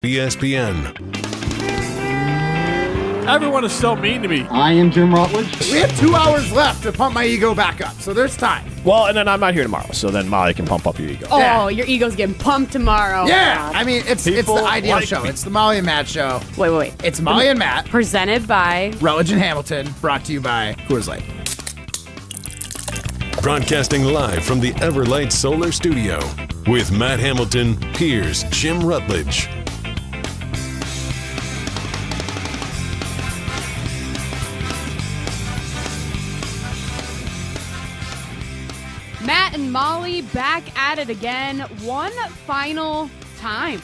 ESPN. Everyone is so mean to me. I am Jim Rutledge. We have 2 hours left to pump my ego back up, so there's time. Well, and then I'm not here tomorrow, so then Molly can pump up your ego. Oh, Yeah. your ego's getting pumped tomorrow. Yeah, I mean, it's the People ideal like show. me. It's the Molly and Matt show. Wait. It's Molly and Matt, Presented by... Rutledge and Hamilton, brought to you by Coors Light. Broadcasting live from the Everlight Solar Studio with Matt Hamilton, here's Jim Rutledge. Matt and Molly back at it again one final time,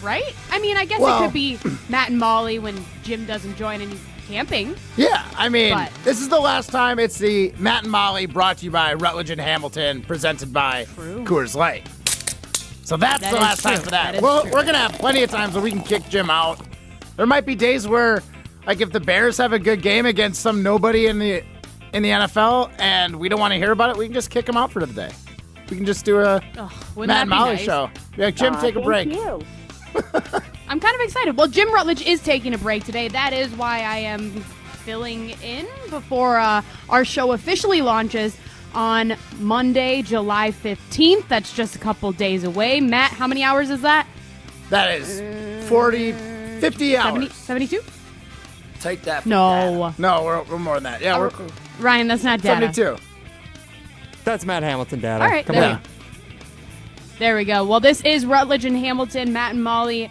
right? I mean, I guess Well- it could be Matt and Molly when Jim doesn't join and he's camping. Yeah, I mean, But- this is the last time. It's the Matt and Molly, brought to you by Rutledge and Hamilton, presented by True. Coors Light. So that's That the is last time true. for that. That is Well, true. we're going to have plenty of times where we can kick Jim out. There might be days where, like, if the Bears have a good game against some nobody in the NFL and we don't want to hear about it, we can just kick him out for the day. We can just do a Wouldn't Matt and that be Molly nice? show. Yeah, Jim, take a break. I'm kind of excited. Well, Jim Rutledge is taking a break today. That is why I am filling in before our show officially launches on Monday, July 15th. That's just a couple days away. Matt, how many hours is that? That is 40, 50 hours. 72? Take that. No. No, we're more than that. Yeah, we're Ryan, that's not data. 72. That's Matt Hamilton data. All right, Come there, on. there we go. Well, this is Rutledge and Hamilton, Matt and Molly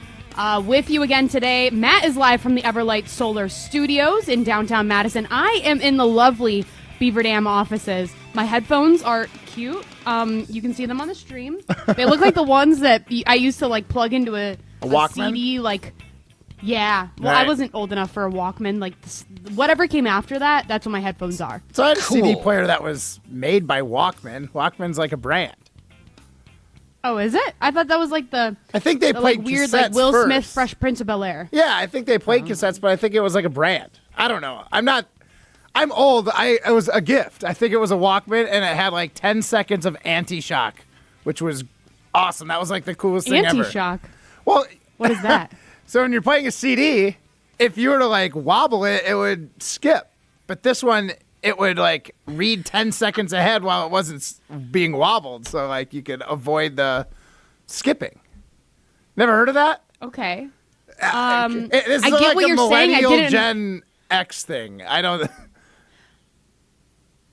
with you again today. Matt is live from the Everlight Solar Studios in downtown Madison. I am in the lovely Beaver Dam offices. My headphones are cute. You can see them on the stream. They look like the ones that I used to like plug into a Walkman? CD. Like, yeah. Well, Right. I wasn't old enough for a Walkman. Like, whatever came after that, that's what my headphones are. So I had a CD Cool. player that was made by Walkman. Walkman's like a brand. Oh, is it? I thought that was like the I think they like played weird, cassettes like Will first. Smith, Fresh Prince of Bel-Air. Yeah, I think they played cassettes, but I think it was like a brand. I don't know. I'm old. It was a gift. I think it was a Walkman, and it had like 10 seconds of anti-shock, which was awesome. That was like the coolest thing ever. Anti-shock. Well, What is that? so when you're playing a CD, if you were to like wobble it, it would skip. But this one, it would like read 10 seconds ahead while it wasn't being wobbled. So like you could avoid the skipping. Never heard of that? Okay. This is I get like what a you're saying. I millennial didn't- Gen X thing. I don't.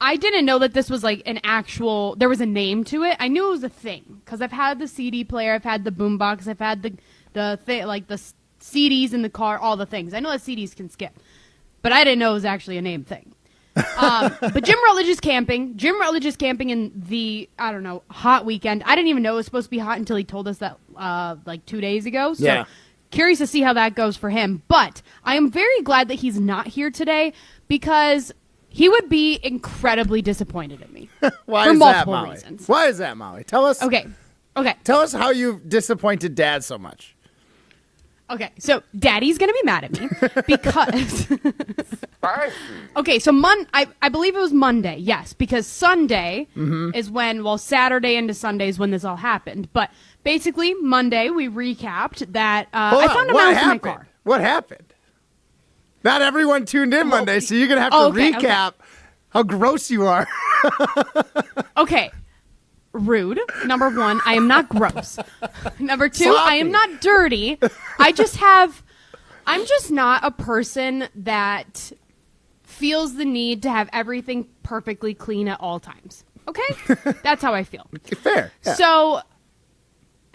I didn't know that this was like an actual. There was a name to it. I knew it was a thing because I've had the CD player, I've had the boombox, I've had the thing like the CDs in the car, all the things. I know that CDs can skip, but I didn't know it was actually a name thing. But Jim Rutledge is camping. Jim Rutledge is camping in the hot weekend. I didn't even know it was supposed to be hot until he told us that like 2 days ago. So Yeah. curious to see how that goes for him. But I am very glad that he's not here today because he would be incredibly disappointed in me. Why For is that, multiple Molly? reasons. Why is that, Molly? Tell us. Okay. Tell us how you've disappointed Dad so much. Okay, so Daddy's gonna be mad at me because. Okay, so I believe it was Monday, yes, because Sunday is when, well, Saturday into Sunday is when this all happened. But basically, Monday we recapped that Hold I on, found a what mouse in my happened? car. What happened? Not everyone tuned in Monday, so you're gonna have to Okay, recap how gross you are. Okay, rude. Number one, I am not gross. Number two, I am Sloppy. not dirty. I'm just not a person that feels the need to have everything perfectly clean at all times. Okay? That's how I feel. Fair. Yeah.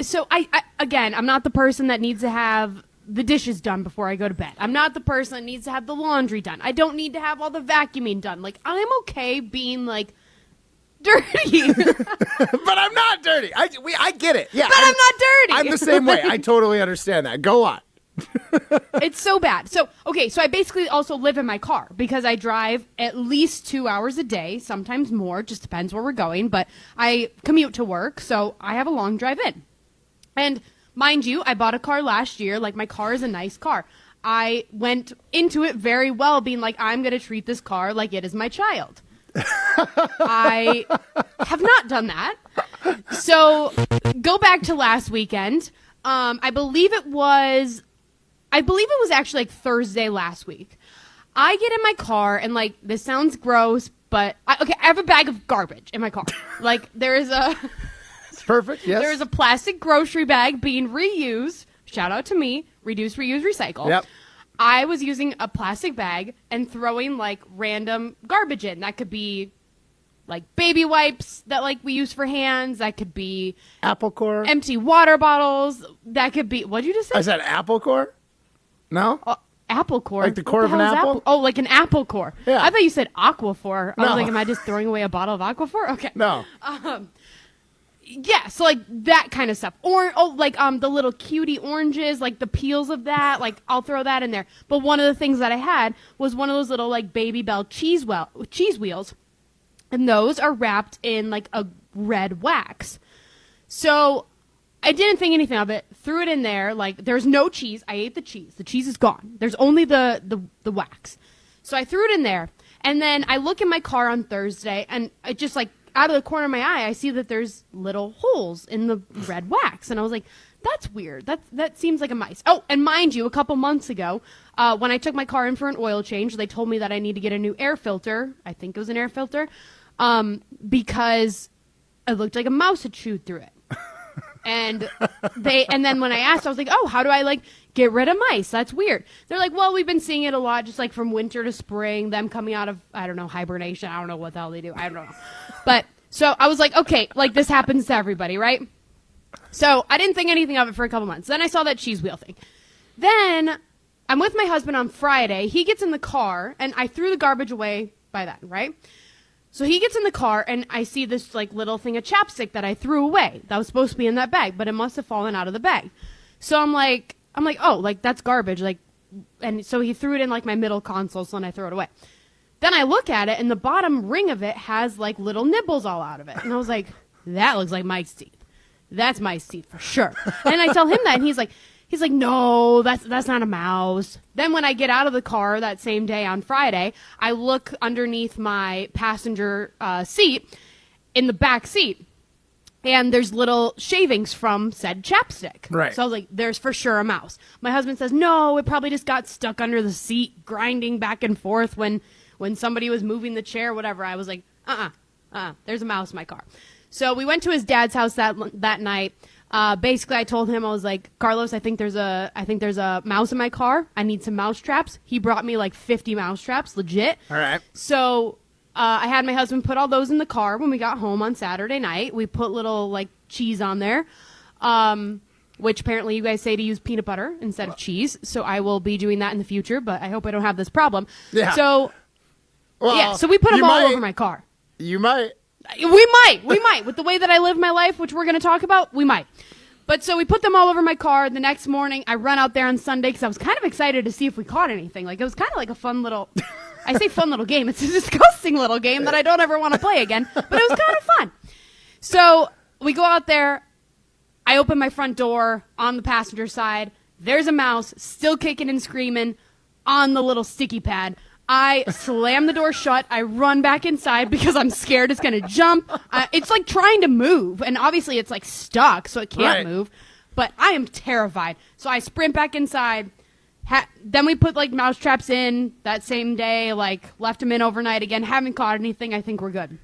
So I again, I'm not the person that needs to have the dishes done before I go to bed. I'm not the person that needs to have the laundry done. I don't need to have all the vacuuming done. Like, I'm okay being like dirty. But I'm not dirty. I get it. Yeah. But I'm not dirty. I'm the same way. I totally understand that. Go on. It's so bad. So I basically also live in my car because I drive at least 2 hours a day, sometimes more, just depends where we're going, but I commute to work, so I have a long drive in. And mind you, I bought a car last year. Like, my car is a nice car. I went into it very well, being like, I'm going to treat this car like it is my child. I have not done that. So go back to last weekend. I believe it was actually like Thursday last week. I get in my car and like, this sounds gross, but I have a bag of garbage in my car. Like it's perfect. Yes. There is a plastic grocery bag being reused. Shout out to me. Reduce, reuse, recycle. Yep. I was using a plastic bag and throwing like random garbage in. That could be like baby wipes that like we use for hands. That could be apple core. Empty water bottles. That could be, what'd you just say? I said apple core? No? Apple core. Like the core of an apple? Oh, like an apple core. Yeah. I thought you said aquaphor. I was No. like, am I just throwing away a bottle of aquaphor? Okay. No. Yeah, so like that kind of stuff. Or the little cutie oranges, like the peels of that, like I'll throw that in there. But one of the things that I had was one of those little like Baby Bell cheese wheels. And those are wrapped in like a red wax. So I didn't think anything of it. Threw it in there. Like there's no cheese. I ate the cheese. The cheese is gone. There's only the wax. So I threw it in there. And then I look in my car on Thursday, and I just like out of the corner of my eye, I see that there's little holes in the red wax. And I was like, that's weird. That seems like a mice. Oh, and mind you, a couple months ago, when I took my car in for an oil change, they told me that I need to get a new air filter. I think it was an air filter. Because it looked like a mouse had chewed through it. And then when I asked, I was like, oh, how do I like get rid of mice? That's weird. They're like, well, we've been seeing it a lot, just like from winter to spring, them coming out of, I don't know, hibernation. I don't know what the hell they do. I don't know. But so I was like, okay, like this happens to everybody, right? So I didn't think anything of it for a couple months. Then I saw that cheese wheel thing. Then I'm with my husband on Friday. He gets in the car, and I threw the garbage away by then, right? So he gets in the car, and I see this like little thing of chapstick that I threw away. That was supposed to be in that bag, but it must have fallen out of the bag. So I'm like, oh, like that's garbage. Like, and so he threw it in like my middle console, so then I throw it away. Then I look at it, and the bottom ring of it has like little nibbles all out of it. And I was like, that looks like mice teeth. That's mice teeth for sure. And I tell him that, and he's like, no, that's not a mouse. Then when I get out of the car that same day on Friday, I look underneath my passenger seat in the back seat, and there's little shavings from said chapstick. Right. So I was like, there's for sure a mouse. My husband says, no, it probably just got stuck under the seat, grinding back and forth when somebody was moving the chair, whatever. I was like, there's a mouse in my car. So we went to his dad's house that night. Basically, I told him, I was like, Carlos, I think there's a mouse in my car. I need some mouse traps. He brought me like 50 mouse traps, legit. All right. So I had my husband put all those in the car when we got home on Saturday night. We put little like cheese on there, which apparently you guys say to use peanut butter instead of cheese. So I will be doing that in the future, but I hope I don't have this problem. Yeah. So, Well, so we put them you all might. over my car. You might. We might. With the way that I live my life, which we're going to talk about, we might. But so we put them all over my car. The next morning, I run out there on Sunday because I was kind of excited to see if we caught anything. Like, it was kind of like a fun little, I say fun little game. It's a disgusting little game that I don't ever want to play again. But it was kind of fun. So we go out there. I open my front door on the passenger side. There's a mouse still kicking and screaming on the little sticky pad. I slam the door shut. I run back inside because I'm scared it's going to jump. It's like trying to move, and obviously it's like stuck, so it can't move. But I am terrified. So I sprint back inside. Then we put like mouse traps in that same day, like left them in overnight again. Haven't caught anything. I think we're good.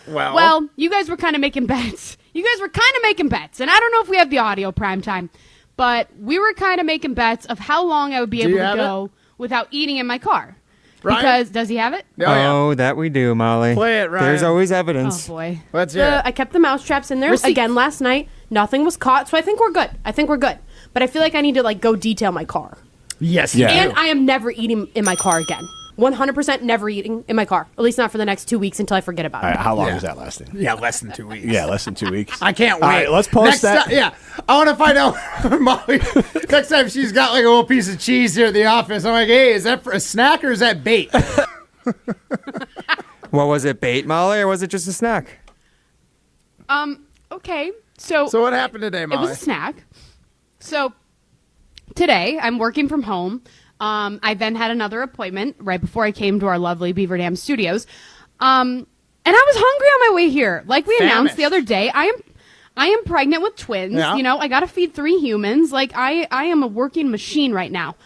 Well, you guys were kind of making bets. And I don't know if we have the audio prime time, but we were kind of making bets of how long I would be able to go without eating in my car. Ryan? Because, does he have it? Oh, that we do, Molly. Play it, Ryan. There's always evidence. Oh, boy. Let's hear it. I kept the mouse traps in there again last night. Nothing was caught, so I think we're good. But I feel like I need to, like, go detail my car. Yes, Yeah. And I am never eating in my car again. 100% never eating in my car. At least not for the next 2 weeks until I forget about All it. right, how long is that lasting? Yeah, less than 2 weeks. Yeah, less than 2 weeks. I can't wait. All right, let's post that. Yeah, I want to find out Molly. Next time she's got like a little piece of cheese here at the office, I'm like, hey, is that for a snack or is that bait? Well, was it bait, Molly, or was it just a snack? Okay. So So what happened today, Molly? it was a snack. So today I'm working from home. I then had another appointment right before I came to our lovely Beaver Dam studios. And I was hungry on my way here. Like we announced the other day, I I am pregnant with twins. Yeah. You know, I got to feed 3 humans. Like, I am a working machine right now.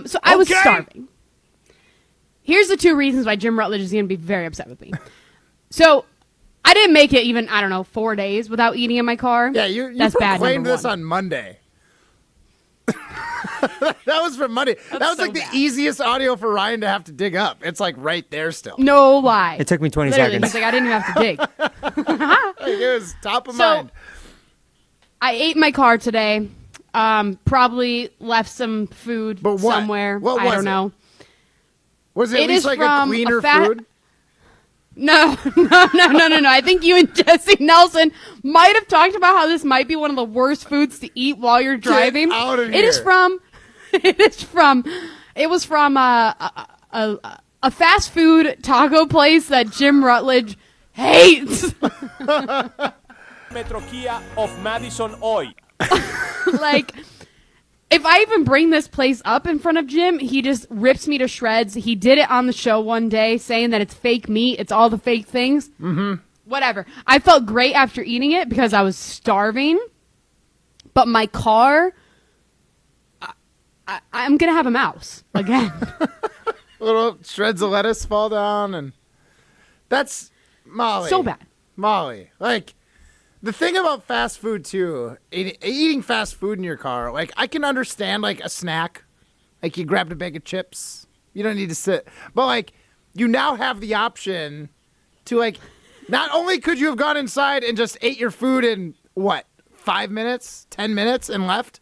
So I was starving. Here's the 2 reasons why Jim Rutledge is going to be very upset with me. So I didn't make it even, 4 days without eating in my car. Yeah, you That's bad, proclaimed number this 1. on Monday. That was from Monday. That was so like bad. the easiest audio for Ryan to have to dig up. It's like right there still. No lie. It took me 20 Literally, seconds. He's like, I didn't even have to dig. Like, it was top of mind. I ate in my car today. Probably left some food But what? somewhere. What I was don't it? know. Was it at It least is like a from cleaner a fat- food? No. I think you and Jesse Nelson might have talked about how this might be one of the worst foods to eat while you're driving. out of It is here. from. It was from a fast food taco place that Jim Rutledge hates. Metro Kia of Madison Oil. Like, if I even bring this place up in front of Jim, he just rips me to shreds. He did it on the show one day, saying that it's fake meat. It's all the fake things. Mm-hmm. Whatever. I felt great after eating it because I was starving. But my car, I'm going to have a mouse again. Little shreds of lettuce fall down, and that's Molly. So bad. Molly. Like, the thing about fast food, too, eating fast food in your car, like, I can understand, like, a snack. Like, you grabbed a bag of chips. You don't need to sit. But, like, you now have the option to, like, not only could you have gone inside and just ate your food in, 5 minutes, 10 minutes and left?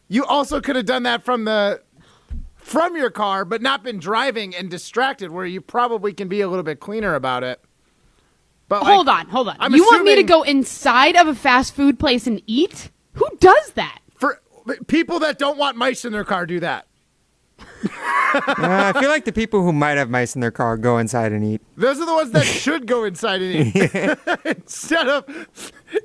You also could have done that from your car, but not been driving and distracted, where you probably can be a little bit cleaner about it. But Hold on. I'm You want me to assuming go inside of a fast food place and eat? Who does that? for people that don't want mice in their car, do that. I feel like the people who might have mice in their car go inside and eat. Those are the ones that should go inside and eat instead of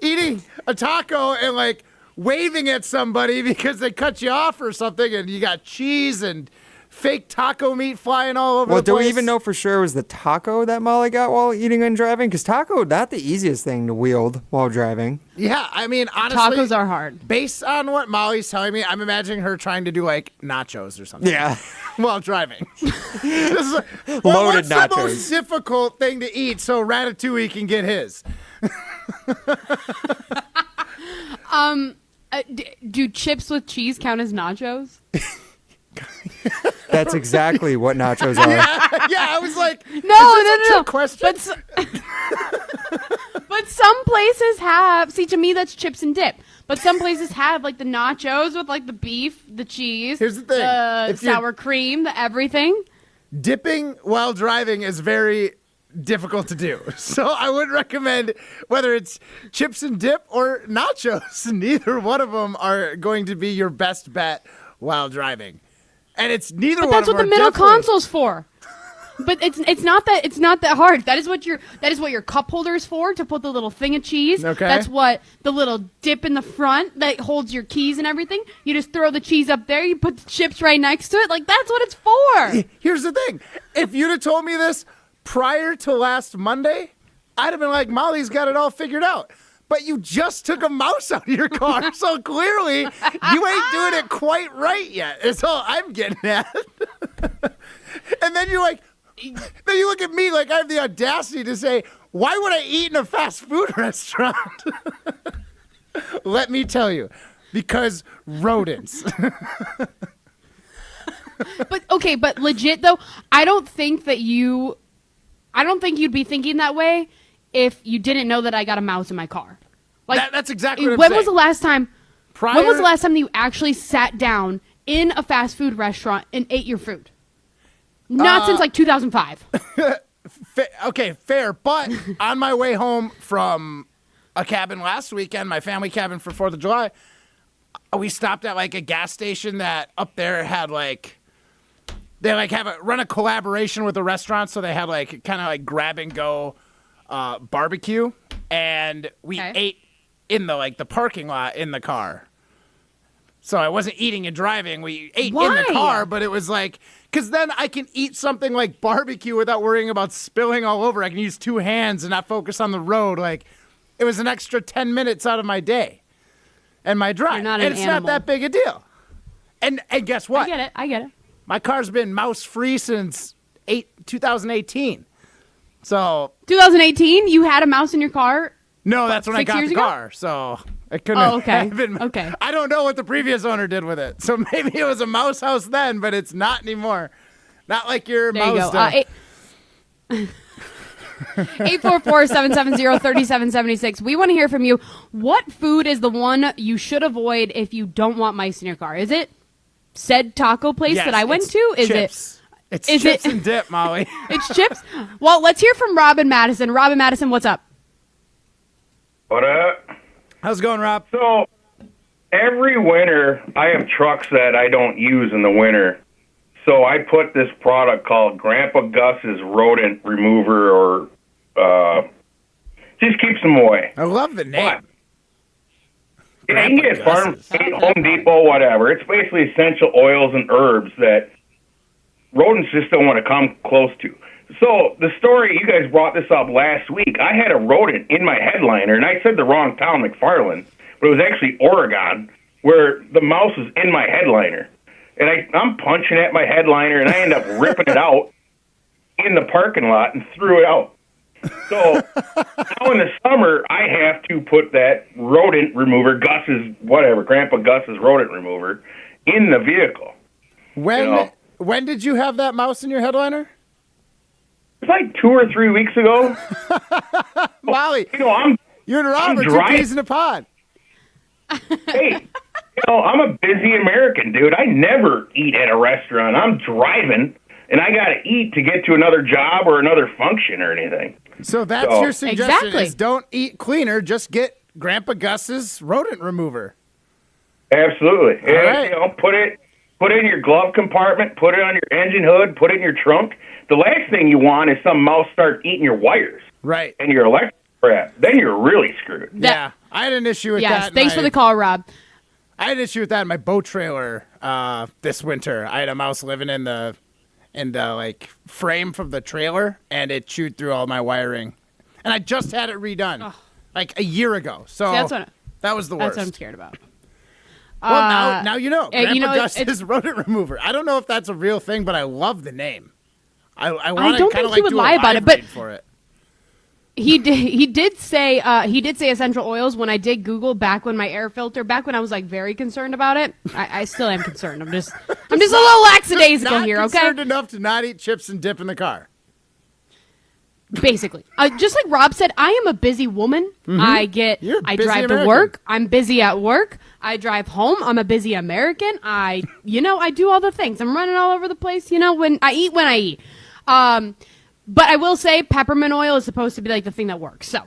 eating a taco and like waving at somebody because they cut you off or something, and you got cheese and fake taco meat flying all over Well, the do place. we even know for sure it was the taco that Molly got while eating and driving? Because taco, not the easiest thing to wield while driving. Yeah, I mean, honestly, Tacos are hard. Based on what Molly's telling me, I'm imagining her trying to do like nachos or something. Yeah. While driving. This is like, Loaded what's nachos. the most difficult thing to eat so Ratatouille can get his? Do chips with cheese count as nachos? That's exactly what nachos are. Yeah, I was like, No. question. But some places have. See, to me, that's chips and dip. But some places have like the nachos with like the beef, the cheese, Here's the thing. the If you're- sour cream, the everything. Dipping while driving is very difficult to do. So I would recommend whether it's chips and dip or nachos. Neither one of them are going to be your best bet while driving. And it's neither But one that's of what them the are middle definitely- console's for. But it's not that hard. That is what your cup holder is for, to put the little thing of cheese. Okay. That's what the little dip in the front that holds your keys and everything. You just throw the cheese up there, you put the chips right next to it. Like, that's what it's for. Here's the thing. If you'd have told me this prior to last Monday, I'd have been like, Molly's got it all figured out. But you just took a mouse out of your car, so clearly you ain't doing it quite right yet. That's all I'm getting at. And then you're like, then you look at me like I have the audacity to say, why would I eat in a fast food restaurant? Let me tell you, because rodents. But legit though, I don't think you'd be thinking that way if you didn't know that I got a mouse in my car. Like, That's exactly what I'm when saying. was the last time? Prior- When was the last time that you actually sat down in a fast food restaurant and ate your food? Not since like 2005. Okay, fair. But on my way home from a cabin last weekend, my family cabin for 4th of July, we stopped at like a gas station that up there had like, they like run a collaboration with a restaurant. So they had like kind of like grab and go barbecue. And we ate in the parking lot in the car. So I wasn't eating and driving. We ate in the Why? car, but it was like, because then I can eat something like barbecue without worrying about spilling all over. I can use 2 hands and not focus on the road. Like, it was an extra 10 minutes out of my day and my drive. You're not and an it's animal. not that big a deal. And guess what? I get it. My car's been mouse-free since 2018. So 2018, you had a mouse in your car? no, that's when I 6 got years the ago? car. So it couldn't Oh, okay. have been. Okay. I don't know what the previous one did with it. So maybe it was a mouse house then, but it's not anymore. Not like your There you mouse. go. 844-770-3776. We want to hear from you. What food is the one you should avoid if you don't want mice in your car? Is it said taco place Yes, that I went it's to? Is chips. It's is chips it- and dip, Molly. It's chips? Well, let's hear from Robin Madison. Robin Madison, what's up? What up? How's it going, Rob? So, every winter, I have trucks that I don't use in the winter. So I put this product called Grandpa Gus's Rodent Remover, or just keeps them away. I love the name. But you can get Grandpa Farm Gus's. State, Home Depot, whatever. It's basically essential oils and herbs that rodents just don't want to come close to. So the story, you guys brought this up last week. I had a rodent in my headliner, and I said the wrong town, McFarland, but it was actually Oregon, where the mouse was in my headliner. And I'm punching at my headliner, and I end up ripping it out in the parking lot and threw it out. So now in the summer, I have to put that rodent remover, Grandpa Gus's rodent remover, in the vehicle. When did you have that mouse in your headliner? It's like 2 or 3 weeks ago. Molly, You know, you and Rob are two driving. peas in a pod. Hey, I'm a busy American, dude. I never eat at a restaurant. I'm driving, and I got to eat to get to another job or another function or anything. So that's So- your suggestion Exactly. is don't eat cleaner, just get Grandpa Gus's rodent remover. Absolutely. All And, right. put it in your glove compartment, put it on your engine hood, put it in your trunk. The last thing you want is some mouse start eating your wires Right. and your electric crap. Then you're really screwed. Yeah. I had an issue with that. Yes, in thanks my- for the call, Rob. I had an issue with that in my boat trailer this winter. I had a mouse living in the like frame from the trailer, and it chewed through all my wiring. And I just had it redone like a year ago. So See, that was the That's worst. what I'm scared about. Well, now you know. Grandpa you know, Gus's rodent remover. I don't know if that's a real thing, but I love the name. I want to don't kind think of he like would do lie a about live it, but- read for it. He did say essential oils when I did Google back when I was like very concerned about it. I still am concerned. I'm just a little lackadaisical Not here, okay? concerned enough to not eat chips and dip in the car. Basically, just like Rob said, I am a busy woman. You're a I busy drive to American. work. I'm busy at work. I drive home. I'm a busy American. I do all the things. I'm running all over the place. When I eat. But I will say peppermint oil is supposed to be like the thing that works. So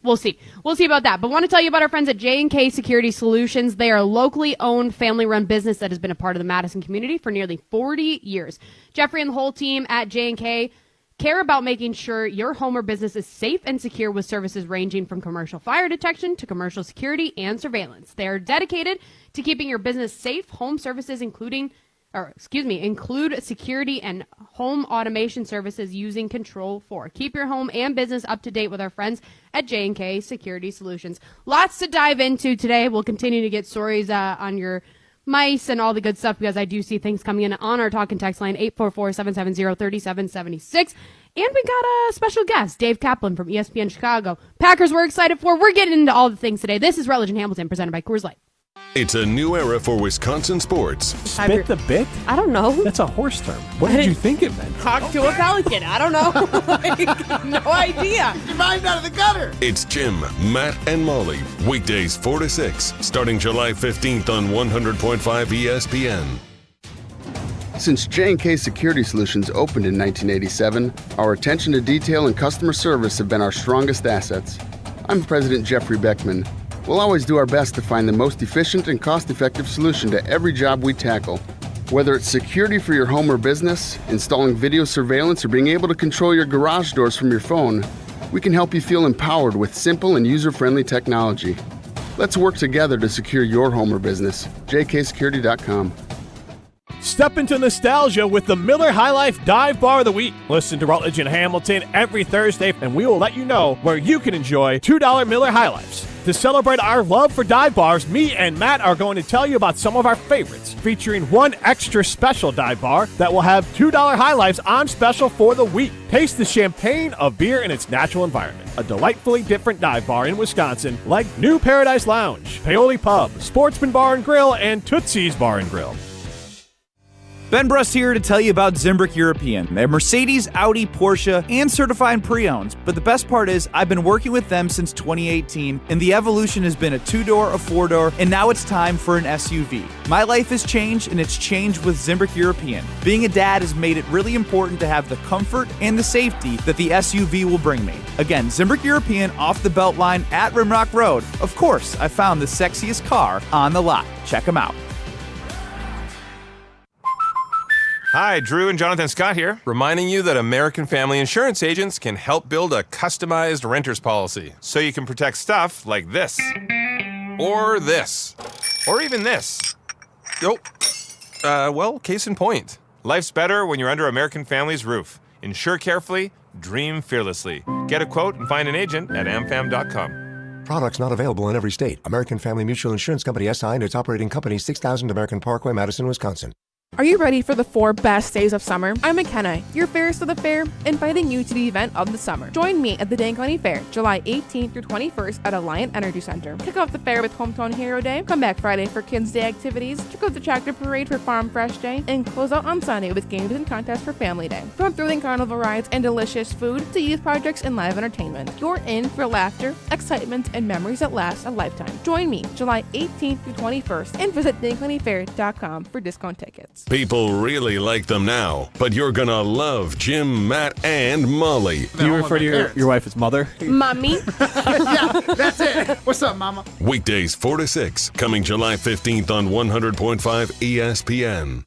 we'll see. We'll see about that. But want to tell you about our friends at J&K Security Solutions. They are a locally owned, family-run business that has been a part of the Madison community for nearly 40 years. Jeffrey and the whole team at J&K care about making sure your home or business is safe and secure with services ranging from commercial fire detection to commercial security and surveillance. They are dedicated to keeping your business safe. Home services include security and home automation services using Control4. Keep your home and business up to date with our friends at J&K Security Solutions. Lots to dive into today. We'll continue to get stories on your mice and all the good stuff because I do see things coming in on our talk and text line 844-770-3776. And we got a special guest, Dave Kaplan from ESPN Chicago. Packers we're excited for. We're getting into all the things today. This is Rutledge and Hamilton presented by Coors Light. It's a new era for Wisconsin sports. Spit the bit? I don't know. That's a horse term. What did you think it meant? Talk to a pelican. I don't know. No idea. Your mind out of the gutter. It's Jim, Matt, and Molly. Weekdays 4 to 6, starting July 15th on 100.5 ESPN. Since J&K Security Solutions opened in 1987, our attention to detail and customer service have been our strongest assets. I'm President Jeffrey Beckman. We'll always do our best to find the most efficient and cost-effective solution to every job we tackle. Whether it's security for your home or business, installing video surveillance, or being able to control your garage doors from your phone, we can help you feel empowered with simple and user-friendly technology. Let's work together to secure your home or business. jksecurity.com. Step into nostalgia with the Miller High Life Dive Bar of the Week. Listen to Rutledge and Hamilton every Thursday, and we will let you know where you can enjoy $2 Miller High Lifes. To celebrate our love for dive bars, me and Matt are going to tell you about some of our favorites, featuring one extra special dive bar that will have $2 High Lifes on special for the week. Taste the champagne of beer in its natural environment. A delightfully different dive bar in Wisconsin like New Paradise Lounge, Paoli Pub, Sportsman Bar and Grill, and Tootsie's Bar and Grill. Ben Brust here to tell you about Zimbrick European. They're Mercedes, Audi, Porsche, and certified pre-owned. But the best part is I've been working with them since 2018, and the evolution has been a 2-door, a 4-door, and now it's time for an SUV. My life has changed, and it's changed with Zimbrick European. Being a dad has made it really important to have the comfort and the safety that the SUV will bring me. Again, Zimbrick European off the Beltline at Rimrock Road. Of course, I found the sexiest car on the lot. Check them out. Hi, Drew and Jonathan Scott here, reminding you that American Family Insurance agents can help build a customized renter's policy so you can protect stuff like this, or this, or even this. Oh, well, case in point. Life's better when you're under American Family's roof. Insure carefully, dream fearlessly. Get a quote and find an agent at amfam.com. Products not available in every state. American Family Mutual Insurance Company SI and its operating company 6000 American Parkway, Madison, Wisconsin. Are you ready for the 4 best days of summer? I'm McKenna, your fairest of the fair, inviting you to the event of the summer. Join me at the Dane County Fair, July 18th through 21st at Alliant Energy Center. Kick off the fair with Hometown Hero Day, come back Friday for Kids Day activities, check out the Tractor Parade for Farm Fresh Day, and close out on Sunday with games and contests for Family Day. From thrilling carnival rides and delicious food to youth projects and live entertainment, you're in for laughter, excitement, and memories that last a lifetime. Join me July 18th through 21st and visit DaneCountyFair.com for discount tickets. People really like them now, but you're gonna love Jim, Matt, and Molly. Do you refer to your wife as mother? Mommy. Yeah, that's it. What's up, Mama? Weekdays 4 to 6, coming July 15th on 100.5 ESPN.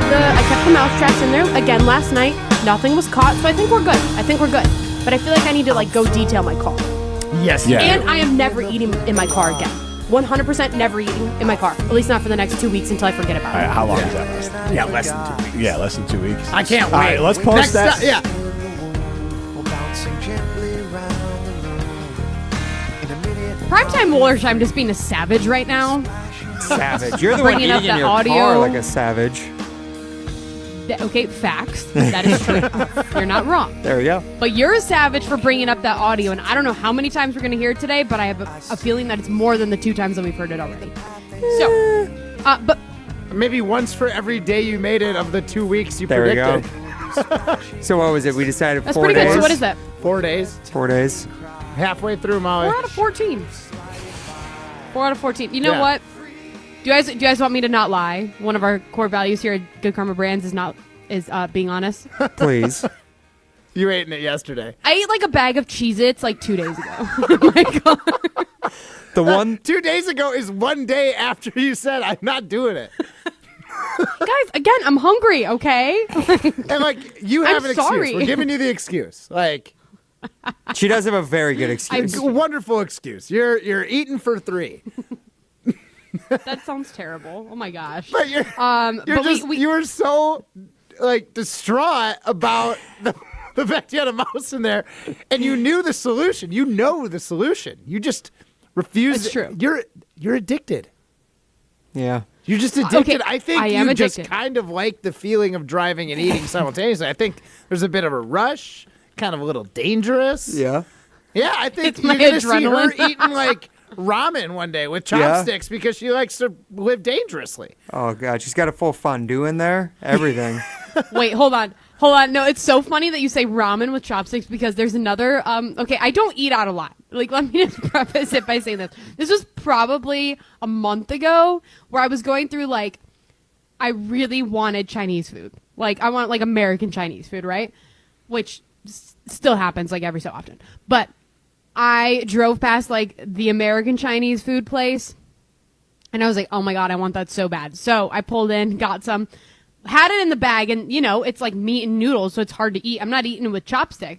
I kept the mouse traps in there again last night. Nothing was caught, so I think we're good. But I feel like I need to go detail my car. Yes. Yeah. And I am never eating in my car again. 100% never eating in my car. At least not for the next 2 weeks until I forget about it. How long is that last? Yeah, less than 2 weeks. Yeah, less than 2 weeks. I can't wait. All right, let's post Next that. yeah. Primetime Walrus, I'm just being a savage right now. Savage. You're the one Bringing eating up in that your audio. car like a savage. Okay, facts. That is true. You're not wrong. There we go. But you're a savage for bringing up that audio, and I don't know how many times we're going to hear it today, but I have a feeling that it's more than the 2 times that we've heard it already. So, but maybe once for every day you made it of the 2 weeks you There predicted. we go. So what was it? We decided that's 4 pretty days. good. So what is that? 4 days. 4 days. Halfway through, Molly. 4 out of 14. 4 out of 14. You know Yeah. what? Do you guys want me to not lie? One of our core values here at Good Karma Brands is being honest. Please. You ate it yesterday. I ate like a bag of Cheez-Its like 2 days ago. Oh my God. The one 2 days ago is 1 day after you said I'm not doing it. Guys, again, I'm hungry, okay? And you have I'm an sorry. excuse. We're giving you the excuse. She does have a very good excuse. A wonderful excuse. You're eating for 3. That sounds terrible. Oh my gosh. But you were so distraught about the fact you had a mouse in there, and you knew the solution. You know the solution. You just refused. That's true. You're addicted. Yeah. You're just addicted. Okay, I think I am you just addicted. kind of like the feeling of driving and eating simultaneously. I think there's a bit of a rush, kind of a little dangerous. Yeah. Yeah, I think It's you're my going to see her adrenaline. eating ramen one day with chopsticks because she likes to live dangerously. Oh god, she's got a full fondue in there. Everything. Wait, hold on. No, it's so funny that you say ramen with chopsticks because there's another, okay, I don't eat out a lot. Let me just preface it by saying this. This was probably a month ago where I was going through, I really wanted Chinese food. I want, American Chinese food, right? Which still happens, every so often. But I drove past, the American Chinese food place, and I was like, oh my God, I want that so bad. So I pulled in, got some, had it in the bag, and, it's meat and noodles, so it's hard to eat. I'm not eating it with chopstick.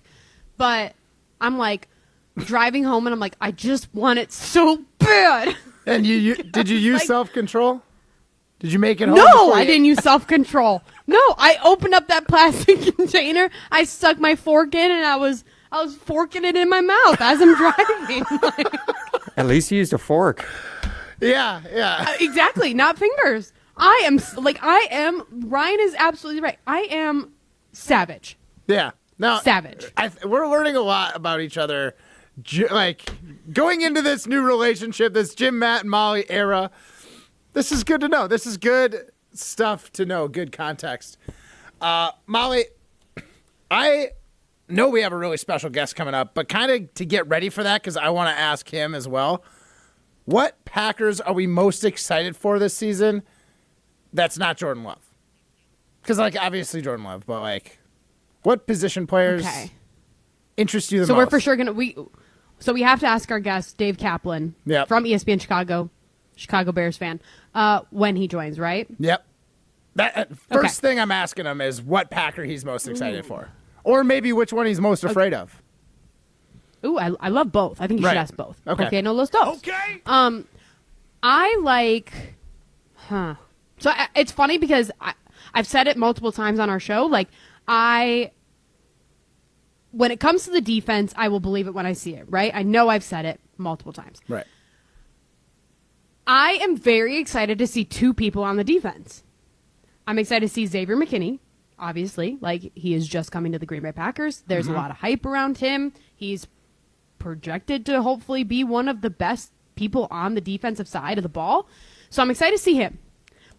But I'm like driving home and I'm like, I just want it so bad. And did you use self-control? Did you make it home? No, I didn't use self-control. No, I opened up that plastic container. I stuck my fork in and I was forking it in my mouth as I'm driving. At least you used a fork. Yeah. Exactly, not fingers. Ryan is absolutely right. I am savage. Yeah. No, savage. We're learning a lot about each other. Like, going into this new relationship, this Jim, Matt, and Molly era, this is good to know. This is good stuff to know, good context. Molly, I know we have a really special guest coming up, but kind of to get ready for that, because I want to ask him as well, what Packers are we most excited for this season that's not Jordan Love? Because, like, obviously Jordan Love, but, like, what position players interest you the most? So we're for sure going to... So we have to ask our guest, Dave Kaplan, from ESPN Chicago, Chicago Bears fan, when he joins, right? Yep. That first thing I'm asking him is what Packer he's most excited for. Or maybe which one he's most afraid of. Ooh, I love both. I think you should ask both. Okay. No los dos. Okay. I like... So it's funny because I've said it multiple times on our show. Like, when it comes to the defense, I will believe it when I see it, right? I know I've said it multiple times. Right. I am very excited to see two people on the defense. I'm excited to see Xavier McKinney, obviously. Like, he is just coming to the Green Bay Packers. There's a lot of hype around him. He's projected to hopefully be one of the best people on the defensive side of the ball. So I'm excited to see him.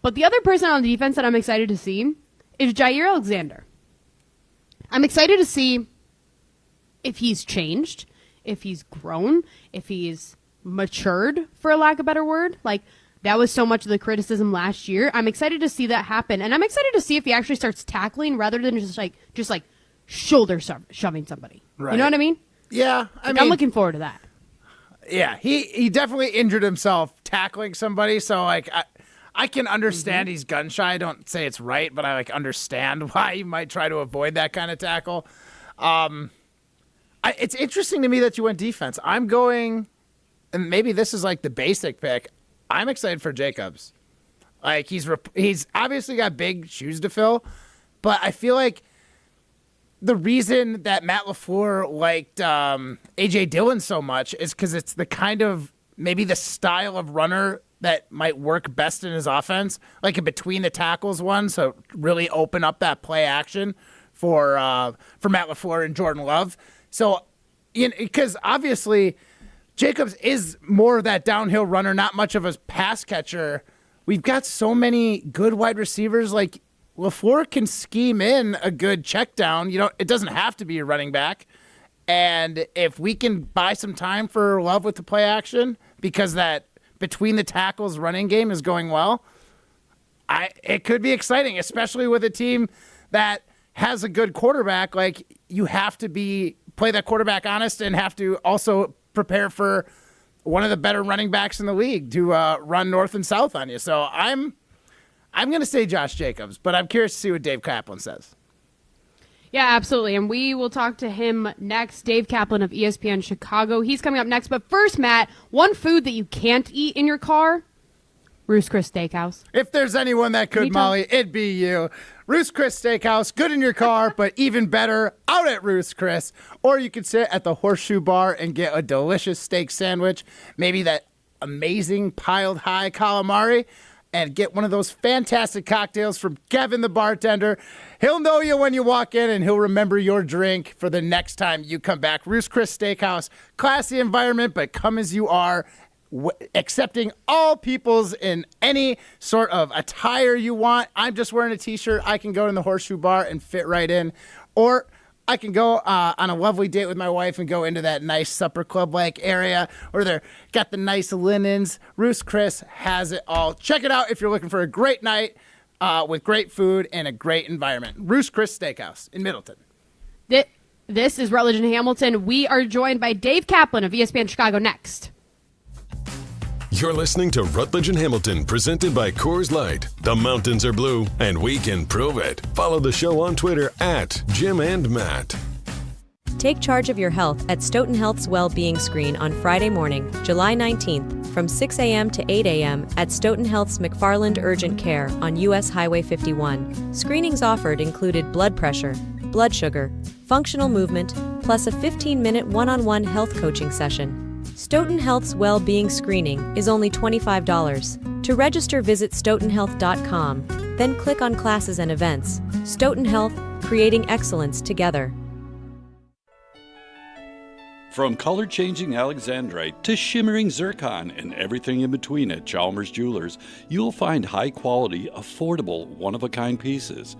But the other person on the defense that I'm excited to see is Jair Alexander. I'm excited to see if he's changed, if he's grown, if he's matured, for lack of a better word. Like, that was so much of the criticism last year. I'm excited to see that happen. And I'm excited to see if he actually starts tackling rather than just like shoulder shoving somebody. Right. You know what I mean? Yeah. I'm looking forward to that. Yeah. He definitely injured himself tackling somebody. So, like, I can understand he's gun shy. I don't say it's right, but I understand why he might try to avoid that kind of tackle. It's interesting to me that you went defense. I'm going, and maybe this is like the basic pick. I'm excited for Jacobs. Like, he's obviously got big shoes to fill, but I feel like the reason that Matt LaFleur liked A.J. Dillon so much is because it's the kind of, maybe the style of runner that might work best in his offense, like a between the tackles one, so really open up that play action for Matt LaFleur and Jordan Love. So, because obviously Jacobs is more of that downhill runner, not much of a pass catcher. We've got so many good wide receivers. Like, LaFleur can scheme in a good check down. It doesn't have to be a running back. And if we can buy some time for Love with the play action, because that between the tackles running game is going well, it could be exciting, especially with a team that has a good quarterback. Like, you have to play that quarterback honest and have to also prepare for one of the better running backs in the league to run north and south on you. So I'm going to say Josh Jacobs, but I'm curious to see what Dave Kaplan says. Yeah, absolutely. And we will talk to him next. Dave Kaplan of ESPN Chicago. He's coming up next. But first, Matt, one food that you can't eat in your car, Ruth's Chris Steakhouse. If there's anyone that could, Molly, it'd be you. Ruth's Chris Steakhouse, good in your car, but even better out at Ruth's Chris. Or you could sit at the Horseshoe Bar and get a delicious steak sandwich, maybe that amazing piled high calamari, and get one of those fantastic cocktails from Kevin the bartender. He'll know you when you walk in, and he'll remember your drink for the next time you come back. Ruth's Chris Steakhouse, classy environment, but come as you are, accepting all peoples in any sort of attire you want. I'm just wearing a t-shirt. I can go in the Horseshoe Bar and fit right in. Or I can go on a lovely date with my wife and go into that nice supper club-like area where they're got the nice linens. Ruth's Chris has it all. Check it out if you're looking for a great night with great food and a great environment. Ruth's Chris Steakhouse in Middleton. This is Rutledge and Hamilton. We are joined by Dave Kaplan of ESPN Chicago next. You're listening to Rutledge and Hamilton, presented by Coors Light. The mountains are blue, and we can prove it. Follow the show on Twitter at Jim and Matt. Take charge of your health at Stoughton Health's Well-Being Screen on Friday morning, July 19th, from 6 a.m. to 8 a.m. at Stoughton Health's McFarland Urgent Care on U.S. Highway 51. Screenings offered included blood pressure, blood sugar, functional movement, plus a 15-minute one-on-one health coaching session. Stoughton Health's Well-Being Screening is only $25. To register, visit stoughtonhealth.com, then click on Classes and Events. Stoughton Health, creating excellence together. From color-changing alexandrite to shimmering zircon and everything in between at Chalmers Jewelers, you'll find high-quality, affordable, one-of-a-kind pieces.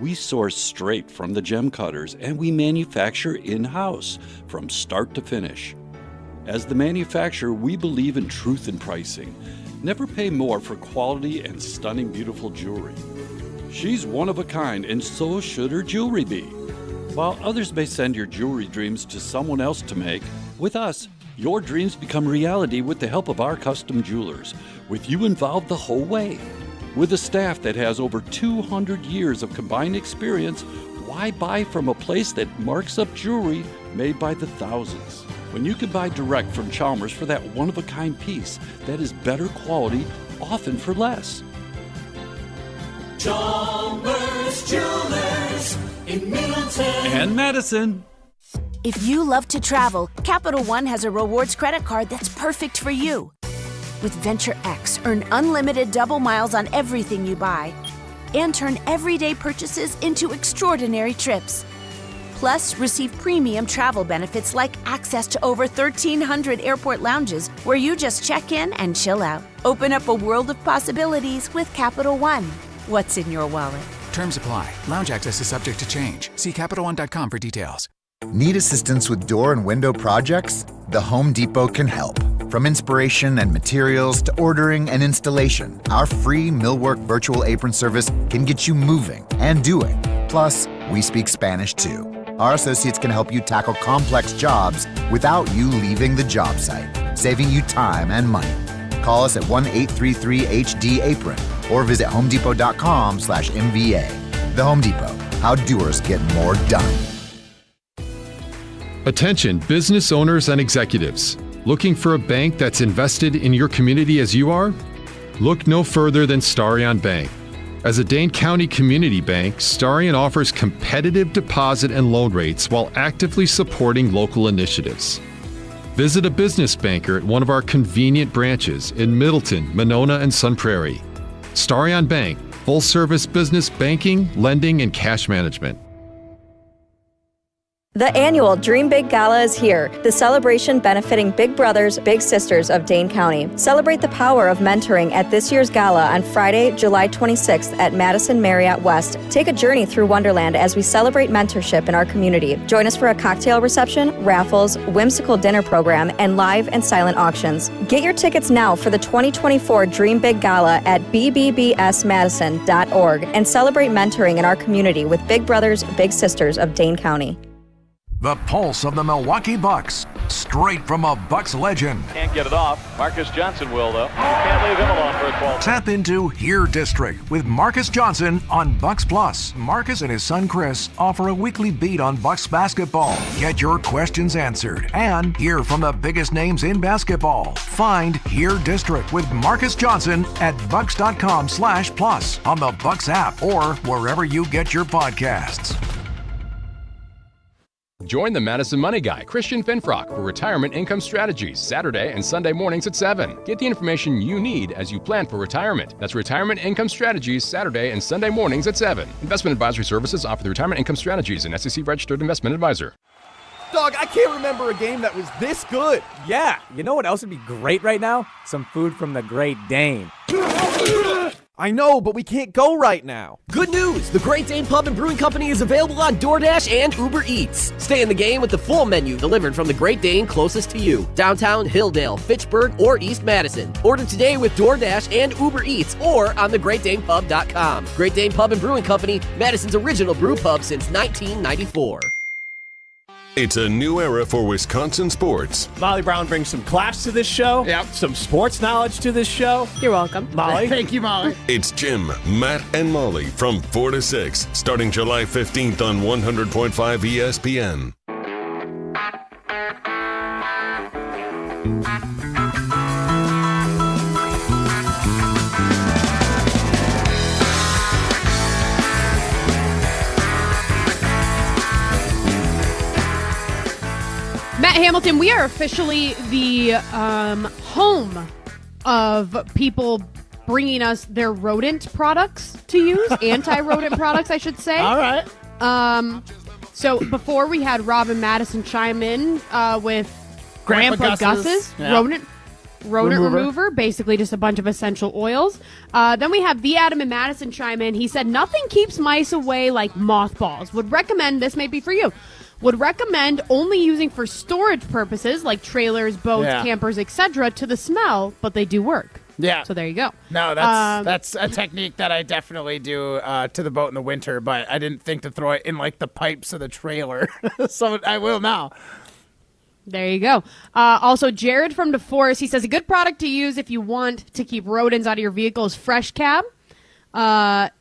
We source straight from the gem cutters, and we manufacture in-house from start to finish. As the manufacturer, we believe in truth in pricing. Never pay more for quality and stunning, beautiful jewelry. She's one of a kind, and so should her jewelry be. While others may send your jewelry dreams to someone else to make, with us, your dreams become reality with the help of our custom jewelers, with you involved the whole way. With a staff that has over 200 years of combined experience, why buy from a place that marks up jewelry made by the thousands? When you can buy direct from Chalmers for that one-of-a-kind piece that is better quality, often for less. Chalmers Jewelers in Middleton And Madison. If you love to travel, Capital One has a rewards credit card that's perfect for you. With Venture X, earn unlimited double miles on everything you buy and turn everyday purchases into extraordinary trips. Plus, receive premium travel benefits like access to over 1,300 airport lounges where you just check in and chill out. Open up a world of possibilities with Capital One. What's in your wallet? Terms apply. Lounge access is subject to change. See CapitalOne.com for details. Need assistance with door and window projects? The Home Depot can help. From inspiration and materials to ordering and installation, our free millwork virtual apron service can get you moving and doing. Plus, we speak Spanish too. Our associates can help you tackle complex jobs without you leaving the job site, saving you time and money. Call us at 1-833-HD-APRON or visit homedepot.com/MVA. The Home Depot, how doers get more done. Attention business owners and executives. Looking for a bank that's invested in your community as you are? Look no further than Starion Bank. As a Dane County community bank, Starion offers competitive deposit and loan rates while actively supporting local initiatives. Visit a business banker at one of our convenient branches in Middleton, Monona, and Sun Prairie. Starion Bank, full-service business banking, lending, and cash management. The annual Dream Big Gala is here, the celebration benefiting big brothers, big sisters of Dane County. Celebrate the power of mentoring at this year's gala on Friday, July 26th at Madison Marriott West. Take a journey through Wonderland as we celebrate mentorship in our community. Join us for a cocktail reception, raffles, whimsical dinner program, and live and silent auctions. Get your tickets now for the 2024 Dream Big Gala at bbbsmadison.org and celebrate mentoring in our community with big brothers, big sisters of Dane County. The pulse of the Milwaukee Bucks, straight from a Bucks legend. Can't get it off. Marcus Johnson will, though. You can't leave him alone for a 12. Tap into Here District with Marcus Johnson on Bucks Plus. Marcus and his son Chris offer a weekly beat on Bucks basketball. Get your questions answered and hear from the biggest names in basketball. Find Here District with Marcus Johnson at bucks.com/plus on the Bucks app or wherever you get your podcasts. Join the Madison Money Guy, Christian Finfrock, for Retirement Income Strategies, Saturday and Sunday mornings at 7. Get the information you need as you plan for retirement. That's Retirement Income Strategies, Saturday and Sunday mornings at 7. Investment advisory services offered through Retirement Income Strategies, an SEC-registered investment advisor. Dog, I can't remember a game that was this good. Yeah, you know what else would be great right now? Some food from the Great Dane. I know, but we can't go right now. Good news! The Great Dane Pub and Brewing Company is available on DoorDash and Uber Eats. Stay in the game with the full menu delivered from the Great Dane closest to you. Downtown, Hilldale, Fitchburg, or East Madison. Order today with DoorDash and Uber Eats or on thegreatdanepub.com. Great Dane Pub and Brewing Company, Madison's original brew pub since 1994. It's a new era for Wisconsin sports. Molly Brown brings some class to this show. Yep. Some sports knowledge to this show. You're welcome. Molly. Thank you, Molly. It's Jim, Matt, and Molly from 4 to 6, starting July 15th on 100.5 ESPN. Matt Hamilton, we are officially the home of people bringing us their rodent products to use, anti-rodent products, I should say. All right. So before we had Rob and Madison chime in with Grandpa Gus's rodent remover, basically just a bunch of essential oils. Then we have the Adam and Madison chime in. He said, nothing keeps mice away like mothballs. Would recommend, this may be for you, would recommend only using for storage purposes like trailers, boats, campers, etc. to the smell, but they do work. Yeah. So there you go. No, that's a technique that I definitely do to the boat in the winter, but I didn't think to throw it in like the pipes of the trailer. So I will now. There you go. Also, Jared from DeForest, he says a good product to use if you want to keep rodents out of your vehicle is Fresh Cab.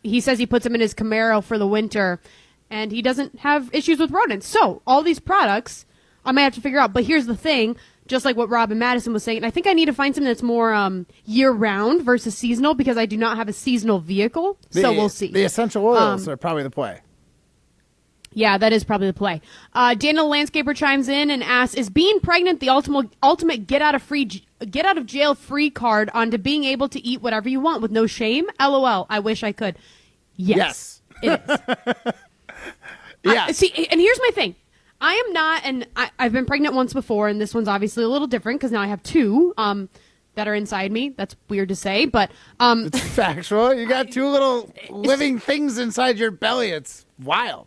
He says he puts them in his Camaro for the winter, and he doesn't have issues with rodents. So all these products I might have to figure out. But here's the thing, just like what Rob and Madison was saying, I think I need to find something that's more year-round versus seasonal because I do not have a seasonal vehicle. So we'll see. The essential oils are probably the play. Yeah, that is probably the play. Daniel Landscaper chimes in and asks, is being pregnant the ultimate get out of jail free card onto being able to eat whatever you want with no shame? LOL. I wish I could. Yes. It is. Yeah. See, and here's my thing. I am not, and I've been pregnant once before, and this one's obviously a little different because now I have two that are inside me. That's weird to say, but it's factual. You got two little living things inside your belly. It's wild.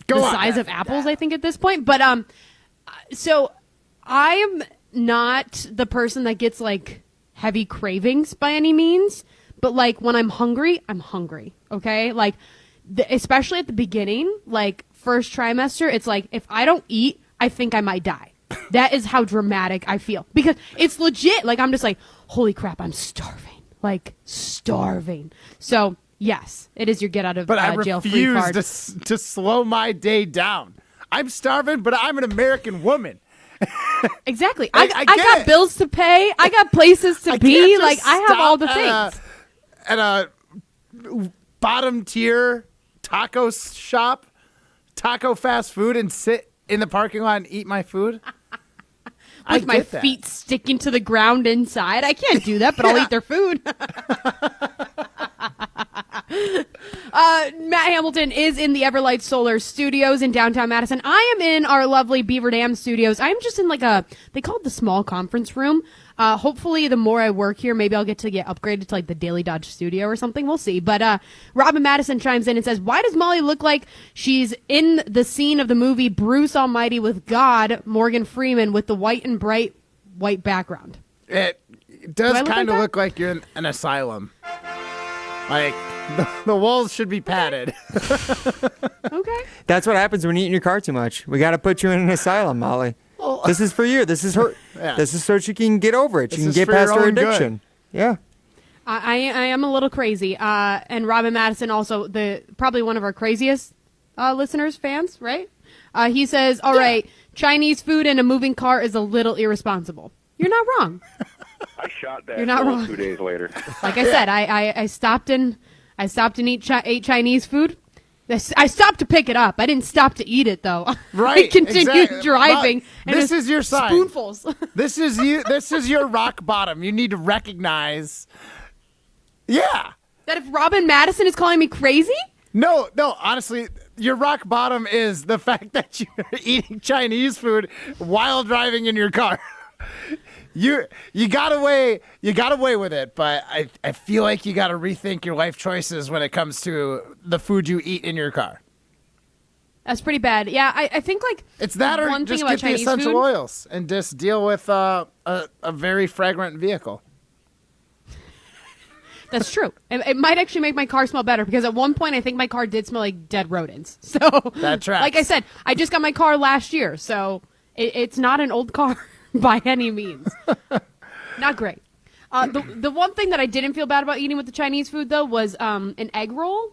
The size of apples, I think, at this point. But so I am not the person that gets like heavy cravings by any means. But like when I'm hungry, I'm hungry. Okay, like especially at the beginning, like first trimester, it's like if I don't eat, I think I might die. That is how dramatic I feel because it's legit. Like I'm just like, holy crap, I'm starving. Like starving. So. Yes, it is your get out of jail free card. But I refuse to slow my day down. I'm starving, but I'm an American woman. Exactly. I got bills to pay. I got places to be. Like I have all the things. At a bottom tier taco shop, taco fast food, and sit in the parking lot and eat my food. With my feet sticking to the ground inside. I can't do that, but I'll eat their food. Matt Hamilton is in the Everlight Solar Studios in downtown Madison. I am in our lovely Beaver Dam Studios. I'm just in like they call it the small conference room. Hopefully the more I work here, maybe I'll get upgraded to like the Daily Dodge studio or something. We'll see. But Robin Madison chimes in and says, why does Molly look like she's in the scene of the movie Bruce Almighty with God, Morgan Freeman, with the white and bright white background? It does kind of look like you're in an asylum. Like, the walls should be padded. Okay. That's what happens when you eat in your car too much. We got to put you in an asylum, Molly. Oh. This is for you. This is her. Yeah. This is so she can get over it. She can get past her addiction. Yeah. I am a little crazy. And Robin Madison also, probably one of our craziest listeners, fans, right? He says, all right, Chinese food in a moving car is a little irresponsible. You're not wrong. I shot that. You're not wrong. 2 days later. Like I said, I stopped and ate Chinese food. I stopped to pick it up. I didn't stop to eat it though. Right. I continued driving. And this is your sign. Spoonfuls. This is you. This is your rock bottom. You need to recognize. Yeah. That if Robin Madison is calling me crazy? No. Honestly, your rock bottom is the fact that you're eating Chinese food while driving in your car. You got away with it, but I feel like you got to rethink your life choices when it comes to the food you eat in your car. That's pretty bad. Yeah, I think like it's that, or one just thing about get the Chinese essential food, oils and just deal with a very fragrant vehicle. That's true. It might actually make my car smell better because at one point I think my car did smell like dead rodents. So that tracks. Like I said, I just got my car last year, so it's not an old car. By any means. Not great. The one thing that I didn't feel bad about eating with the Chinese food, though, was an egg roll.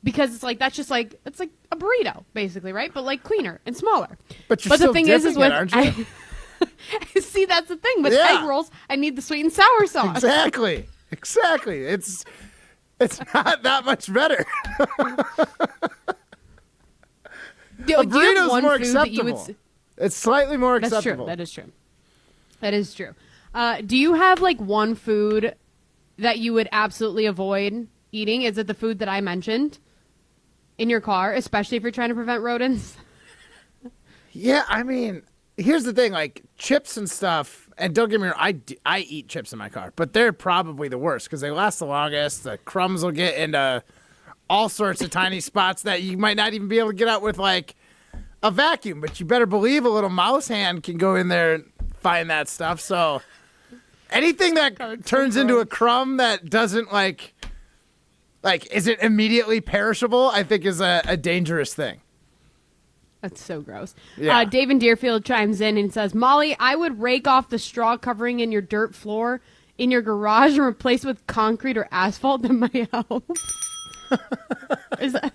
Because it's like, that's just like, it's like a burrito, basically, right? But like cleaner and smaller. But the thing is with, aren't you? See, that's the thing. With egg rolls, I need the sweet and sour sauce. Exactly. It's not that much better. Do you have one more food that you would... acceptable. It's slightly more That's acceptable. true. That is true. That is true. Do you have like one food that you would absolutely avoid eating? Is it the food that I mentioned in your car, especially if you're trying to prevent rodents? Yeah, I mean, here's the thing, like chips and stuff, and don't get me wrong, I eat chips in my car, but they're probably the worst because they last the longest. The crumbs will get into all sorts of tiny spots that you might not even be able to get out with like a vacuum, but you better believe a little mouse hand can go in there and find that stuff. So anything that turns into a crumb that doesn't like isn't immediately perishable, I think is a dangerous thing. That's so gross. Yeah. Dave in Deerfield chimes in and says, Molly, I would rake off the straw covering in your dirt floor in your garage and replace it with concrete or asphalt. That might help. Is that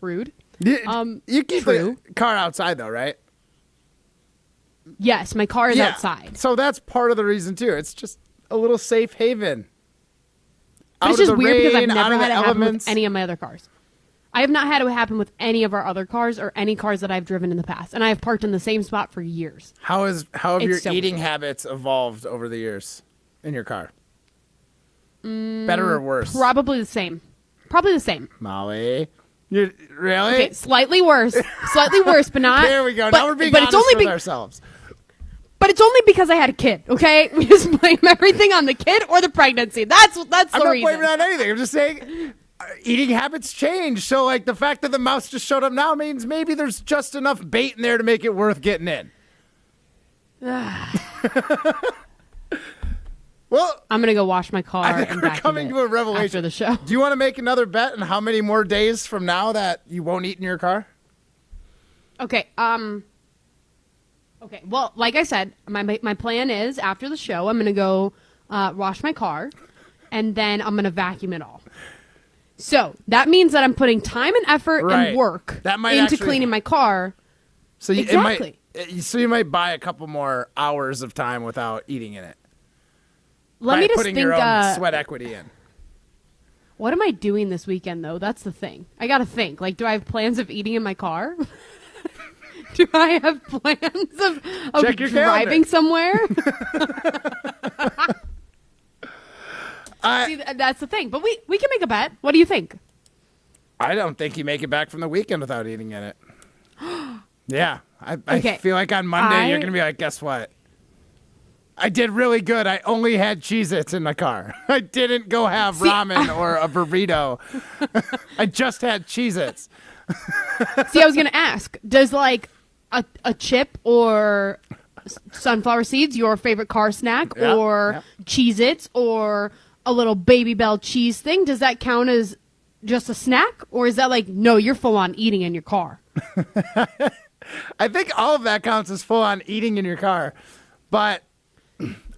rude? You keep the car outside though, right? Yes, my car is outside. So that's part of the reason too. It's just a little safe haven. But it's just weird because I've never had it happen elements. with any of my other cars. I have not had it happen with any of our other cars or any cars that I've driven in the past. And I have parked in the same spot for years. How have your so eating weird. habits evolved over the years in your car? Better or worse? Probably the same. Probably the same. Molly, you really? Okay, slightly worse. Slightly worse, but not. There we go. But, Now we're being but honest it's only with ourselves. But it's only because I had a kid, okay? We just blame everything on the kid or the pregnancy. That's I'm the not reason. blaming it on anything. I'm just saying eating habits change. So, like, the fact that the mouse just showed up now means maybe there's just enough bait in there to make it worth getting in. Well, I'm going to go wash my car I think and we're vacuum coming it to a revelation. after the show. Do you want to make another bet on how many more days from now that you won't eat in your car? Okay, okay, well, like I said, my plan is after the show, I'm going to go wash my car, and then I'm going to vacuum it all. So that means that I'm putting time and effort and work into cleaning my car. So you, exactly. You might buy a couple more hours of time without eating in it. Let me just putting think. Your own sweat equity in. What am I doing this weekend, though? That's the thing. I got to think. Like, do I have plans of eating in my car? Do I have plans of Check your driving calendar. somewhere? See, that's the thing. But we can make a bet. What do you think? I don't think you make it back from the weekend without eating in it. Yeah. I feel like on Monday you're going to be like, guess what? I did really good. I only had Cheez-Its in my car. I didn't go have ramen or a burrito. I just had Cheez-Its. See, I was going to ask, does like a chip or sunflower seeds your favorite car snack or Cheez-Its or a little Baby Bell cheese thing? Does that count as just a snack? Or is that like, no, you're full on eating in your car? I think all of that counts as full on eating in your car. But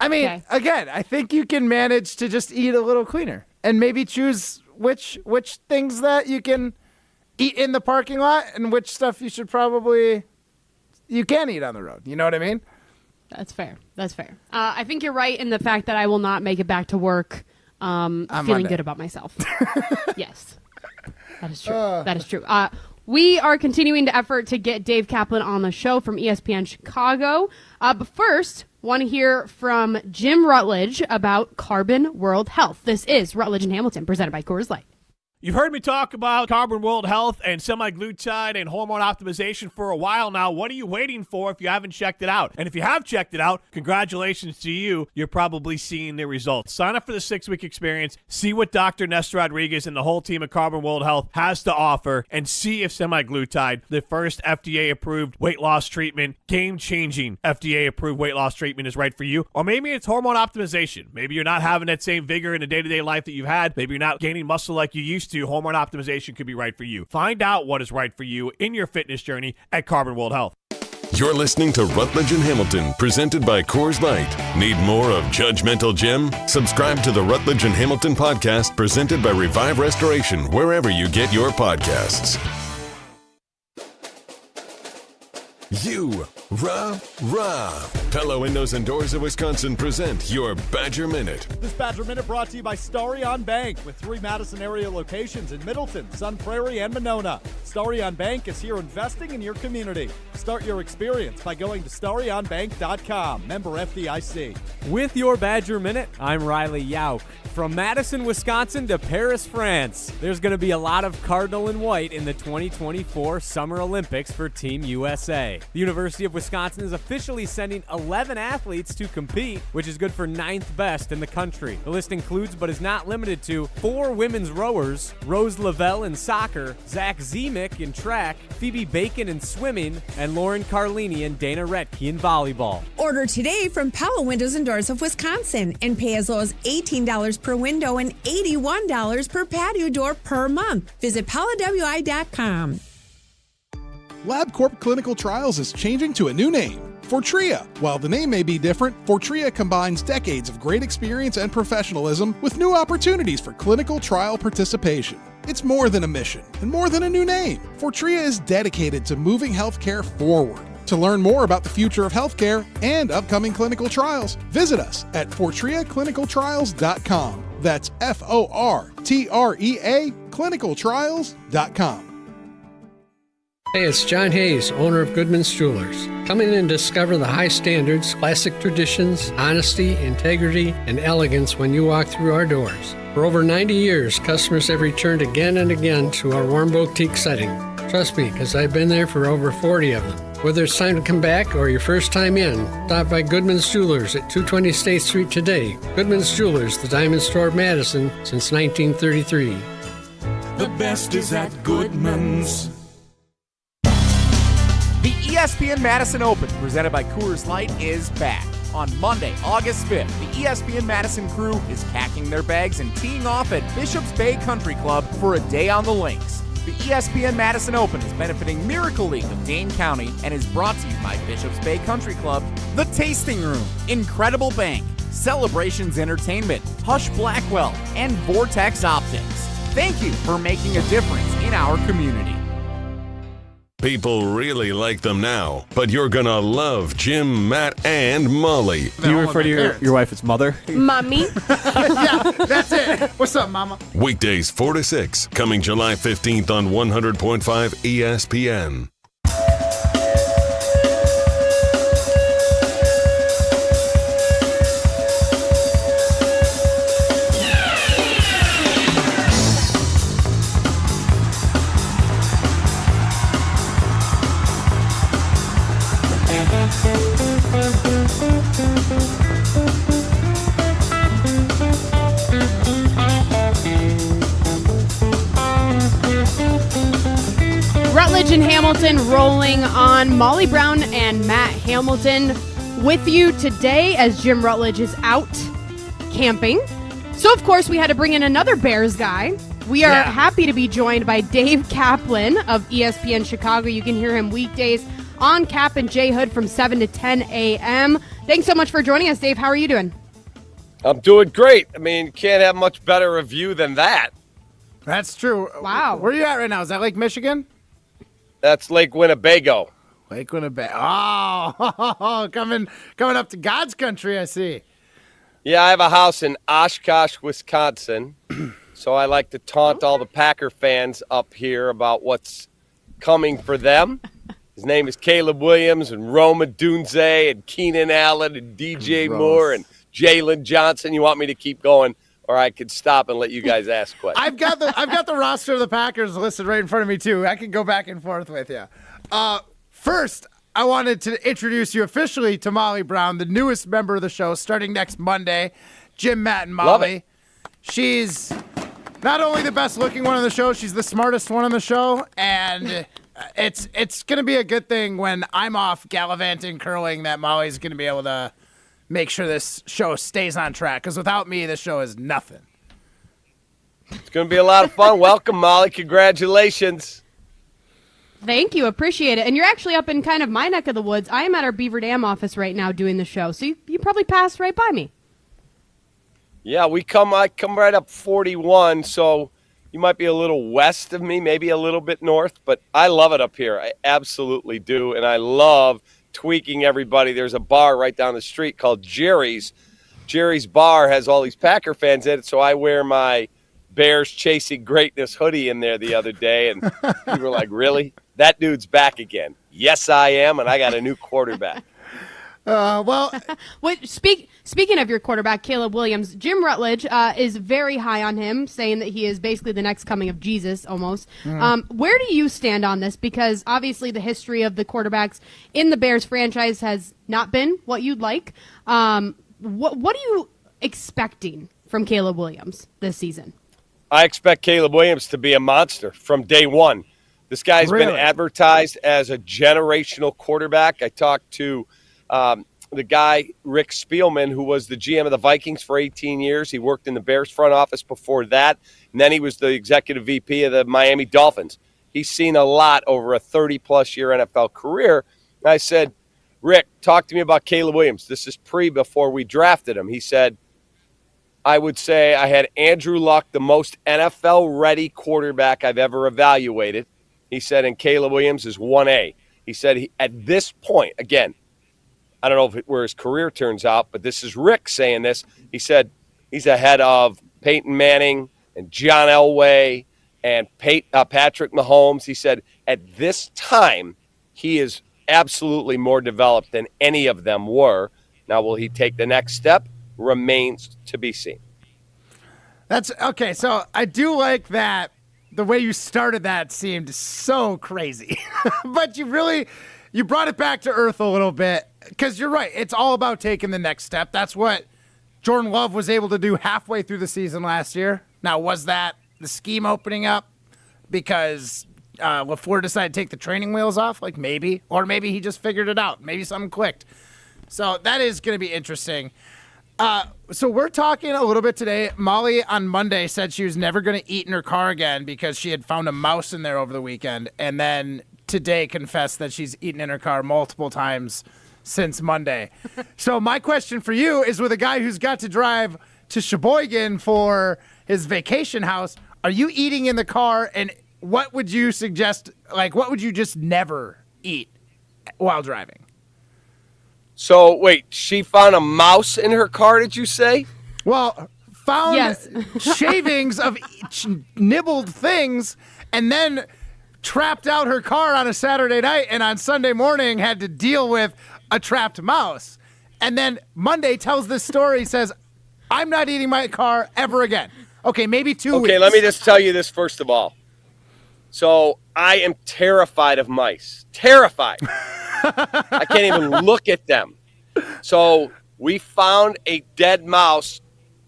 I mean, again, I think you can manage to just eat a little cleaner and maybe choose which things that you can eat in the parking lot and which stuff you can eat on the road. You know what I mean? That's fair. That's fair. I think you're right in the fact that I will not make it back to work feeling Monday. good about myself. Yes, that is true. That is true. We are continuing to effort to get Dave Kaplan on the show from ESPN Chicago. But first, want to hear from Jim Rutledge about Carbon World Health. This is Rutledge and Hamilton, presented by Coors Light. You've heard me talk about Carbon World Health and semaglutide and hormone optimization for a while now. What are you waiting for if you haven't checked it out? And if you have checked it out, congratulations to you. You're probably seeing the results. Sign up for the 6-week experience. See what Dr. Ness Rodriguez and the whole team at Carbon World Health has to offer and see if semaglutide, the first FDA-approved weight loss treatment, game-changing FDA-approved weight loss treatment is right for you. Or maybe it's hormone optimization. Maybe you're not having that same vigor in the day-to-day life that you've had. Maybe you're not gaining muscle like you used to. Hormone optimization could be right for you. Find out what is right for you in your fitness journey at Carbon World Health. You're listening to Rutledge and Hamilton, presented by Coors Light. Need more of Judgmental Jim? Subscribe to the Rutledge and Hamilton podcast, presented by Revive Restoration, wherever you get your podcasts. You Rah. Pella Windows and Doors of Wisconsin present your Badger Minute. This Badger Minute brought to you by Starion Bank with 3 Madison area locations in Middleton, Sun Prairie, and Monona. Starion Bank is here investing in your community. Start your experience by going to starionbank.com. Member FDIC. With your Badger Minute, I'm Riley Yauk. From Madison, Wisconsin to Paris, France, there's going to be a lot of cardinal and white in the 2024 Summer Olympics for Team USA. The University of Wisconsin is officially sending 11 athletes to compete, which is good for 9th best in the country. The list includes, but is not limited to, 4 women's rowers, Rose Lavelle in soccer, Zach Zemek in track, Phoebe Bacon in swimming, and Lauren Carlini and Dana Retke in volleyball. Order today from Pella Windows and Doors of Wisconsin and pay as low as $18 per window and $81 per patio door per month. Visit PellaWI.com. LabCorp Clinical Trials is changing to a new name, Fortrea. While the name may be different, Fortrea combines decades of great experience and professionalism with new opportunities for clinical trial participation. It's more than a mission and more than a new name. Fortrea is dedicated to moving healthcare forward. To learn more about the future of healthcare and upcoming clinical trials, visit us at FortreaClinicalTrials.com. That's FORTREA clinicaltrials.com. Hey, it's John Hayes, owner of Goodman's Jewelers. Come in and discover the high standards, classic traditions, honesty, integrity, and elegance when you walk through our doors. For over 90 years, customers have returned again and again to our warm boutique setting. Trust me, because I've been there for over 40 of them. Whether it's time to come back or your first time in, stop by Goodman's Jewelers at 220 State Street today. Goodman's Jewelers, the diamond store of Madison since 1933. The best is at Goodman's. The ESPN Madison Open, presented by Coors Light, is back. On Monday, August 5th, the ESPN Madison crew is packing their bags and teeing off at Bishops Bay Country Club for a day on the links. The ESPN Madison Open is benefiting Miracle League of Dane County and is brought to you by Bishops Bay Country Club, The Tasting Room, Incredible Bank, Celebrations Entertainment, Hush Blackwell, and Vortex Optics. Thank you for making a difference in our community. People really like them now, but you're gonna love Jim, Matt, and Molly. Do you refer to your wife as mother? Mommy. Yeah, that's it. What's up, mama? Weekdays 4 to 6, coming July 15th on 100.5 ESPN. Rutledge and Hamilton rolling on. Molly Brown and Matt Hamilton with you today as Jim Rutledge is out camping. So, of course, we had to bring in another Bears guy. We are happy to be joined by Dave Kaplan of ESPN Chicago. You can hear him weekdays on Cap and J Hood from 7 to 10 a.m. Thanks so much for joining us, Dave. How are you doing? I'm doing great. I mean, can't have much better a view than that. That's true. Wow. Where are you at right now? Is that Lake Michigan? That's Lake Winnebago. Lake Winnebago. Oh, coming up to God's country, I see. Yeah, I have a house in Oshkosh, Wisconsin. So I like to taunt all the Packer fans up here about what's coming for them. His name is Caleb Williams and Roma Dunze and Keenan Allen and DJ Moore and Jalen Johnson. You want me to keep going, or I could stop and let you guys ask questions. I've got the roster of the Packers listed right in front of me too. I can go back and forth with you. First, I wanted to introduce you officially to Molly Brown, the newest member of the show, starting next Monday. Jim, Matt, and Molly. Love it. She's not only the best looking one on the show, she's the smartest one on the show, and it's going to be a good thing when I'm off gallivanting, curling, that Molly's going to be able to make sure this show stays on track, because without me, this show is nothing. It's going to be a lot of fun. Welcome, Molly. Congratulations. Thank you. Appreciate it. And you're actually up in kind of my neck of the woods. I am at our Beaver Dam office right now doing the show, so you probably passed right by me. Yeah, I come right up 41, so you might be a little west of me, maybe a little bit north, but I love it up here. I absolutely do, and I love tweaking everybody. There's a bar right down the street called Jerry's. Jerry's Bar has all these Packer fans in it, so I wear my Bears Chasing Greatness hoodie in there the other day, and people were like, really? That dude's back again. Yes, I am, and I got a new quarterback. Speaking of your quarterback, Caleb Williams, Jim Rutledge is very high on him, saying that he is basically the next coming of Jesus, almost. Where do you stand on this? Because obviously the history of the quarterbacks in the Bears franchise has not been what you'd like. What are you expecting from Caleb Williams this season? I expect Caleb Williams to be a monster from day one. This guy's been advertised as a generational quarterback. I talked to the guy, Rick Spielman, who was the GM of the Vikings for 18 years. He worked in the Bears front office before that, and then he was the executive VP of the Miami Dolphins. He's seen a lot over a 30-plus year NFL career. And I said, Rick, talk to me about Caleb Williams. This is before we drafted him. He said, I would say I had Andrew Luck, the most NFL-ready quarterback I've ever evaluated. He said, and Caleb Williams is 1A. He said, at this point, again, I don't know where his career turns out, but this is Rick saying this. He said he's ahead of Peyton Manning and John Elway and Patrick Mahomes. He said at this time he is absolutely more developed than any of them were. Now, will he take the next step? Remains to be seen. That's okay. So I do like that. The way you started that seemed so crazy, but you brought it back to earth a little bit, because you're right. It's all about taking the next step. That's what Jordan Love was able to do halfway through the season last year. Now, was that the scheme opening up because LaFleur decided to take the training wheels off? Like maybe, or maybe he just figured it out. Maybe something clicked. So that is going to be interesting. So we're talking a little bit today. Molly on Monday said she was never going to eat in her car again because she had found a mouse in there over the weekend. And then today confessed that she's eaten in her car multiple times since Monday. So my question for you is, with a guy who's got to drive to Sheboygan for his vacation house, are you eating in the car? And what would you suggest? Like, what would you just never eat while driving? So, wait, she found a mouse in her car, did you say? Well, found shavings of nibbled things, and then trapped out her car on a Saturday night, and on Sunday morning had to deal with a trapped mouse. And then Monday tells this story, says, I'm not eating my car ever again. Okay, maybe 2 weeks. Okay, let me just tell you this first of all. So I am terrified of mice. Terrified. I can't even look at them. So we found a dead mouse.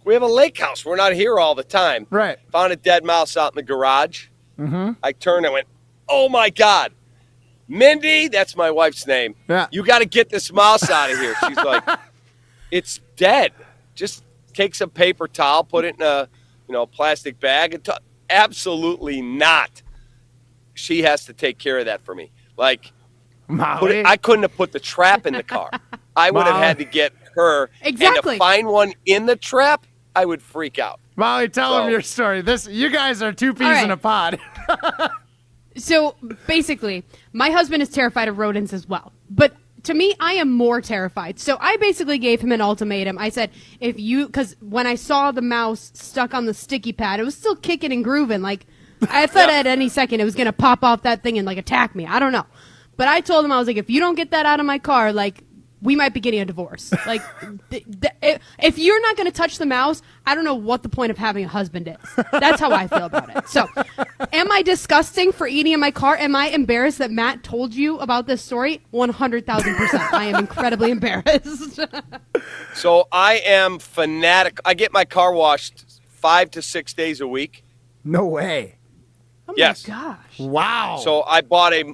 We have a lake house. We're not here all the time. Right. Found a dead mouse out in the garage. Mm-hmm. I turned and went, oh, my God. Mindy, that's my wife's name. Yeah. You got to get this mouse out of here. She's like, it's dead. Just take some paper towel, put it in a plastic bag. Absolutely not. She has to take care of that for me. Like, I couldn't have put the trap in the car. I would have had to get her. Exactly. And to find one in the trap, I would freak out. Molly, tell him your story. You guys are two peas in a pod. So basically, my husband is terrified of rodents as well. But to me, I am more terrified. So I basically gave him an ultimatum. I said, because when I saw the mouse stuck on the sticky pad, it was still kicking and grooving. Like, I thought at any second it was going to pop off that thing and, like, attack me. I don't know. But I told him, I was like, if you don't get that out of my car, like, we might be getting a divorce. Like, if you're not going to touch the mouse, I don't know what the point of having a husband is. That's how I feel about it. So, am I disgusting for eating in my car? Am I embarrassed that Matt told you about this story? 100,000%. I am incredibly embarrassed. So, I am fanatic. I get my car washed 5 to 6 days a week. No way. Oh, yes. my gosh. Wow. So, I bought a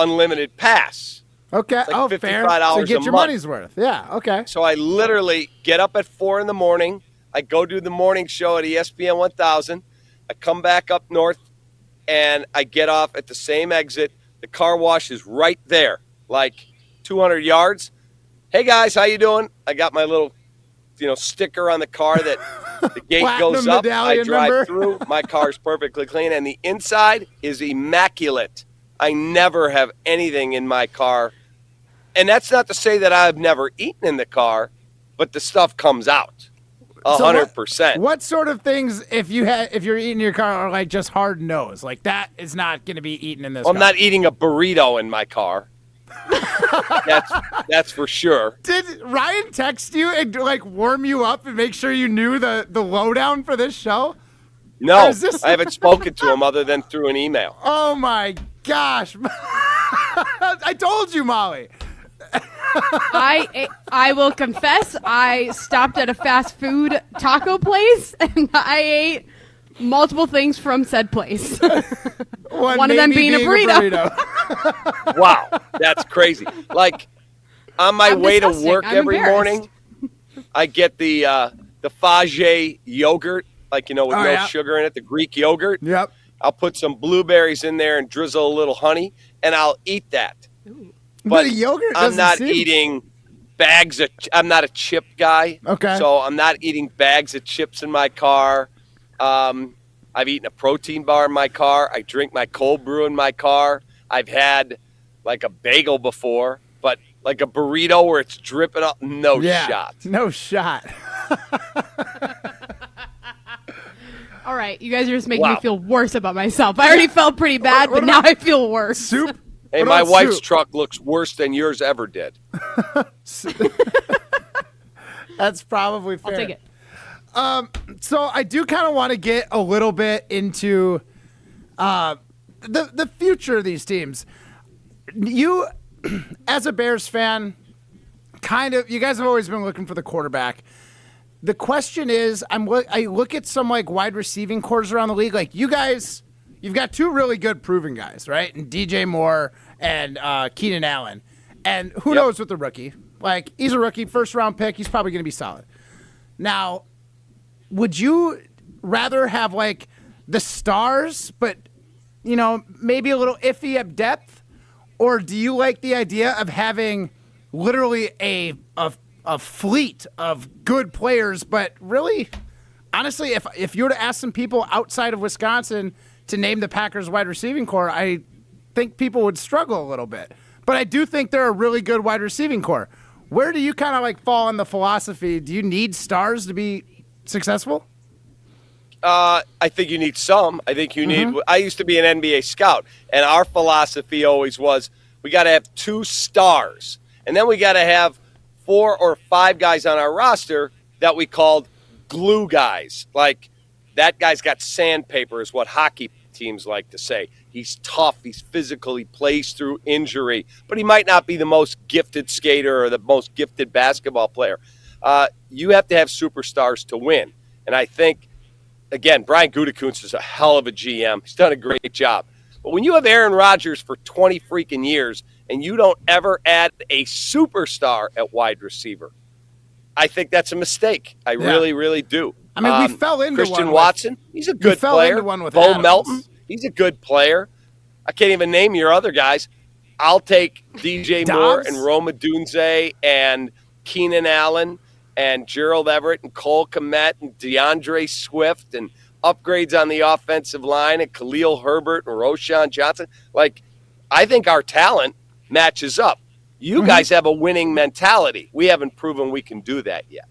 unlimited pass. Okay. Like fair. $55 So you get a your month. money's worth. Yeah. Okay. So I literally get up at 4 a.m. I go do the morning show at ESPN 1000. I come back up north, and I get off at the same exit. The car wash is right there, like 200 yards. Hey guys, how you doing? I got my little, sticker on the car that the gate goes up. I drive through. My car is perfectly clean, and the inside is immaculate. I never have anything in my car. And that's not to say that I've never eaten in the car, but the stuff comes out 100%. What sort of things, if you're eating in your car, are like just hard no's? Like that is not going to be eaten in this car. I'm not eating a burrito in my car. That's for sure. Did Ryan text you and like warm you up and make sure you knew the lowdown for this show? No, I haven't spoken to him other than through an email. Oh my gosh. I told you, Molly. I will confess, I stopped at a fast food taco place and I ate multiple things from said place. One of them being a burrito. Wow, that's crazy. Like on my way to work every morning, I get the Fage yogurt, like with no sugar in it, the Greek yogurt. Yep. I'll put some blueberries in there and drizzle a little honey, and I'll eat that. Ooh. But yogurt I'm not eating bags of. I'm not a chip guy. Okay. So I'm not eating bags of chips in my car. I've eaten a protein bar in my car. I drink my cold brew in my car. I've had like a bagel before, but like a burrito where it's dripping up, no shot. No shot. All right, you guys are just making me feel worse about myself. I already felt pretty bad, but now I feel worse. Soup? Hey, my wife's truck looks worse than yours ever did. That's probably fair. I'll take it. So I do kind of want to get a little bit into the future of these teams. You, as a Bears fan, you guys have always been looking for the quarterback. The question is, I look at some like wide receiving cores around the league. Like you guys, you've got two really good proven guys, right? And DJ Moore and Keenan Allen. And who knows with the rookie? Like he's a rookie, first round pick. He's probably going to be solid. Now, would you rather have like the stars, but maybe a little iffy at depth, or do you like the idea of having literally a fleet of good players? But really, honestly, if you were to ask some people outside of Wisconsin to name the Packers wide receiving core, I think people would struggle a little bit. But I do think they're a really good wide receiving core. Where do you kind of like fall in the philosophy? Do you need stars to be successful? I think you need some. I think you need. I used to be an NBA scout, and our philosophy always was we got to have 2 stars, and then we got to have 4 or 5 guys on our roster that we called glue guys. Like that guy's got sandpaper, is what hockey teams like to say. He's tough. He's physical. He plays through injury, but he might not be the most gifted skater or the most gifted basketball player. You have to have superstars to win, and I think. Again, Brian Gutekunst is a hell of a GM. He's done a great job. But when you have Aaron Rodgers for 20 freaking years and you don't ever add a superstar at wide receiver, I think that's a mistake. I really, really do. I mean, we fell into Christian Watson, he's a good player. Into one with Bo Adams. Melton, he's a good player. I can't even name your other guys. I'll take DJ Moore and Roma Dunze and Keenan Allen and Gerald Everett and Cole Kmet and DeAndre Swift and upgrades on the offensive line and Khalil Herbert and Roshan Johnson. Like, I think our talent matches up. You guys have a winning mentality. We haven't proven we can do that yet.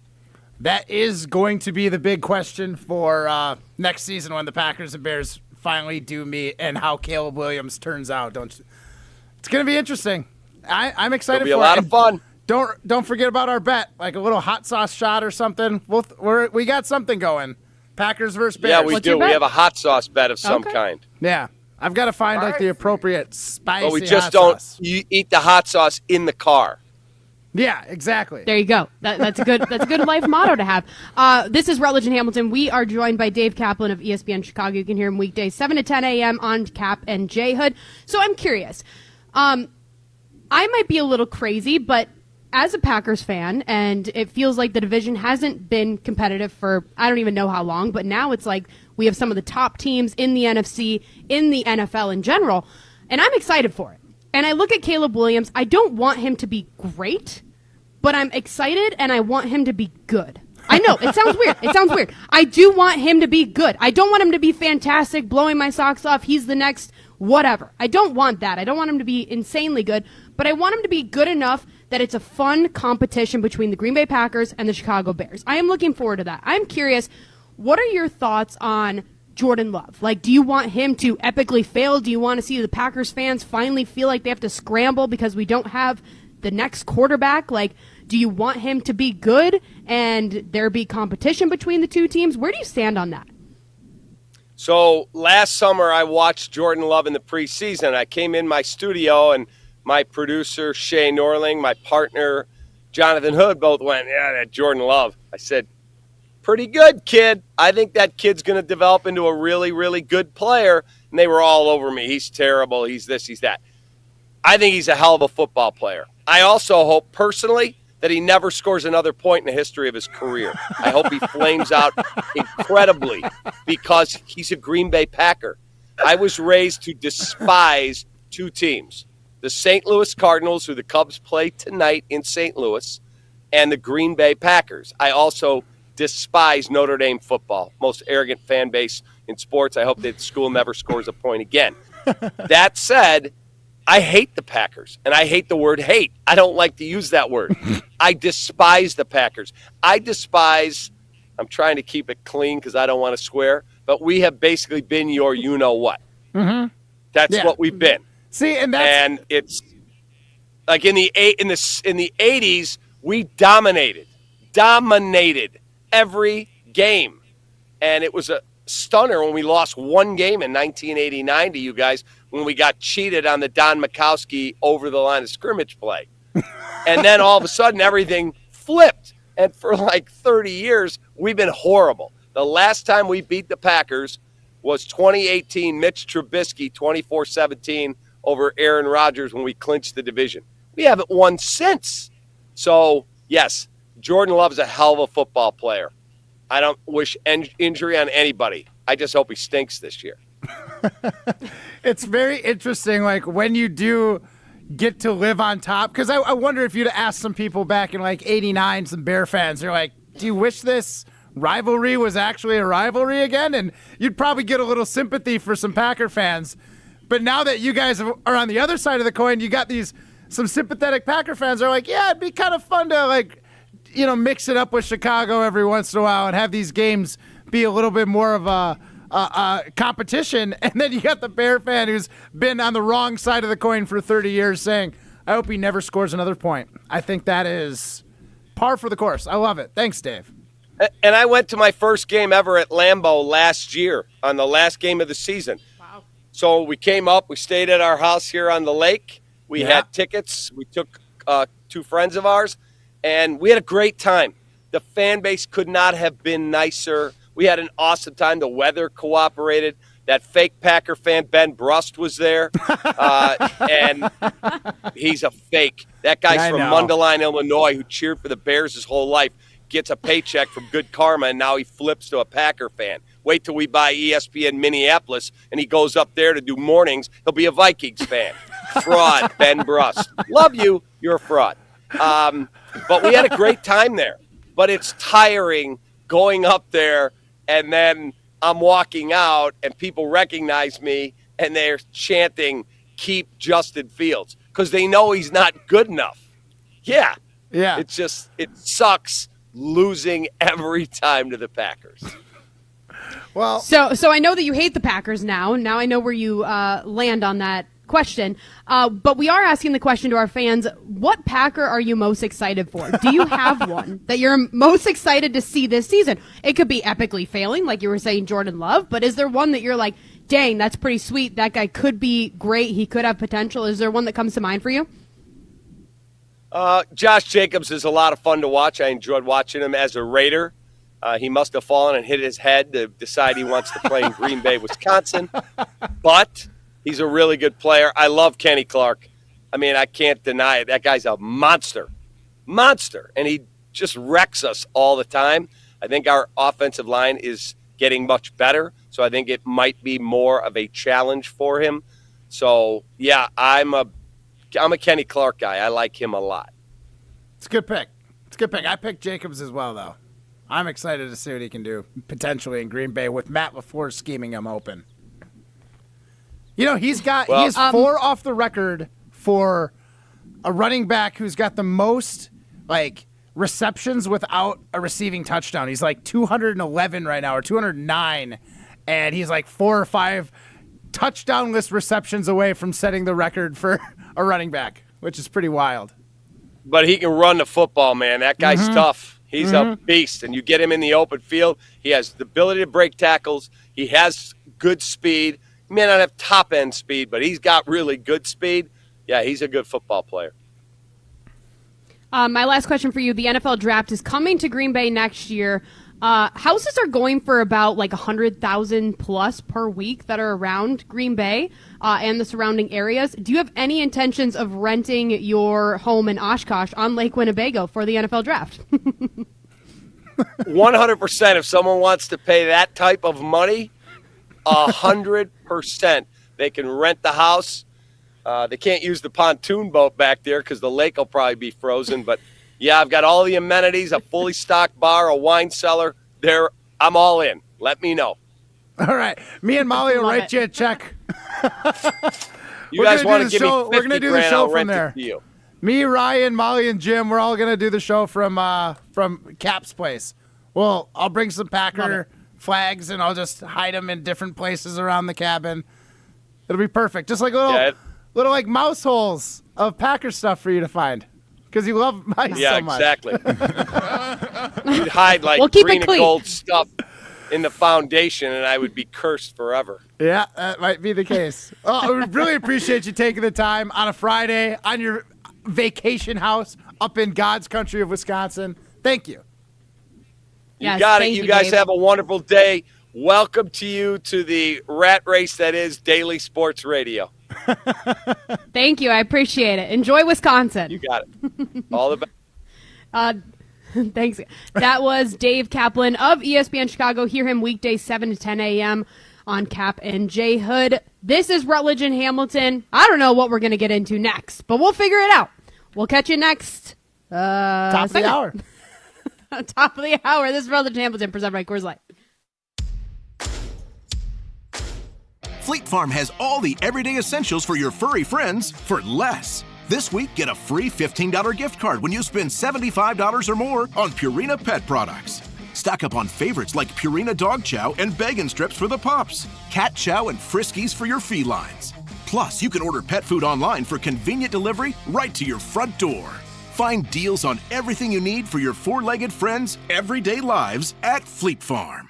That is going to be the big question for next season when the Packers and Bears finally do meet and how Caleb Williams turns out. It's going to be interesting. I'm excited for it. It'll be a lot of fun. Don't forget about our bet, like a little hot sauce shot or something. We got something going. Packers versus Bears. Yeah, we do. We have a hot sauce bet of some kind. Yeah, I've got to find the appropriate spicy. But we just hot don't sauce. eat the hot sauce in the car. Yeah, exactly. There you go. That's a good life motto to have. This is Rutledge and Hamilton. We are joined by Dave Kaplan of ESPN Chicago. You can hear him weekdays 7 to 10 a.m. on Cap and J Hood. So I'm curious. I might be a little crazy, but as a Packers fan, and it feels like the division hasn't been competitive for I don't even know how long, but now it's like we have some of the top teams in the NFC, in the NFL in general, and I'm excited for it. And I look at Caleb Williams. I don't want him to be great, but I'm excited, and I want him to be good. I know, it sounds weird. I do want him to be good. I don't want him to be fantastic, blowing my socks off. He's the next whatever. I don't want that. I don't want him to be insanely good, but I want him to be good enough that it's a fun competition between the Green Bay Packers and the Chicago Bears. I am looking forward to that. I'm curious, what are your thoughts on Jordan Love? Like, do you want him to epically fail? Do you want to see the Packers fans finally feel like they have to scramble because we don't have the next quarterback? Like, do you want him to be good and there be competition between the two teams? Where do you stand on that? So last summer, I watched Jordan Love in the preseason. I came in my studio, and my producer, Shay Norling, my partner, Jonathan Hood, both went, yeah, that Jordan Love. I said, pretty good, kid. I think that kid's going to develop into a really, really good player. And they were all over me. He's terrible. He's this, he's that. I think he's a hell of a football player. I also hope personally that he never scores another point in the history of his career. I hope he flames out incredibly because he's a Green Bay Packer. I was raised to despise two teams, the St. Louis Cardinals, who the Cubs play tonight in St. Louis, and the Green Bay Packers. I also despise Notre Dame football, most arrogant fan base in sports. I hope that school never scores a point again. That said, I hate the Packers, and I hate the word hate. I don't like to use that word. I despise the Packers. I'm trying to keep it clean because I don't want to swear, but we have basically been your you-know-what. Mm-hmm. That's what we've been. See, and it's like in the 80s, we dominated every game, and it was a stunner when we lost one game in 1989 to you guys when we got cheated on the Don Mikowski over the line of scrimmage play. And then all of a sudden everything flipped, and for like 30 years we've been horrible. The last time we beat the Packers was 2018, Mitch Trubisky 24-17 over Aaron Rodgers when we clinched the division. We haven't won since. So yes, Jordan Love's a hell of a football player. I don't wish injury on anybody. I just hope he stinks this year. It's very interesting, like, when you do get to live on top. Because I wonder if you'd ask some people back in, like, 89, some Bear fans, they're like, do you wish this rivalry was actually a rivalry again? And you'd probably get a little sympathy for some Packer fans. But now that you guys are on the other side of the coin, you got some sympathetic Packer fans are like, yeah, it'd be kind of fun to, like, mix it up with Chicago every once in a while and have these games be a little bit more of a competition. And then you got the Bear fan who's been on the wrong side of the coin for 30 years saying, I hope he never scores another point. I think that is par for the course. I love it. Thanks, Dave. And I went to my first game ever at Lambeau last year on the last game of the season. Wow. So we came up, we stayed at our house here on the lake. We had tickets. We took two friends of ours, and we had a great time. The fan base could not have been nicer. We had an awesome time. The weather cooperated. That fake Packer fan, Ben Brust, was there. And he's a fake. That guy's from Mundelein, Illinois, who cheered for the Bears his whole life, gets a paycheck from Good Karma, and now he flips to a Packer fan. Wait till we buy ESPN Minneapolis, and he goes up there to do mornings. He'll be a Vikings fan. Fraud, Ben Brust. Love you. You're a fraud. But we had a great time there. But it's tiring going up there, and then I'm walking out, and people recognize me, and they're chanting, keep Justin Fields, because they know he's not good enough. Yeah. It's just, it sucks losing every time to the Packers. Well, so I know that you hate the Packers now. Now I know where you land on that question. But we are asking the question to our fans, what Packer are you most excited for? Do you have one that you're most excited to see this season? It could be epically failing, like you were saying, Jordan Love, but is there one that you're like, dang, that's pretty sweet. That guy could be great. He could have potential. Is there one that comes to mind for you? Josh Jacobs is a lot of fun to watch. I enjoyed watching him as a Raider. He must have fallen and hit his head to decide he wants to play in Green Bay, Wisconsin. But he's a really good player. I love Kenny Clark. I mean, I can't deny it. That guy's a monster. And he just wrecks us all the time. I think our offensive line is getting much better, so I think it might be more of a challenge for him. So, yeah, I'm a Kenny Clark guy. I like him a lot. It's a good pick. I picked Jacobs as well, though. I'm excited to see what he can do potentially in Green Bay with Matt LaFleur scheming him open. He's 4 off the record for a running back who's got the most receptions without a receiving touchdown. He's 211 right now, or 209, and he's 4 or 5 touchdownless receptions away from setting the record for a running back, which is pretty wild. But he can run the football, man. That guy's tough. He's a beast, and you get him in the open field. He has the ability to break tackles. He has good speed. He may not have top-end speed, but he's got really good speed. Yeah, he's a good football player. My last question for you. The NFL draft is coming to Green Bay next year. Houses are going for about $100,000 plus per week that are around Green Bay and the surrounding areas. Do you have any intentions of renting your home in Oshkosh on Lake Winnebago for the NFL draft? 100%. If someone wants to pay that type of money, 100%. They can rent the house. They can't use the pontoon boat back there because the lake will probably be frozen. But, yeah, I've got all the amenities, a fully stocked bar, a wine cellar. I'm all in. Let me know. All right. Me and Molly will write you a check. You guys want to give me 50 We're going to do the grand, show I'll from rent there. it to you. Me, Ryan, Molly, and Jim, we're all going to do the show from Cap's place. Well, I'll bring some Packer flags, and I'll just hide them in different places around the cabin. It'll be perfect. Just little mouse holes of Packer stuff for you to find because you love mice so much. Yeah, exactly. You'd hide green and gold stuff in the foundation, and I would be cursed forever. Yeah, that might be the case. I would really appreciate you taking the time on a Friday on your vacation house up in God's country of Wisconsin. Thank you. You got it. You guys have a wonderful day. Welcome to you to the rat race that is Daily Sports Radio. Thank you. I appreciate it. Enjoy Wisconsin. You got it. All the best. Thanks. That was Dave Kaplan of ESPN Chicago. Hear him weekdays 7 to 10 a.m. on Cap and J Hood. This is Rutledge and Hamilton. I don't know what we're going to get into next, but we'll figure it out. We'll catch you next. Top of the hour. Top of the hour. This is Rutledge and Hamilton presented by Coors Light. Fleet Farm has all the everyday essentials for your furry friends for less. This week, get a free $15 gift card when you spend $75 or more on Purina pet products. Stock up on favorites like Purina Dog Chow and Bacon Strips for the pups, Cat Chow and Friskies for your felines. Plus, you can order pet food online for convenient delivery right to your front door. Find deals on everything you need for your four-legged friends' everyday lives at Fleet Farm.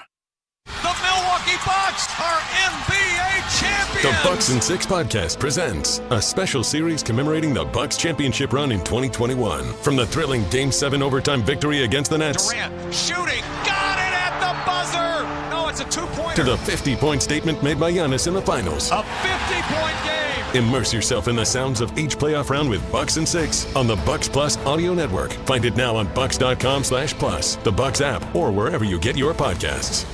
The Milwaukee Bucks are NBA champions. The Bucks in 6 podcast presents a special series commemorating the Bucks championship run in 2021. From the thrilling Game 7 overtime victory against the Nets. Durant shooting, got it at the buzzer. No, it's a two-pointer. To the 50-point statement made by Giannis in the finals. A 50-point game. Immerse yourself in the sounds of each playoff round with Bucks in 6 on the Bucks Plus audio network. Find it now on bucks.com/plus, the Bucks app, or wherever you get your podcasts.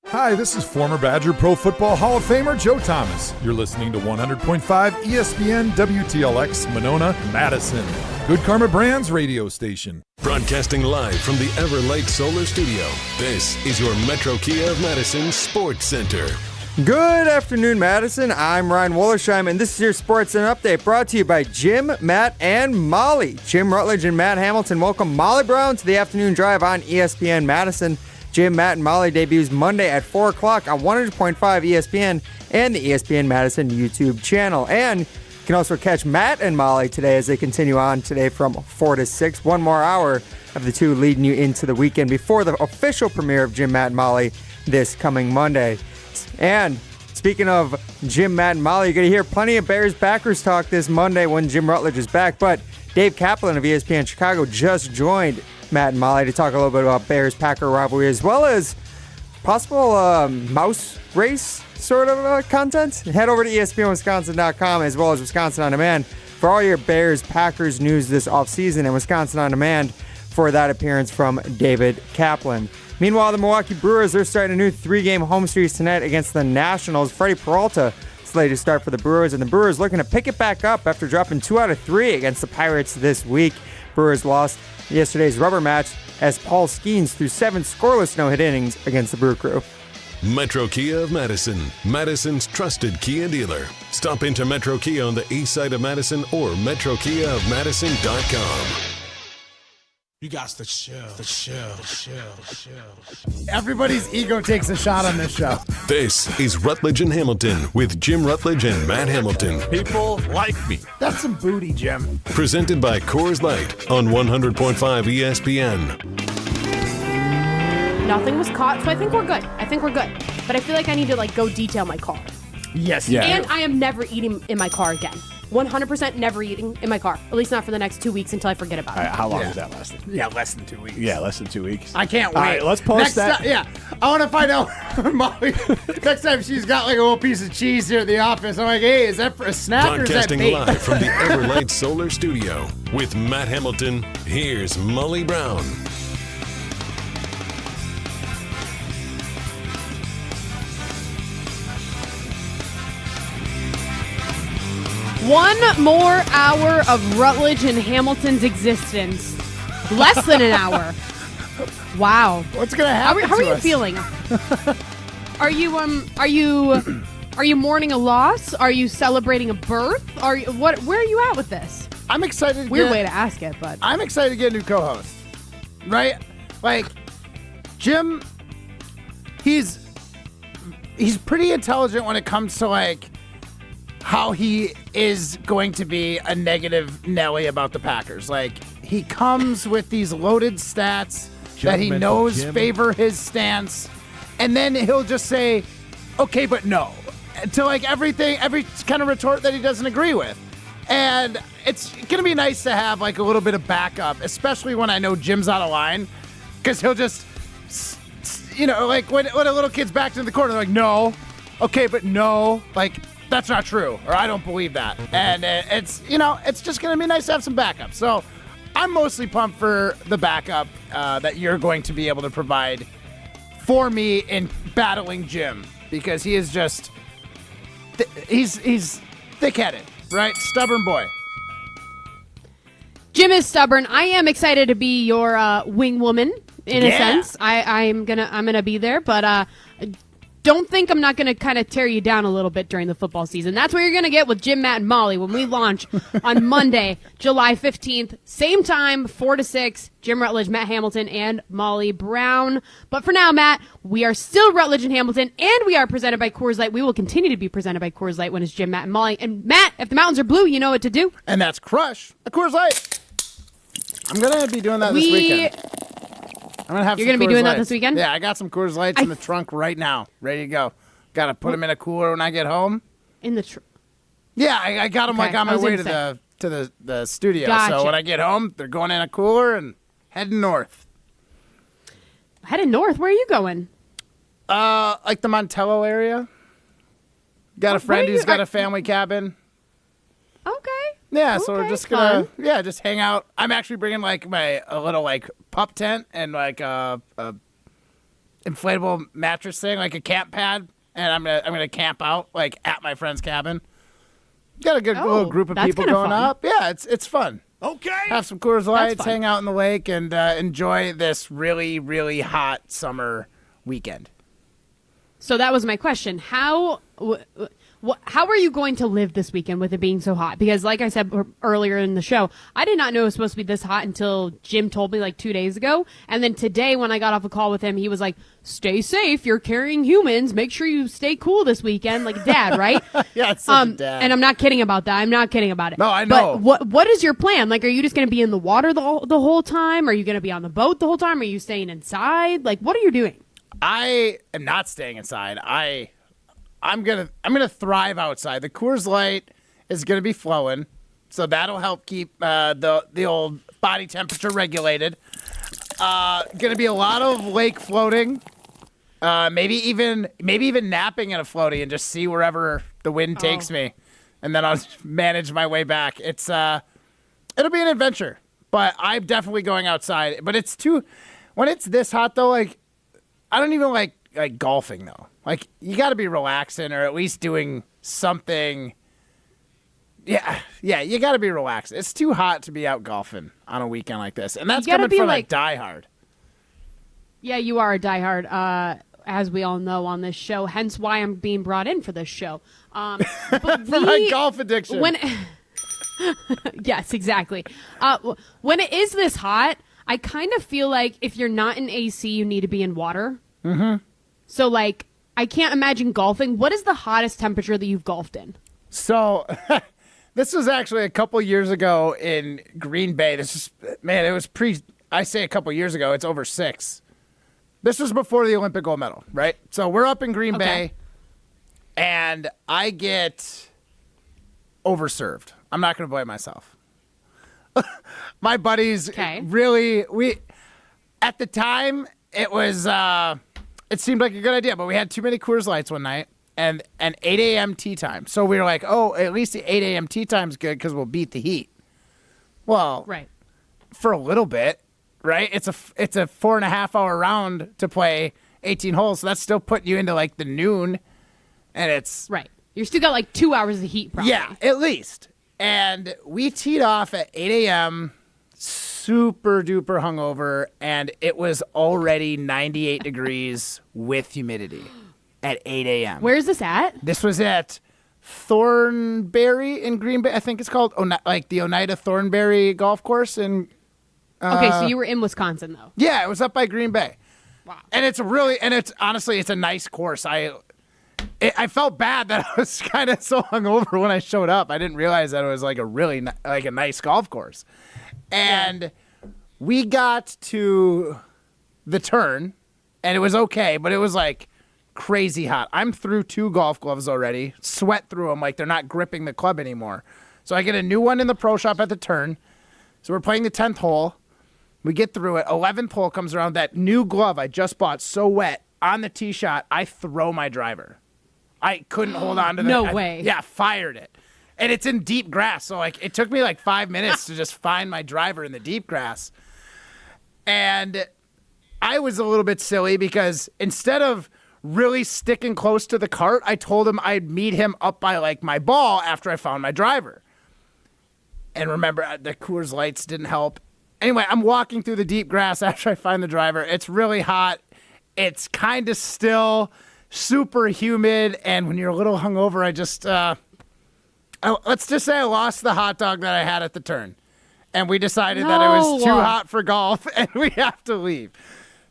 Hi, this is former Badger Pro Football Hall of Famer Joe Thomas. You're listening to 100.5 ESPN WTLX Monona, Madison. Good Karma Brands radio station. Broadcasting live from the Everlake Solar Studio, this is your Metro Kia of Madison Sports Center. Good afternoon, Madison. I'm Ryan Wollersheim, and this is your Sports Center Update brought to you by Jim, Matt, and Molly. Jim Rutledge and Matt Hamilton welcome Molly Brown to the afternoon drive on ESPN Madison. Jim, Matt, and Molly debuts Monday at 4 o'clock on 100.5 ESPN and the ESPN Madison YouTube channel. And you can also catch Matt and Molly today as they continue on today from 4 to 6. One more hour of the two leading you into the weekend before the official premiere of Jim, Matt, and Molly this coming Monday. And speaking of Jim, Matt, and Molly, you're going to hear plenty of Bears-Packers talk this Monday when Jim Rutledge is back. But Dave Kaplan of ESPN Chicago just joined Matt and Molly to talk a little bit about Bears-Packer rivalry as well as possible mouse race sort of content. Head over to ESPNWisconsin.com as well as Wisconsin On Demand for all your Bears-Packers news this offseason, and Wisconsin On Demand for that appearance from David Kaplan. Meanwhile, the Milwaukee Brewers, they're starting a new 3-game home series tonight against the Nationals. Freddie Peralta slated to start for the Brewers, and the Brewers looking to pick it back up after dropping 2 out of 3 against the Pirates this week. Brewers lost yesterday's rubber match as Paul Skeens threw 7 scoreless no-hit innings against the Brew Crew. Metro Kia of Madison, Madison's trusted Kia dealer. Stop Stop into Metro Kia on the east side of Madison or metrokiaofmadison.com. You got the chill. Everybody's ego takes a shot on this show. This is Rutledge and Hamilton with Jim Rutledge and Matt Hamilton. People like me. That's some booty, Jim. Presented by Coors Light on 100.5 ESPN. Nothing was caught, so I think we're good. But I feel like I need to go detail my car. Yes. Yeah. And I am never eating in my car again. 100% never eating in my car. At least not for the next 2 weeks until I forget about it. How long is that lasting? Yeah, less than 2 weeks. Yeah, less than 2 weeks. I can't wait. All right, let's post that. I want to find out Molly, next time she's got a little piece of cheese here at the office. I'm like, hey, is that for a snack or is that Broadcasting bait? live from the Everlight Solar Studio with Matt Hamilton, here's Molly Brown. One more hour of Rutledge and Hamilton's existence. Less than an hour. Wow. What's gonna happen? How are to you us? feeling? Are you mourning a loss? Are you celebrating a birth? Where are you at with this? I'm excited. Weird way to ask it, but I'm excited to get a new co-host. Right? Like Jim, he's pretty intelligent when it comes to how he is going to be a negative Nelly about the Packers. He comes with these loaded stats that he knows favor his stance, and then he'll just say, okay, but no, to every kind of retort that he doesn't agree with. And it's going to be nice to have a little bit of backup, especially when I know Jim's out of line, because he'll just, when a little kid's backed in the corner, they're like, no, okay, but no, that's not true, or I don't believe that. And it's just going to be nice to have some backup. So I'm mostly pumped for the backup that you're going to be able to provide for me in battling Jim, because he is just, he's thick-headed, right? Stubborn boy. Jim is stubborn. I am excited to be your wing woman in a sense. I'm gonna be there, but don't think I'm not going to kind of tear you down a little bit during the football season. That's what you're going to get with Jim, Matt, and Molly when we launch on Monday, July 15th. Same time, 4 to 6. Jim Rutledge, Matt Hamilton, and Molly Brown. But for now, Matt, we are still Rutledge and Hamilton, and we are presented by Coors Light. We will continue to be presented by Coors Light when it's Jim, Matt, and Molly. And Matt, if the mountains are blue, you know what to do. And that's crush a Coors Light. I'm going to be doing that this weekend. You're going to be doing that this weekend? Yeah, I got some Coors Lights in the trunk right now, ready to go. Got to put them in a cooler when I get home. In the trunk? Yeah, I got them on my way to the studio. Gotcha. So when I get home, they're going in a cooler and heading north. Heading north? Where are you going? The Montello area. Got a friend who's got a family cabin. Okay. Yeah, so we're just gonna just hang out. I'm actually bringing a little pup tent and a inflatable mattress thing, like a camp pad, and I'm gonna camp out at my friend's cabin. Got a good little group of people going up. Yeah, it's fun. Okay. Have some Coors Lights, hang out in the lake, and enjoy this really, really hot summer weekend. So that was my question. How are you going to live this weekend with it being so hot? Because like I said earlier in the show, I did not know it was supposed to be this hot until Jim told me 2 days ago. And then today when I got off a call with him, he was like, stay safe. You're carrying humans. Make sure you stay cool this weekend. Like dad, right? Yeah, it's such a dad. And I'm not kidding about that. I'm not kidding about it. No, I know. But what is your plan? Are you just going to be in the water the whole time? Are you going to be on the boat the whole time? Are you staying inside? What are you doing? I am not staying inside. I'm gonna thrive outside. The Coors Light is gonna be flowing, so that'll help keep the old body temperature regulated. Gonna be a lot of lake floating, maybe even napping in a floaty and just see wherever the wind takes me, and then I'll just manage my way back. It'll be an adventure, but I'm definitely going outside. But when it's this hot though, I don't even like golfing though. You got to be relaxing or at least doing something. Yeah, you got to be relaxed. It's too hot to be out golfing on a weekend like this. And that's coming from a diehard. Yeah, you are a diehard. as we all know on this show, hence why I'm being brought in for this show. But For my golf addiction. Yes, exactly. When it is this hot, I kind of feel like if you're not in AC, you need to be in water. Mm-hmm. So, like, I can't imagine golfing. What is the hottest temperature that you've golfed in? So, this was actually a couple years ago in Green Bay. It was I say a couple years ago, it's over 6. This was before the Olympic gold medal, right? So we're up in Green Bay, and I get overserved. I'm not going to blame myself. My buddies really, at the time, it was, it seemed like a good idea, but we had too many Coors Lights one night and an 8 a.m. tee time. So we were like, oh, at least the 8 a.m. tee time's good because we'll beat the heat. Well, for a little bit, right? It's a 4.5 hour round to play 18 holes. So that's still putting you into like the noon. And it's right. You're still got like 2 hours of heat, probably. Yeah, at least. And we teed off at 8 a.m., super duper hungover, and it was already 98 degrees with humidity at 8 a.m. Where is this at? This was at Thornberry in Green Bay, I think it's called, like the Oneida Thornberry golf course. And okay, so you were in Wisconsin, though. Yeah, it was up by Green Bay. Wow. And it's honestly, it's a nice course. I felt bad that I was kind of so hungover when I showed up. I didn't realize that it was like a nice golf course. And we got to the turn, and it was okay, but it was like crazy hot. I'm through 2 golf gloves already, sweat through them like they're not gripping the club anymore. So I get a new one in the pro shop at the turn. So we're playing the 10th hole. We get through it. 11th hole comes around. That new glove I just bought, so wet, on the tee shot, I throw my driver. I couldn't hold on to that. No way. Yeah, fired it. And it's in deep grass. So like it took me like 5 minutes to just find my driver in the deep grass. And I was a little bit silly because instead of really sticking close to the cart, I told him I'd meet him up by like my ball after I found my driver. And remember, the Coors Lights didn't help. Anyway, I'm walking through the deep grass after I find the driver. It's really hot. It's kind of still super humid. And when you're a little hungover, I just, let's just say I lost the hot dog that I had at the turn. And we decided that it was too hot for golf and we have to leave.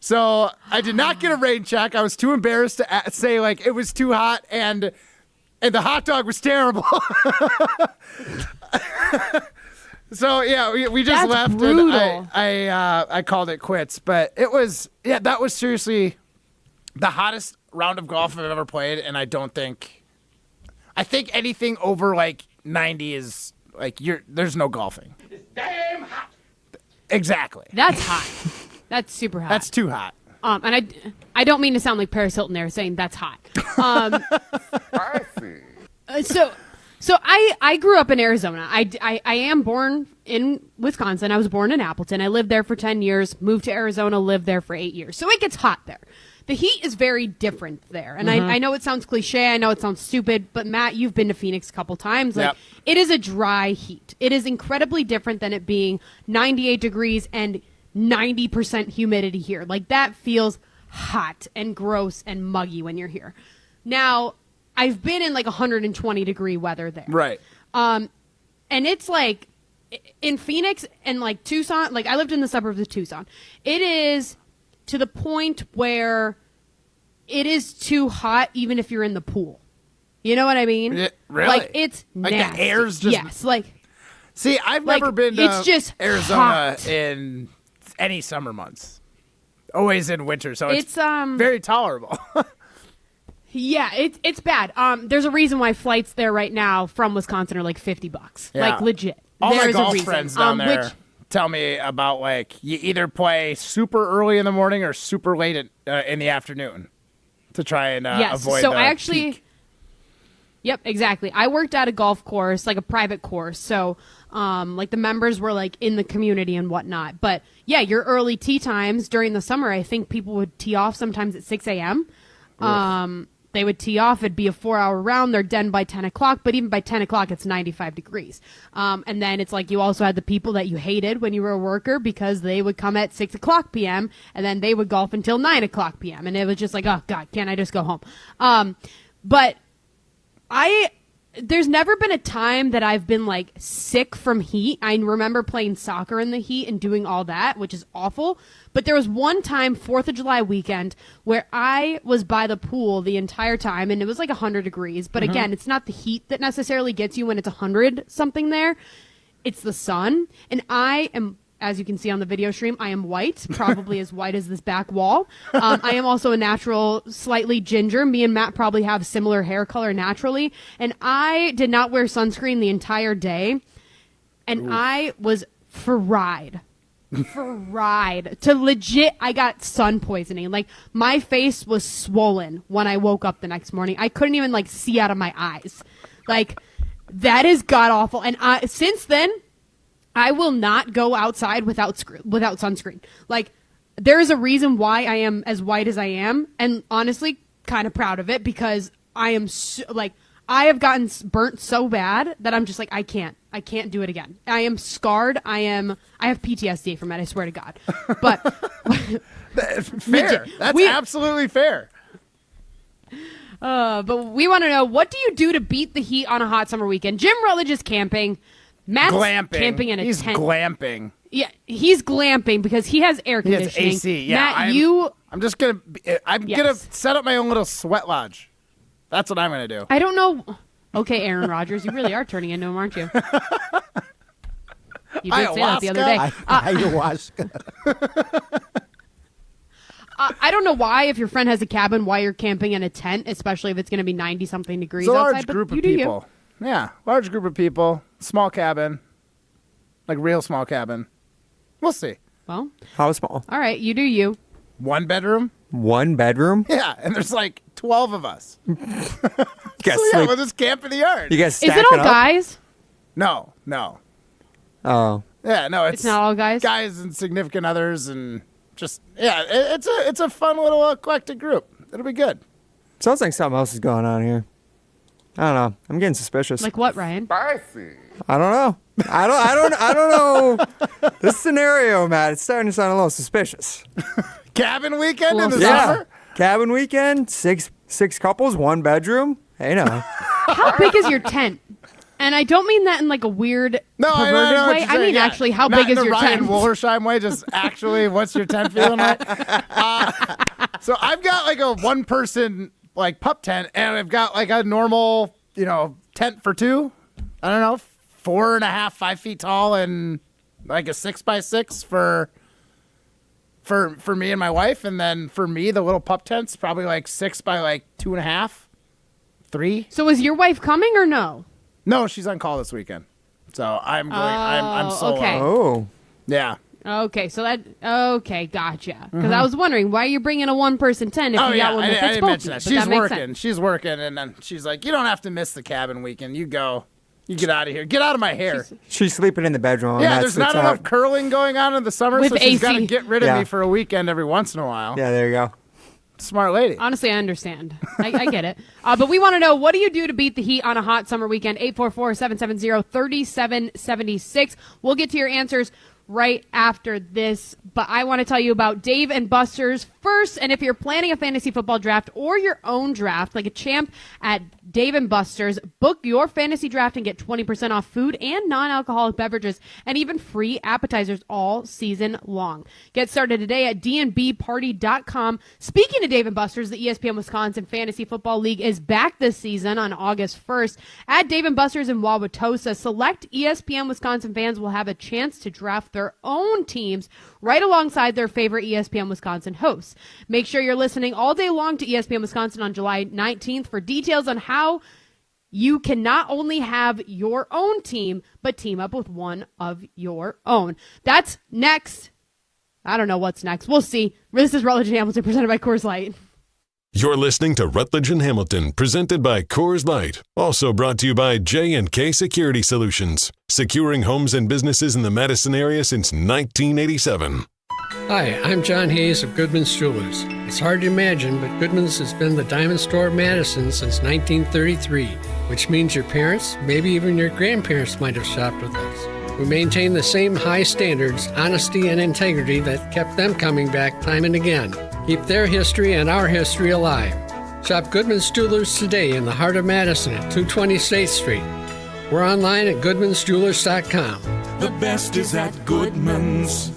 So I did not get a rain check. I was too embarrassed to say like it was too hot and the hot dog was terrible. So yeah, we just left. Brutal. And I called it quits. But it was that was seriously the hottest round of golf I've ever played, and I think anything over like 90 is like there's no golfing. It's damn hot. Exactly. That's hot. That's super hot. That's too hot. And I don't mean to sound like Paris Hilton there saying that's hot. So I grew up in Arizona. I am born in Wisconsin. I was born in Appleton. I lived there for 10 years, moved to Arizona, lived there for 8 years. So it gets hot there. The heat is very different there. And I know it sounds cliche. I know it sounds stupid. But, Matt, you've been to Phoenix a couple times. Like, It is a dry heat. It is incredibly different than it being 98 degrees and 90% humidity here. Like, that feels hot and gross and muggy when you're here. Now, I've been in, like, 120-degree weather there. Right. And it's, like, in Phoenix and, like, Tucson. Like, I lived in the suburbs of Tucson. It is to the point where it is too hot even if you're in the pool. You know what I mean? Really? Like, it's nasty. Like the air's just... Yes, like... See, I've never been to it's just Arizona hot. in any summer months. Always in winter, so it's very tolerable. Yeah, it's bad. There's a reason why flights there right now from Wisconsin are like $50. Yeah. Like, legit. All There's my golf a reason. friends down there tell me about, like, you either play super early in the morning or super late in the afternoon to try and avoid so the I actually... peak. Yep, exactly. I worked at a golf course, like a private course. So, like, the members were, like, in the community and whatnot. But, yeah, your early tee times during the summer, I think people would tee off sometimes at 6 a.m. they would tee off. It'd be a 4-hour round. They're done by 10 o'clock, but even by 10 o'clock, it's 95 degrees. And then it's like you also had the people that you hated when you were a worker because they would come at 6 o'clock p.m. and then they would golf until 9 o'clock p.m. And it was just like, oh, God, can't I just go home? But there's never been a time that I've been like sick from heat. I remember playing soccer in the heat and doing all that, which is awful. But there was one time, 4th of July weekend, where I was by the pool the entire time, and it was like 100 degrees. But again, it's not the heat that necessarily gets you when it's 100 something there. It's the sun. And I am, as you can see on the video stream, I am white, probably as white as this back wall. I am also a natural, slightly ginger. Me and Matt probably have similar hair color naturally. And I did not wear sunscreen the entire day. And I was fried. To legit, I got sun poisoning. Like, my face was swollen when I woke up the next morning. I couldn't even, like, see out of my eyes. Like, that is god-awful. And since then, I will not go outside without sunscreen. Like, there is a reason why I am as white as I am, and honestly, kind of proud of it, because I am I have gotten burnt so bad that I'm just like, I can't do it again. I am scarred. I have PTSD from it. I swear to God. But fair. That's absolutely fair. But we want to know, what do you do to beat the heat on a hot summer weekend? Jim Rutledge is camping. Matt's camping in a tent. He's glamping. Yeah, he's glamping because he has air conditioning. He has AC. Yeah, Matt, I'm just gonna. I'm gonna set up my own little sweat lodge. That's what I'm gonna do. I don't know. Okay, Aaron Rodgers, you really are turning into him, aren't you? You did say that the other day. Ayahuasca. I don't know why, if your friend has a cabin, why you're camping in a tent, especially if it's going to be 90-something degrees it's a outside. large group of people. Yeah, large group of people. Small cabin. Like real small cabin. We'll see. Well. How small? All right, you do you. 1 bedroom. 1 bedroom? Yeah, and there's like 12 of us. Yeah, we'll just camp in the yard. You guys stack Is it all guys? No. Oh. Yeah, no, it's not all guys? Guys and significant others and just, yeah, it's a fun little eclectic group. It'll be good. Sounds like something else is going on here. I don't know. I'm getting suspicious. Like what, Ryan? Spicy. I don't know. I don't know. This scenario, Matt, it's starting to sound a little suspicious. Cabin weekend in the summer? Cabin weekend, six couples, 1 bedroom. Hey, no. How big is your tent? And I don't mean that in like a weird, perverted way. I mean, actually, how big is your Ryan tent? Wollersheim way, just actually, what's your tent feeling like? So I've got like a 1-person like pup tent, and I've got like a normal, tent for 2. I don't know, 4.5, 5 feet tall, and like a 6x6 for me and my wife, and then for me, the little pup tent's probably like 6 by like 2.5, 3. So is your wife coming or no? No, she's on call this weekend. So I'm going. I'm solo. Okay. Oh. Yeah. Okay, okay, gotcha. Because I was wondering, why are you bringing a 1-person tent if you got one that fits I didn't both mention of that. you? She's That makes working. sense. She's working, and then she's like, "You don't have to miss the cabin weekend. You go. You get out of here. Get out of my hair." She's sleeping in the bedroom. Yeah, there's not enough curling going on in the summer, With so she's got to AC. get rid of me for a weekend every once in a while. Yeah, there you go. Smart lady. Honestly, I understand. I get it. But we want to know, what do you do to beat the heat on a hot summer weekend? 844-770-3776. We'll get to your answers right after this, but I want to tell you about Dave & Buster's first. And if you're planning a fantasy football draft or your own draft, like a champ at Dave & Buster's, book your fantasy draft and get 20% off food and non-alcoholic beverages and even free appetizers all season long. Get started today at dnbparty.com. Speaking of Dave & Buster's, the ESPN Wisconsin Fantasy Football League is back this season on August 1st. At Dave & Buster's in Wauwatosa, select ESPN Wisconsin fans will have a chance to draft their own teams right alongside their favorite ESPN Wisconsin hosts. Make sure you're listening all day long to ESPN Wisconsin on July 19th for details on how you can not only have your own team, but team up with one of your own. That's next. I don't know what's next. We'll see. This is Rutledge Hamilton, presented by Coors Light. You're listening to Rutledge and Hamilton, presented by Coors Light. Also brought to you by J&K Security Solutions, securing homes and businesses in the Madison area since 1987. Hi, I'm John Hayes of Goodman's Jewelers. It's hard to imagine, but Goodman's has been the diamond store of Madison since 1933, which means your parents, maybe even your grandparents might have shopped with us. We maintain the same high standards, honesty, and integrity that kept them coming back time and again. Keep their history and our history alive. Shop Goodman's Jewelers today in the heart of Madison at 220 State Street. We're online at goodmansjewelers.com. The best is at Goodman's.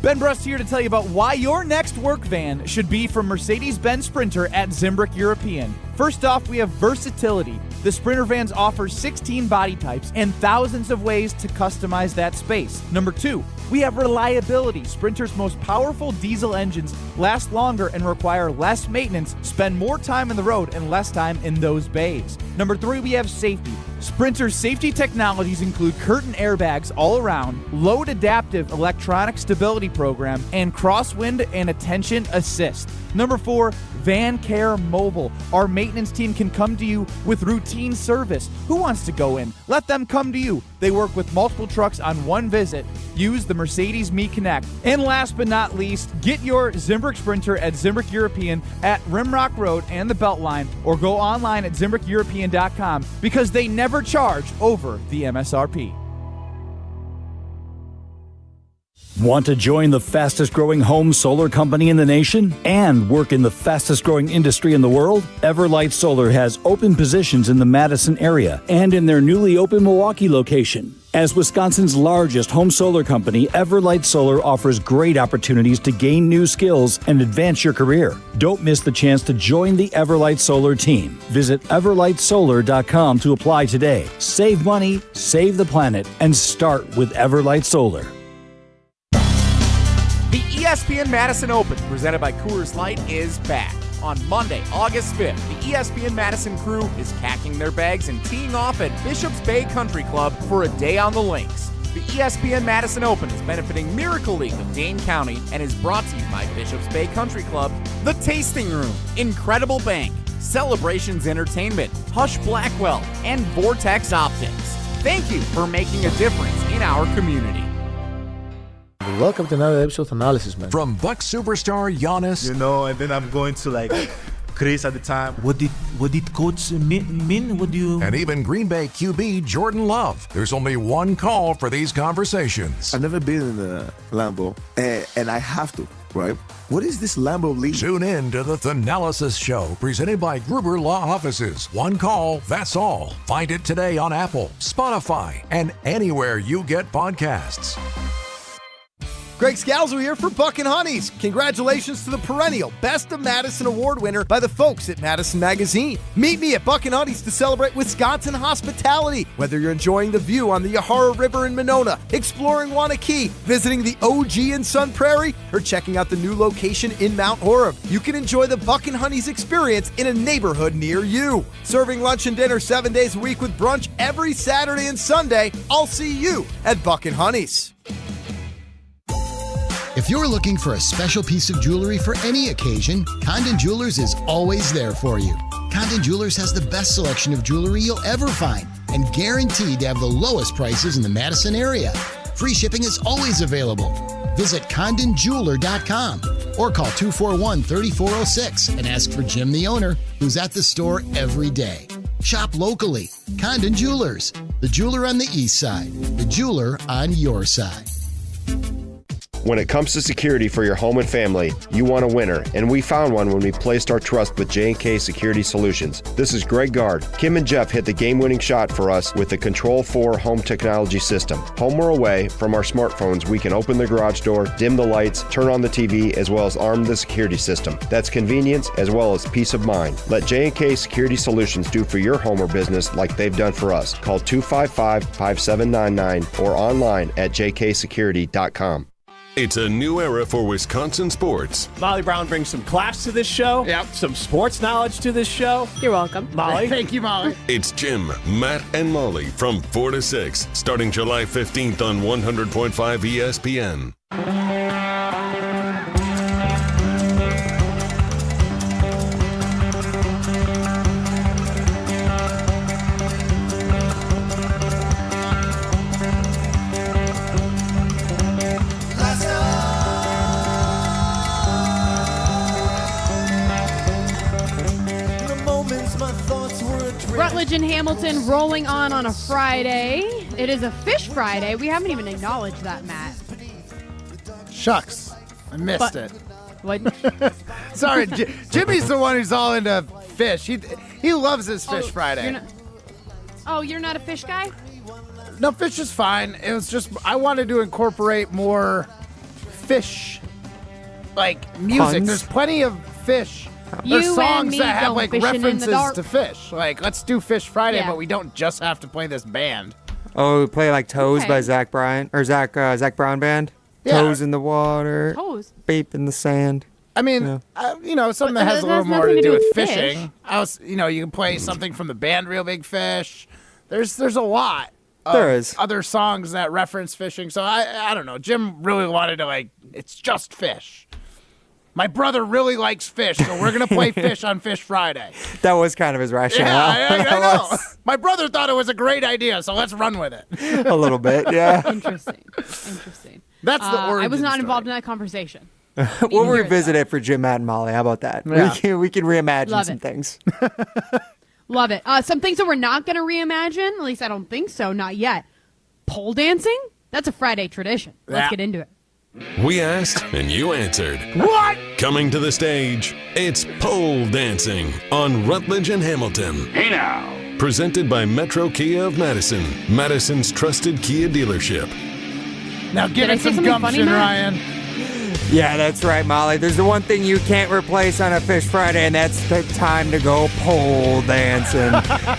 Ben Brust here to tell you about why your next work van should be from Mercedes-Benz Sprinter at Zimbrick European. First off, we have versatility. The Sprinter vans offer 16 body types and thousands of ways to customize that space. Number 2, we have reliability. Sprinter's most powerful diesel engines last longer and require less maintenance, spend more time on the road and less time in those bays. Number 3, we have safety. Sprinter's safety technologies include curtain airbags all around, load adaptive electronic stability program, and crosswind and attention assist. Number 4, Van Care Mobile. Our maintenance team can come to you with routine service. Who wants to go in? Let them come to you. They work with multiple trucks on one visit. Use the Mercedes Me Connect. And last but not least, get your Zimbrick Sprinter at Zimbrick European at Rimrock Road and the Beltline, or go online at ZimbrickEuropean.com because they never charge over the MSRP. Want to join the fastest growing home solar company in the nation and work in the fastest growing industry in the world? Everlight Solar has open positions in the Madison area and in their newly opened Milwaukee location. As Wisconsin's largest home solar company, Everlight Solar offers great opportunities to gain new skills and advance your career. Don't miss the chance to join the Everlight Solar team. Visit everlightsolar.com to apply today. Save money, save the planet, and start with Everlight Solar. The ESPN Madison Open, presented by Coors Light, is back. On Monday, August 5th, the ESPN Madison crew is packing their bags and teeing off at Bishops Bay Country Club for a day on the links. The ESPN Madison Open is benefiting Miracle League of Dane County and is brought to you by Bishops Bay Country Club, The Tasting Room, Incredible Bank, Celebrations Entertainment, Hush Blackwell, and Vortex Optics. Thank you for making a difference in our community. Welcome to another episode of Analysis, man. From Bucks superstar Giannis. You know, and then I'm going to like Chris at the time. What did coach mean? What do you... And even Green Bay QB Jordan Love. There's only one call for these conversations. I've never been in a Lambo, and I have to, right? What is this Lambo league? Tune in to the Thanalysis Show, presented by Gruber Law Offices. One call, that's all. Find it today on Apple, Spotify, and anywhere you get podcasts. Greg Scalzo here for Buck and Honeys. Congratulations to the perennial Best of Madison Award winner by the folks at Madison Magazine. Meet me at Buck and Honeys to celebrate Wisconsin hospitality. Whether you're enjoying the view on the Yahara River in Monona, exploring Wanakee, visiting the OG in Sun Prairie, or checking out the new location in Mount Horeb, you can enjoy the Buck and Honeys experience in a neighborhood near you. Serving lunch and dinner 7 days a week with brunch every Saturday and Sunday. I'll see you at Buck and Honeys. If you're looking for a special piece of jewelry for any occasion, Condon Jewelers is always there for you. Condon Jewelers has the best selection of jewelry you'll ever find and guaranteed to have the lowest prices in the Madison area. Free shipping is always available. Visit condonjeweler.com or call 241-3406 and ask for Jim, the owner, who's at the store every day. Shop locally. Condon Jewelers, the jeweler on the east side, the jeweler on your side. When it comes to security for your home and family, you want a winner, and we found one when we placed our trust with J&K Security Solutions. This is Greg Gard. Kim and Jeff hit the game-winning shot for us with the Control 4 home technology system. Home or away, from our smartphones, we can open the garage door, dim the lights, turn on the TV, as well as arm the security system. That's convenience as well as peace of mind. Let J&K Security Solutions do for your home or business like they've done for us. Call 255-5799 or online at jksecurity.com. It's a new era for Wisconsin sports. Molly Brown brings some class to this show. Yep. Some sports knowledge to this show. You're welcome. Molly. Thank you, Molly. It's Jim, Matt, and Molly from 4 to 6, starting July 15th on 100.5 ESPN. Last Rutledge and Hamilton rolling on a Friday. It is a Fish Friday. We haven't even acknowledged that, Matt. Shucks. I missed it. What? Sorry, Jimmy's the one who's all into fish. He loves his Fish Friday. You're not a fish guy? No, fish is fine. It was just I wanted to incorporate more fish, like music. Puns? There's plenty of fish. You There's songs and me that have go like fishing in the references dark. to fish. Like, let's do Fish Friday, Yeah. but we don't just have to play this band. Oh, we play like Toes Okay. by Zach Bryan or Zach Brown Band. Yeah. Toes in the water. Toes. Bape in the sand. I mean, something that has a little more to do with fishing. fish. You can play something from the band Real Big Fish. There's a lot of There is. other songs that reference fishing. So I don't know. Jim really wanted to it's just fish. My brother really likes fish, so we're gonna play fish on Fish Friday. That was kind of his rationale. Yeah, I know. My brother thought it was a great idea, so let's run with it. A little bit, yeah. Interesting. That's the origin I was not story. involved in that conversation. We'll revisit it for Jim, Matt, and Molly. How about that? Yeah. We can reimagine Love some it. things. Love it. Some things that we're not going to reimagine, at least I don't think so, not yet. Pole dancing? That's a Friday tradition. Let's Yeah. get into it. We asked and you answered. What? Coming to the stage, it's pole dancing on Rutledge and Hamilton. Hey now. Presented by Metro Kia of Madison, Madison's trusted Kia dealership. Now give Did I it say some something funny, gumption, Matt? Ryan. Yeah, that's right, Molly. There's the one thing you can't replace on a Fish Friday, and that's the time to go pole dancing.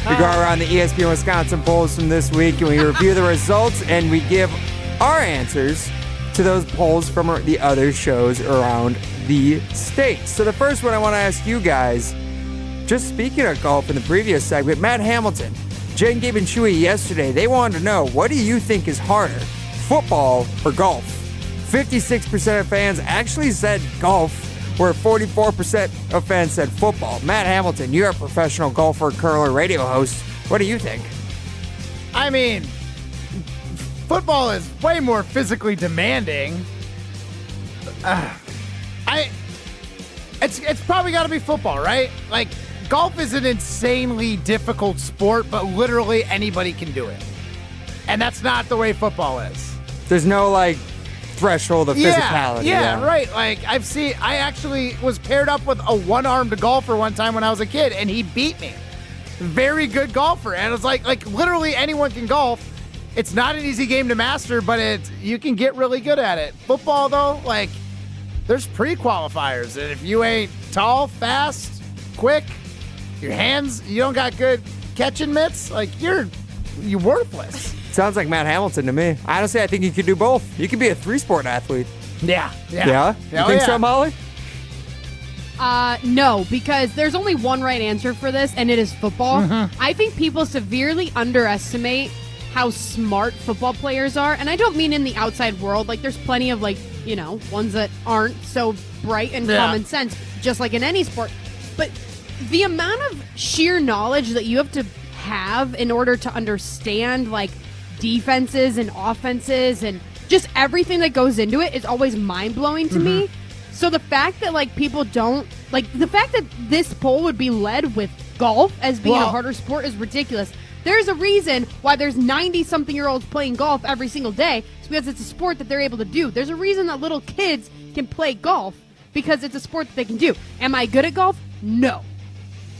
We go around the ESPN Wisconsin polls from this week, and we review the results, and we give our answers to those polls from the other shows around the state. So the first one I want to ask you guys, just speaking of golf in the previous segment, Matt Hamilton, Jen, Gabe, and Chewy yesterday, they wanted to know, what do you think is harder, football or golf? 56% of fans actually said golf, where 44% of fans said football. Matt Hamilton, you're a professional golfer, curler, radio host. What do you think? I mean, football is way more physically demanding. It's probably got to be football, right? Like, golf is an insanely difficult sport, but literally anybody can do it. And that's not the way football is. There's no, threshold of physicality. Yeah, right. Like, I actually was paired up with a one-armed golfer one time when I was a kid, and he beat me. Very good golfer. And it was like literally anyone can golf. It's not an easy game to master, but you can get really good at it. Football, though, there's pre-qualifiers. And if you ain't tall, fast, quick, your hands, you don't got good catching mitts, you're worthless. Sounds like Matt Hamilton to me. Honestly, I think you could do both. You could be a three-sport athlete. Yeah? Yeah? You think so, Molly? No, because there's only one right answer for this, and it is football. Mm-hmm. I think people severely underestimate how smart football players are, and I don't mean in the outside world. There's plenty of, ones that aren't so bright and common sense, just like in any sport. But the amount of sheer knowledge that you have to have in order to understand, defenses and offenses and just everything that goes into it is always mind-blowing to me. So the fact that people don't the fact that this poll would be led with golf as being a harder sport is ridiculous. There's a reason why there's 90-something-year-olds playing golf every single day. It's because it's a sport that they're able to do. There's a reason that little kids can play golf, because it's a sport that they can do. Am I good at golf? No.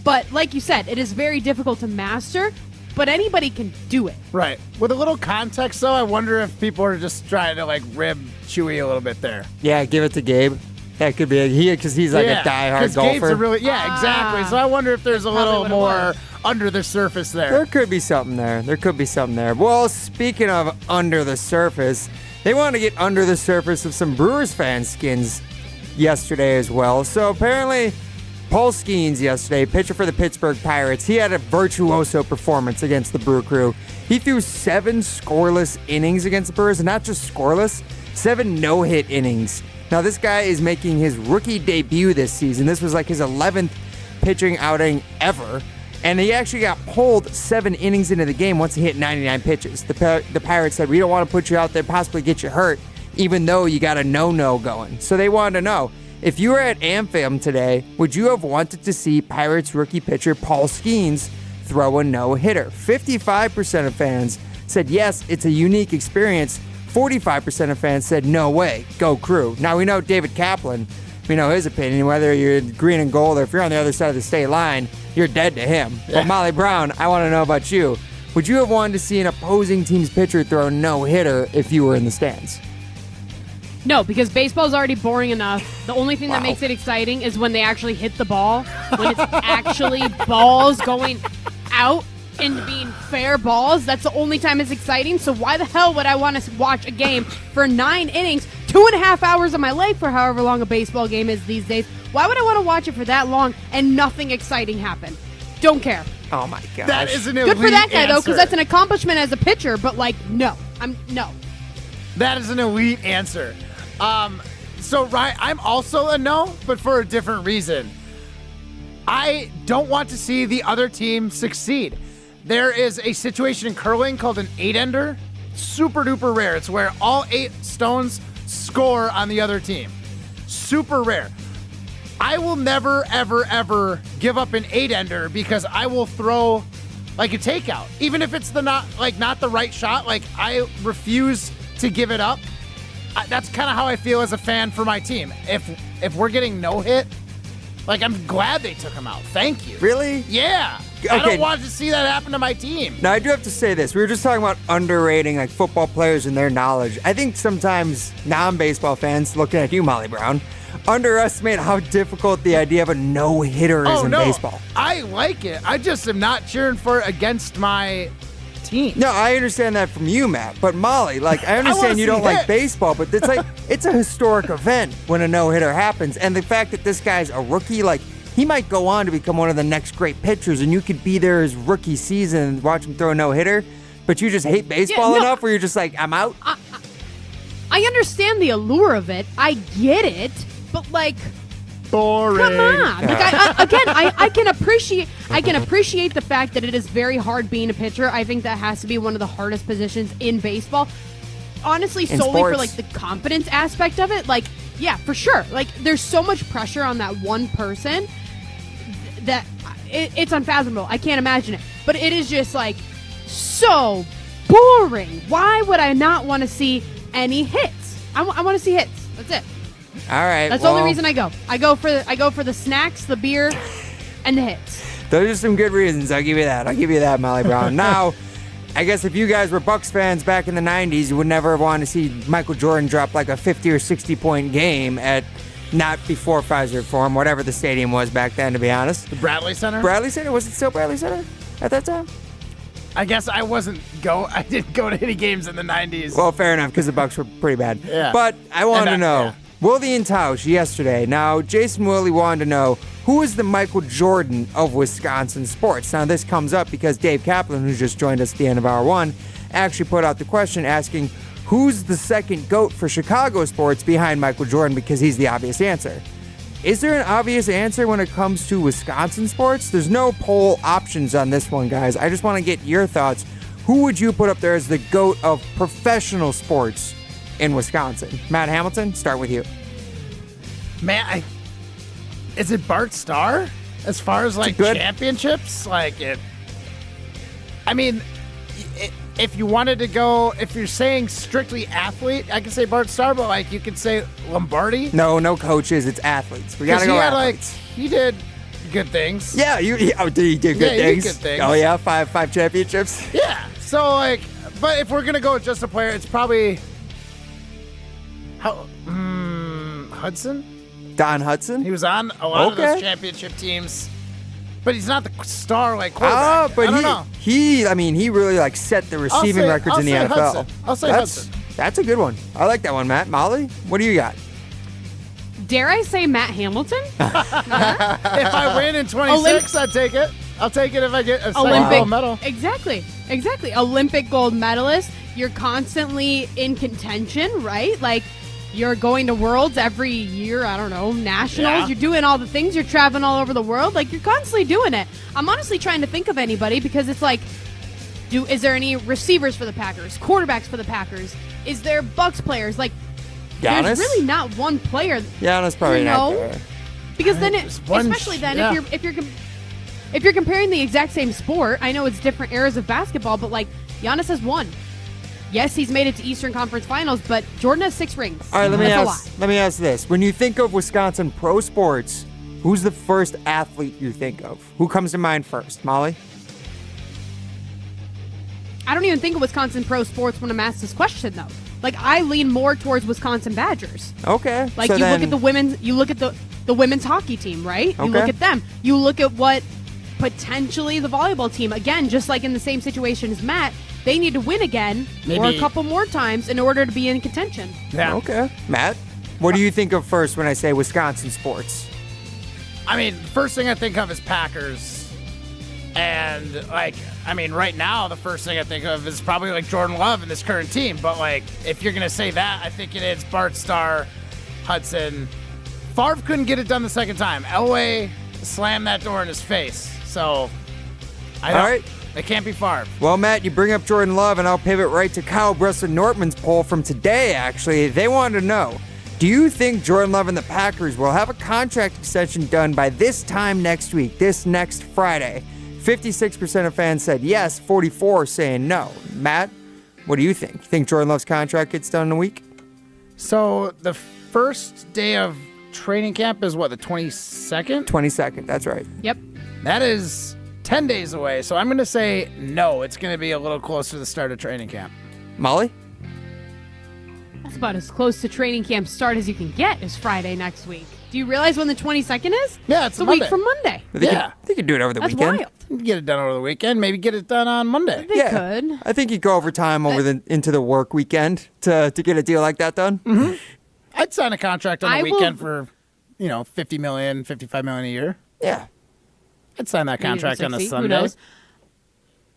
But like you said, it is very difficult to master, but anybody can do it. Right. With a little context, though, I wonder if people are just trying to rib Chewy a little bit there. Yeah, give it to Gabe. That could be because he's a diehard golfer. Gabe's exactly. So I wonder if there's a little more under the surface there. There could be something there. Well, speaking of under the surface, they want to get under the surface of some Brewers fan skins yesterday as well. So apparently, Paul Skeens yesterday, pitcher for the Pittsburgh Pirates, he had a virtuoso performance against the Brew Crew. He threw 7 scoreless innings against the Brewers, and not just scoreless, 7 no-hit innings. Now, this guy is making his rookie debut this season. This was his 11th pitching outing ever, and he actually got pulled 7 innings into the game once he hit 99 pitches. The Pirates said, we don't want to put you out there, possibly get you hurt, even though you got a no-no going. So they wanted to know, if you were at AmFam today, would you have wanted to see Pirates rookie pitcher Paul Skeens throw a no-hitter. 55% of fans said yes, it's a unique experience. 45% of fans said no way, go Crew. Now we know David Kaplan, we know his opinion, whether you're green and gold or if you're on the other side of the state line, you're dead to him. Yeah. But Molly Brown, I want to know about you. Would you have wanted to see an opposing team's pitcher throw a no-hitter if you were in the stands? No, because baseball's already boring enough. The only thing that makes it exciting is when they actually hit the ball, when it's actually balls going out and being fair balls. That's the only time it's exciting. So why the hell would I want to watch a game for 9 innings, 2.5 hours of my life for however long a baseball game is these days? Why would I want to watch it for that long and nothing exciting happen? Don't care. Oh my gosh. That is an elite Good for that guy, though, answer. because that's an accomplishment as a pitcher, but, like, no. No. That is an elite answer. So, Ryan, I'm also a no, but for a different reason. I don't want to see the other team succeed. There is a situation in curling called an 8-ender. Super duper rare. It's where all 8 stones score on the other team. Super rare. I will never, ever, ever give up an 8-ender because I will throw like a takeout. Even if it's not the right shot, like I refuse to give it up. That's kind of how I feel as a fan for my team. If we're getting no hit, like I'm glad they took him out. Thank you. Really? Yeah. Okay. I don't want to see that happen to my team. Now, I do have to say this. We were just talking about underrating like football players and their knowledge. I think sometimes non-baseball fans, looking at you, Molly Brown, underestimate how difficult the idea of a no-hitter is in baseball. I like it. I just am not cheering for it against my team. No, I understand that from you, Matt. But Molly, like, I understand you don't like baseball, but it's like it's a historic event when a no-hitter happens. And the fact that this guy's a rookie, like, he might go on to become one of the next great pitchers, and you could be there his rookie season and watch him throw a no-hitter, but you just hate baseball enough where you're just like, I'm out? I understand the allure of it. I get it. But, like, boring. Come on. Like, I can appreciate the fact that it is very hard being a pitcher. I think that has to be one of the hardest positions in baseball. Honestly, solely for, like, the confidence aspect of it. Like, yeah, for sure. Like, there's so much pressure on that one person that it's unfathomable. I can't imagine it. But it is just, like, so boring. Why would I not want to see any hits? I want to see hits. That's it. All right. That's the only reason I go. I go for the snacks, the beer, and the hits. Those are some good reasons. I'll give you that, Molly Brown. Now, I guess if you guys were Bucks fans back in the 90s, you would never have wanted to see Michael Jordan drop like a 50 or 60-point game at not before Pfizer Forum, whatever the stadium was back then, to be honest. The Bradley Center? Bradley Center? Was it still Bradley Center at that time? I guess I didn't go to any games in the 90s. Well, fair enough, because the Bucks were pretty bad. Yeah. But I want to know, Willie and Tausch yesterday. Now, Jason Willie wanted to know, who is the Michael Jordan of Wisconsin sports? Now, this comes up because Dave Kaplan, who just joined us at the end of hour one, actually put out the question asking, who's the second GOAT for Chicago sports behind Michael Jordan, because he's the obvious answer. Is there an obvious answer when it comes to Wisconsin sports? There's no poll options on this one, guys. I just want to get your thoughts. Who would you put up there as the GOAT of professional sports in Wisconsin? Matt Hamilton, start with you. Man, is it Bart Starr? As far as like championships, like it. I mean, if you wanted to go, if you're saying strictly athlete, I could say Bart Starr, but like you could say Lombardi. No coaches. It's athletes. We gotta go athletes. He did good things. Yeah, he did good things. He did good things. Oh yeah, five championships. Yeah. So like, but if we're gonna go with just a player, it's probably Hudson. Don Hudson? He was on a lot of those championship teams, but he's not the star like quarterback. But I don't know. He really like set the receiving records in the NFL. Hudson. I'll say Hudson. That's a good one. I like that one, Matt. Molly, what do you got? Dare I say Matt Hamilton? If I win in 26, I'd take it. I'll take it if I get a Olympic gold medal. Exactly. Olympic gold medalist. You're constantly in contention, right? Like, you're going to Worlds every year, I don't know, nationals. Yeah. You're doing all the things. You're traveling all over the world. Like, you're constantly doing it. I'm honestly trying to think of anybody because it's like, is there any receivers for the Packers, quarterbacks for the Packers? Is there Bucks players? Like, Giannis? There's really not one player. Giannis probably not there. Because then, especially then, if you're if you're comparing the exact same sport, I know it's different eras of basketball, but like Giannis has won. Yes, he's made it to Eastern Conference Finals, but Jordan has 6 rings. All right, let me ask this. When you think of Wisconsin pro sports, who's the first athlete you think of? Who comes to mind first? Molly? I don't even think of Wisconsin pro sports when I'm asked this question, though. Like, I lean more towards Wisconsin Badgers. Okay. Like, look at the women's, you look at the women's hockey team, right? You look at them. You look at what potentially the volleyball team, again, just like in the same situation as Matt, they need to win again or a couple more times in order to be in contention. Yeah. Okay. Matt, what do you think of first when I say Wisconsin sports? I mean, first thing I think of is Packers. And, like, I mean, right now, the first thing I think of is probably, like, Jordan Love and this current team. But, like, if you're going to say that, I think it is Bart Starr, Hudson. Favre couldn't get it done the second time. Elway slammed that door in his face. So, All right. It can't be Favre. Well, Matt, you bring up Jordan Love, and I'll pivot right to Kyle Bresson-Nortman's poll from today, actually. They wanted to know, do you think Jordan Love and the Packers will have a contract extension done by this time next week, this next Friday? 56% of fans said yes, 44% saying no. Matt, what do you think? You think Jordan Love's contract gets done in a week? So the first day of training camp is what, the 22nd? 22nd, that's right. Yep. That is 10 days away, so I'm going to say no. It's going to be a little closer to the start of training camp. Molly? That's about as close to training camp start as you can get is Friday next week. Do you realize when the 22nd is? Yeah, it's a week from Monday. They could do it over the That's weekend. wild. You can get it done over the weekend. Maybe get it done on Monday. They could. I think you go overtime into the work weekend to get a deal like that done. Mm-hmm. I'd sign a contract on the weekend for, $50 million, $55 million a year. Yeah. I'd sign that contract on a 60, Sunday. who knows?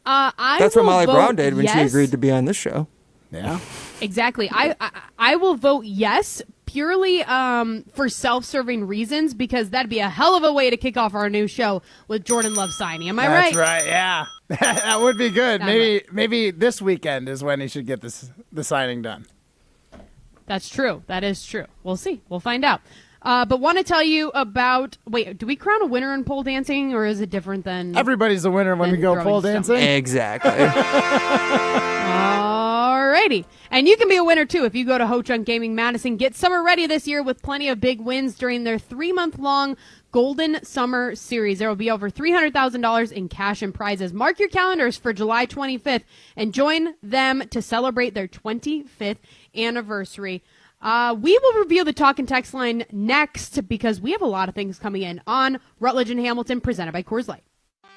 That's what Molly Brown did when she agreed to be on this show. Yeah. Exactly. I will vote yes purely for self-serving reasons because that'd be a hell of a way to kick off our new show with Jordan Love signing. Am I right? That's right, yeah. That would be good. Maybe this weekend is when he should get the signing done. That's true. That is true. We'll see. We'll find out. But want to tell you about... Wait, do we crown a winner in pole dancing, or is it different than... Everybody's a winner when we go pole dancing. Exactly. Alrighty. And you can be a winner, too, if you go to Ho Chunk Gaming Madison. Get summer ready this year with plenty of big wins during their 3-month-long Golden Summer Series. There will be over $300,000 in cash and prizes. Mark your calendars for July 25th and join them to celebrate their 25th anniversary. We will review the talk and text line next because we have a lot of things coming in on Rutledge and Hamilton presented by Coors Light.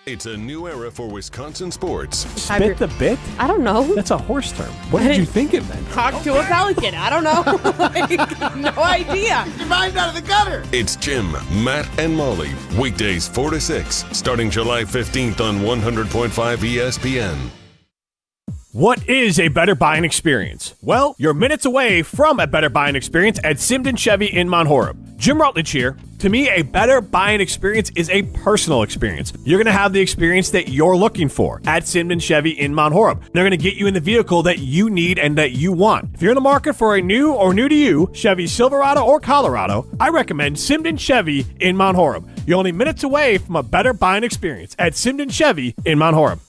It's a new era for Wisconsin sports. Spit the bit? I don't know. That's a horse term. What did you think it meant? Talk to a pelican. I don't know. No idea. Your mind's out of the gutter. It's Jim, Matt, and Molly. Weekdays 4 to 6, starting July 15th on 100.5 ESPN. What is a better buying experience? Well, you're minutes away from a better buying experience at Simden Chevy in Mount Horeb. Jim Rutledge here. To me, a better buying experience is a personal experience. You're going to have the experience that you're looking for at Simden Chevy in Mount Horeb. They're going to get you in the vehicle that you need and that you want. If you're in the market for a new or new to you Chevy Silverado or Colorado, I recommend Simden Chevy in Mount Horeb. You're only minutes away from a better buying experience at Simden Chevy in Mount Horeb.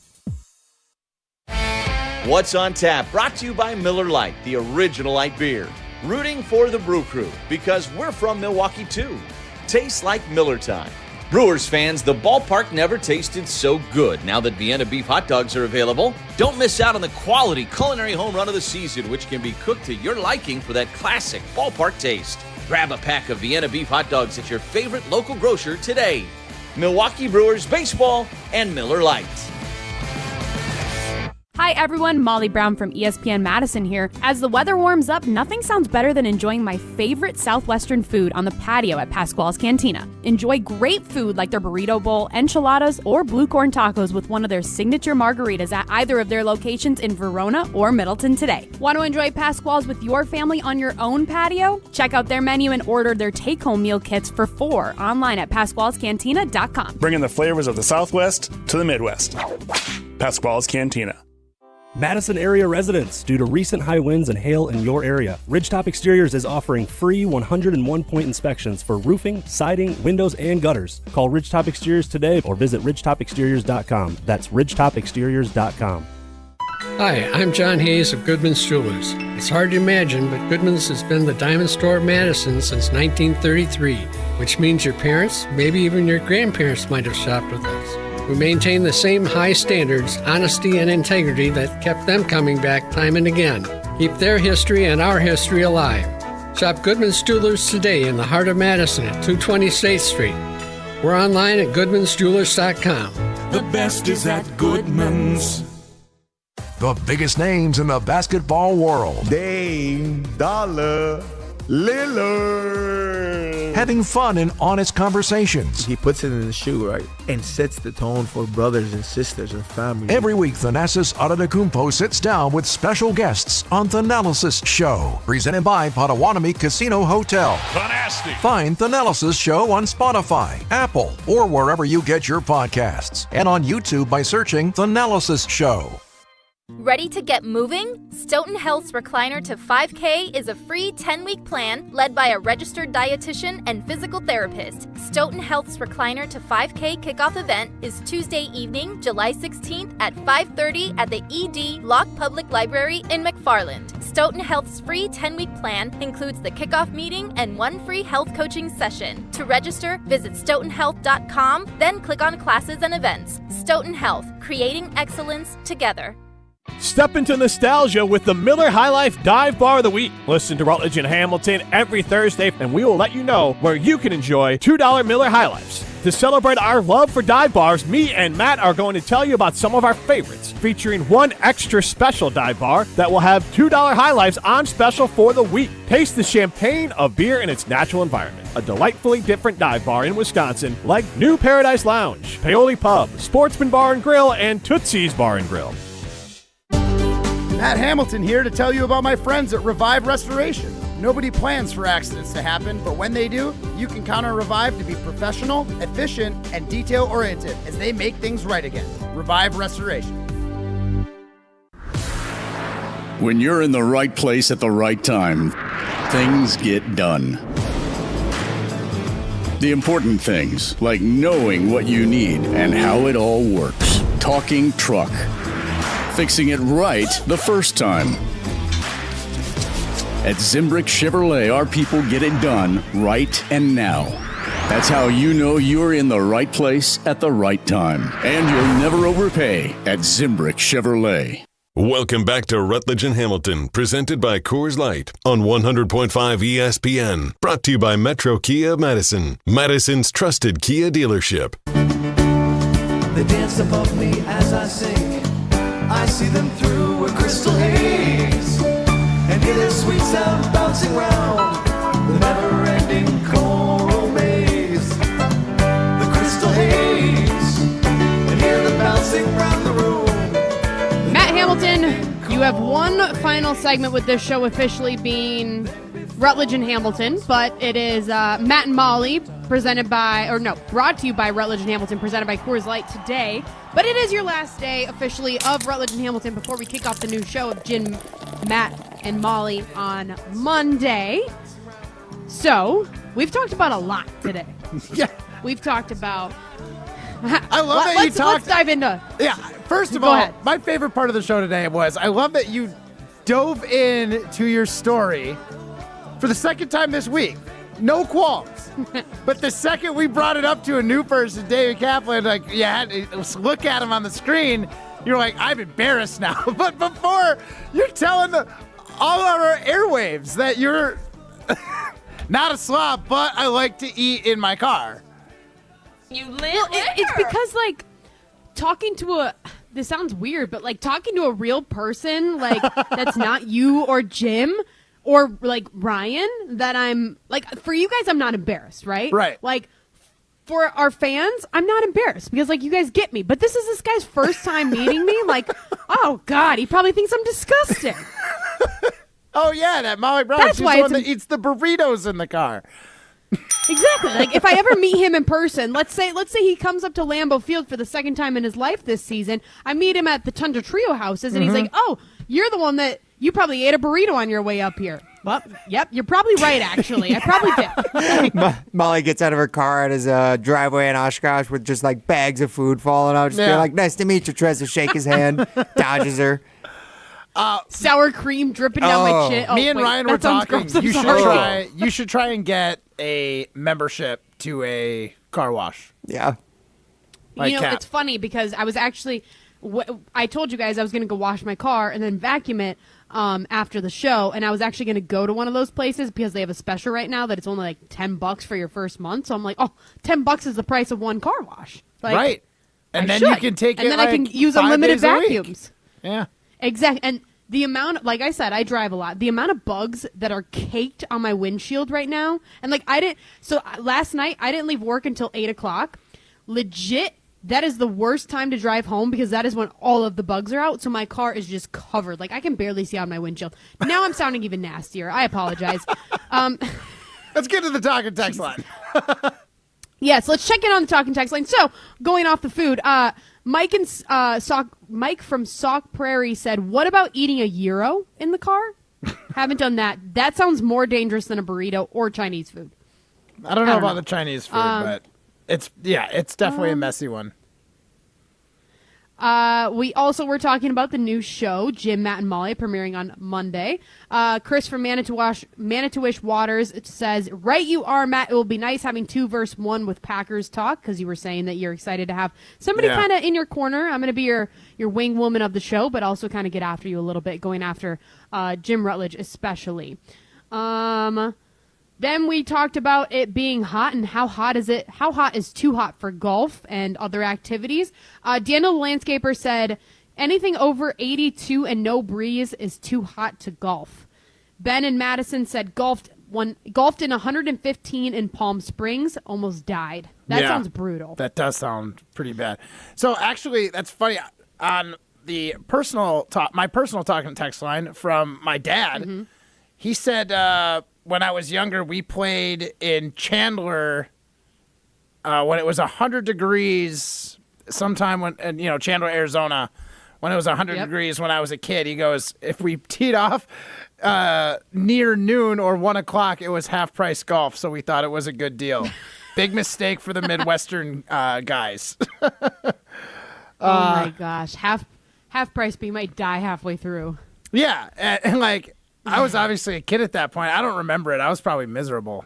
What's on Tap, brought to you by Miller Lite, the original light beer. Rooting for the Brew Crew, because we're from Milwaukee too. Tastes like Miller time. Brewers fans, the ballpark never tasted so good now that Vienna beef hot dogs are available. Don't miss out on the quality culinary home run of the season, which can be cooked to your liking for that classic ballpark taste. Grab a pack of Vienna beef hot dogs at your favorite local grocer today. Milwaukee Brewers Baseball and Miller Lite. Hi everyone, Molly Brown from ESPN Madison here. As the weather warms up, nothing sounds better than enjoying my favorite Southwestern food on the patio at Pasquale's Cantina. Enjoy great food like their burrito bowl, enchiladas, or blue corn tacos with one of their signature margaritas at either of their locations in Verona or Middleton today. Want to enjoy Pasquale's with your family on your own patio? Check out their menu and order their take-home meal kits for 4 online at pasqualescantina.com. Bringing the flavors of the Southwest to the Midwest. Pasquale's Cantina. Madison area residents, due to recent high winds and hail in your area, Ridgetop Exteriors is offering free 101-point inspections for roofing, siding, windows, and gutters. Call Ridgetop Exteriors today or visit ridgetopexteriors.com. That's ridgetopexteriors.com. Hi, I'm John Hayes of Goodman's Jewelers. It's hard to imagine, but Goodman's has been the diamond store of Madison since 1933, which means your parents, maybe even your grandparents might have shopped with us. We maintain the same high standards, honesty, and integrity that kept them coming back time and again. Keep their history and our history alive. Shop Goodman's Jewelers today in the heart of Madison at 220 State Street. We're online at goodmansjewelers.com. The best is at Goodman's. The biggest names in the basketball world. Dame Dollar Lillard. Having fun and honest conversations. He puts it in the shoe, right? And sets the tone for brothers and sisters and family. Every week, Thanasis Adetokounmpo sits down with special guests on Thanalysis Show. Presented by Potawatomi Casino Hotel. Nasty. Find Thanalysis Show on Spotify, Apple, or wherever you get your podcasts. And on YouTube by searching Thanalysis Show. Ready to get moving? Stoughton Health's Recliner to 5K is a free 10-week plan led by a registered dietitian and physical therapist. Stoughton Health's Recliner to 5K kickoff event is Tuesday evening, July 16th at 5:30 at the ED Locke Public Library in McFarland. Stoughton Health's free 10-week plan includes the kickoff meeting and one free health coaching session. To register, visit stoughtonhealth.com, then click on classes and events. Stoughton Health, creating excellence together. Step into nostalgia with the Miller High Life Dive Bar of the Week. Listen to Rutledge and Hamilton every Thursday, and we will let you know where you can enjoy $2 Miller High Lifes. To celebrate our love for dive bars, me and Matt are going to tell you about some of our favorites, featuring one extra special dive bar that will have $2 High Lifes on special for the week. Taste the champagne of beer in its natural environment. A delightfully different dive bar in Wisconsin, like New Paradise Lounge, Paoli Pub, Sportsman Bar and Grill, and Tootsie's Bar and Grill. Matt Hamilton here to tell you about my friends at Revive Restoration. Nobody plans for accidents to happen, but when they do, you can count on Revive to be professional, efficient, and detail-oriented as they make things right again. Revive Restoration. When you're in the right place at the right time, things get done. The important things, like knowing what you need and how it all works. Talking truck. Fixing it right the first time. At Zimbrick Chevrolet, our people get it done right and now. That's how you know you're in the right place at the right time. And you'll never overpay at Zimbrick Chevrolet. Welcome back to Rutledge and Hamilton, presented by Coors Light on 100.5 ESPN. Brought to you by Metro Kia of Madison, Madison's trusted Kia dealership. They dance above me as I sing. I see them through a crystal haze and hear their sweet sound bouncing round the never-ending choral maze. The crystal haze and hear them bouncing round the room. Matt Hamilton, you have one final segment with this show officially being Rutledge and Hamilton, but it is Matt and Molly brought to you by Rutledge and Hamilton, presented by Coors Light today. But it is your last day officially of Rutledge and Hamilton before we kick off the new show of Jim, Matt, and Molly on Monday. So, we've talked about a lot today. Yeah. We've talked about... I love that you talked... Let's dive into... Yeah, first of Go all, ahead. my favorite part of the show today was I love that you dove in to your story for the second time this week. No qualms. But the second we brought it up to a new person, David Kaplan, like, you had to look at him on the screen, you're like, I'm embarrassed now. But before, you're telling all of our airwaves that you're not a slob, but I like to eat in my car. You live It's because, like, talking to this sounds weird, but, like, talking to a real person, like, that's not you or Jim or, like, Ryan, that I'm, like, for you guys, I'm not embarrassed, right? Right. Like, for our fans, I'm not embarrassed because, like, you guys get me. But this is this guy's first time meeting me. Like, oh, God, he probably thinks I'm disgusting. Oh, yeah, that Molly Brown. That's She's why the one it's that eats the burritos in the car. Exactly. Like if I ever meet him in person, let's say he comes up to Lambeau Field for the second time in his life this season. I meet him at the Tundra Trio houses, and he's like, "Oh, you're the one that you probably ate a burrito on your way up here." Well, yep, you're probably right. Actually, I probably did. Molly gets out of her car at his driveway in Oshkosh with just like bags of food falling out. Just being like, "Nice to meet you." Tries to shake his hand, dodges her. Sour cream dripping down my chin. Me and Ryan were talking. You should try and get a membership to a car wash. Yeah. Like you know, Cap. it's funny because I was actually, I told you guys I was going to go wash my car and then vacuum it after the show, and I was actually going to go to one of those places because they have a special right now that it's only like $10 for your first month. So I'm like, $10 is the price of one car wash. Like, right. And then you can take and it then I can like use 5 unlimited days a week. vacuums. Yeah. Exactly. And the amount, like I said, I drive a lot. The amount of bugs that are caked on my windshield right now. And like last night, I didn't leave work until 8 o'clock. Legit, that is the worst time to drive home because that is when all of the bugs are out. So my car is just covered. Like I can barely see out my windshield. Now I'm sounding even nastier. I apologize. Let's get to the talk and text line. Yes, let's check in on the talking text line. So, going off the food, Mike from Sauk Prairie said, "What about eating a gyro in the car?" Haven't done that. That sounds more dangerous than a burrito or Chinese food. I don't know about the Chinese food, but it's definitely a messy one. We also were talking about the new show, Jim, Matt, and Molly, premiering on Monday. Chris from Manitowish Waters says, "Right you are, Matt. It will be nice having 2 versus 1 with Packers talk," because you were saying that you're excited to have somebody kind of in your corner. I'm going to be your wing woman of the show, but also kind of get after you a little bit, going after Jim Rutledge especially. Then we talked about it being hot and how hot is it? How hot is too hot for golf and other activities? Daniel the Landscaper said, "Anything over 82 and no breeze is too hot to golf." Ben in Madison said, golfed in 115 in Palm Springs, almost died. That sounds brutal. That does sound pretty bad. So actually, that's funny. On the my personal talking text line from my dad, he said, when I was younger, we played in Chandler when it was 100 degrees sometime Chandler, Arizona, when it was 100 degrees when I was a kid. He goes, if we teed off near noon or 1 o'clock, it was half-price golf, so we thought it was a good deal. Big mistake for the Midwestern guys. Oh, my gosh. Half price, but you might die halfway through. Yeah, and like, I was obviously a kid at that point. I don't remember it. I was probably miserable.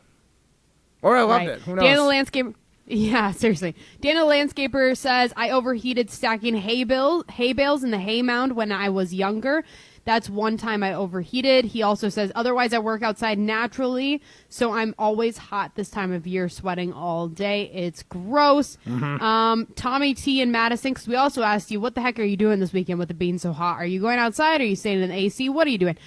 Or I loved it. Who knows? Daniel Landscaper, yeah, seriously. Daniel Landscaper says, "I overheated stacking hay bales in the hay mound when I was younger. That's one time I overheated." He also says, "Otherwise, I work outside naturally, so I'm always hot this time of year, sweating all day. It's gross." Tommy T in Madison, because we also asked you, what the heck are you doing this weekend with it being so hot? Are you going outside? Are you staying in the AC? What are you doing?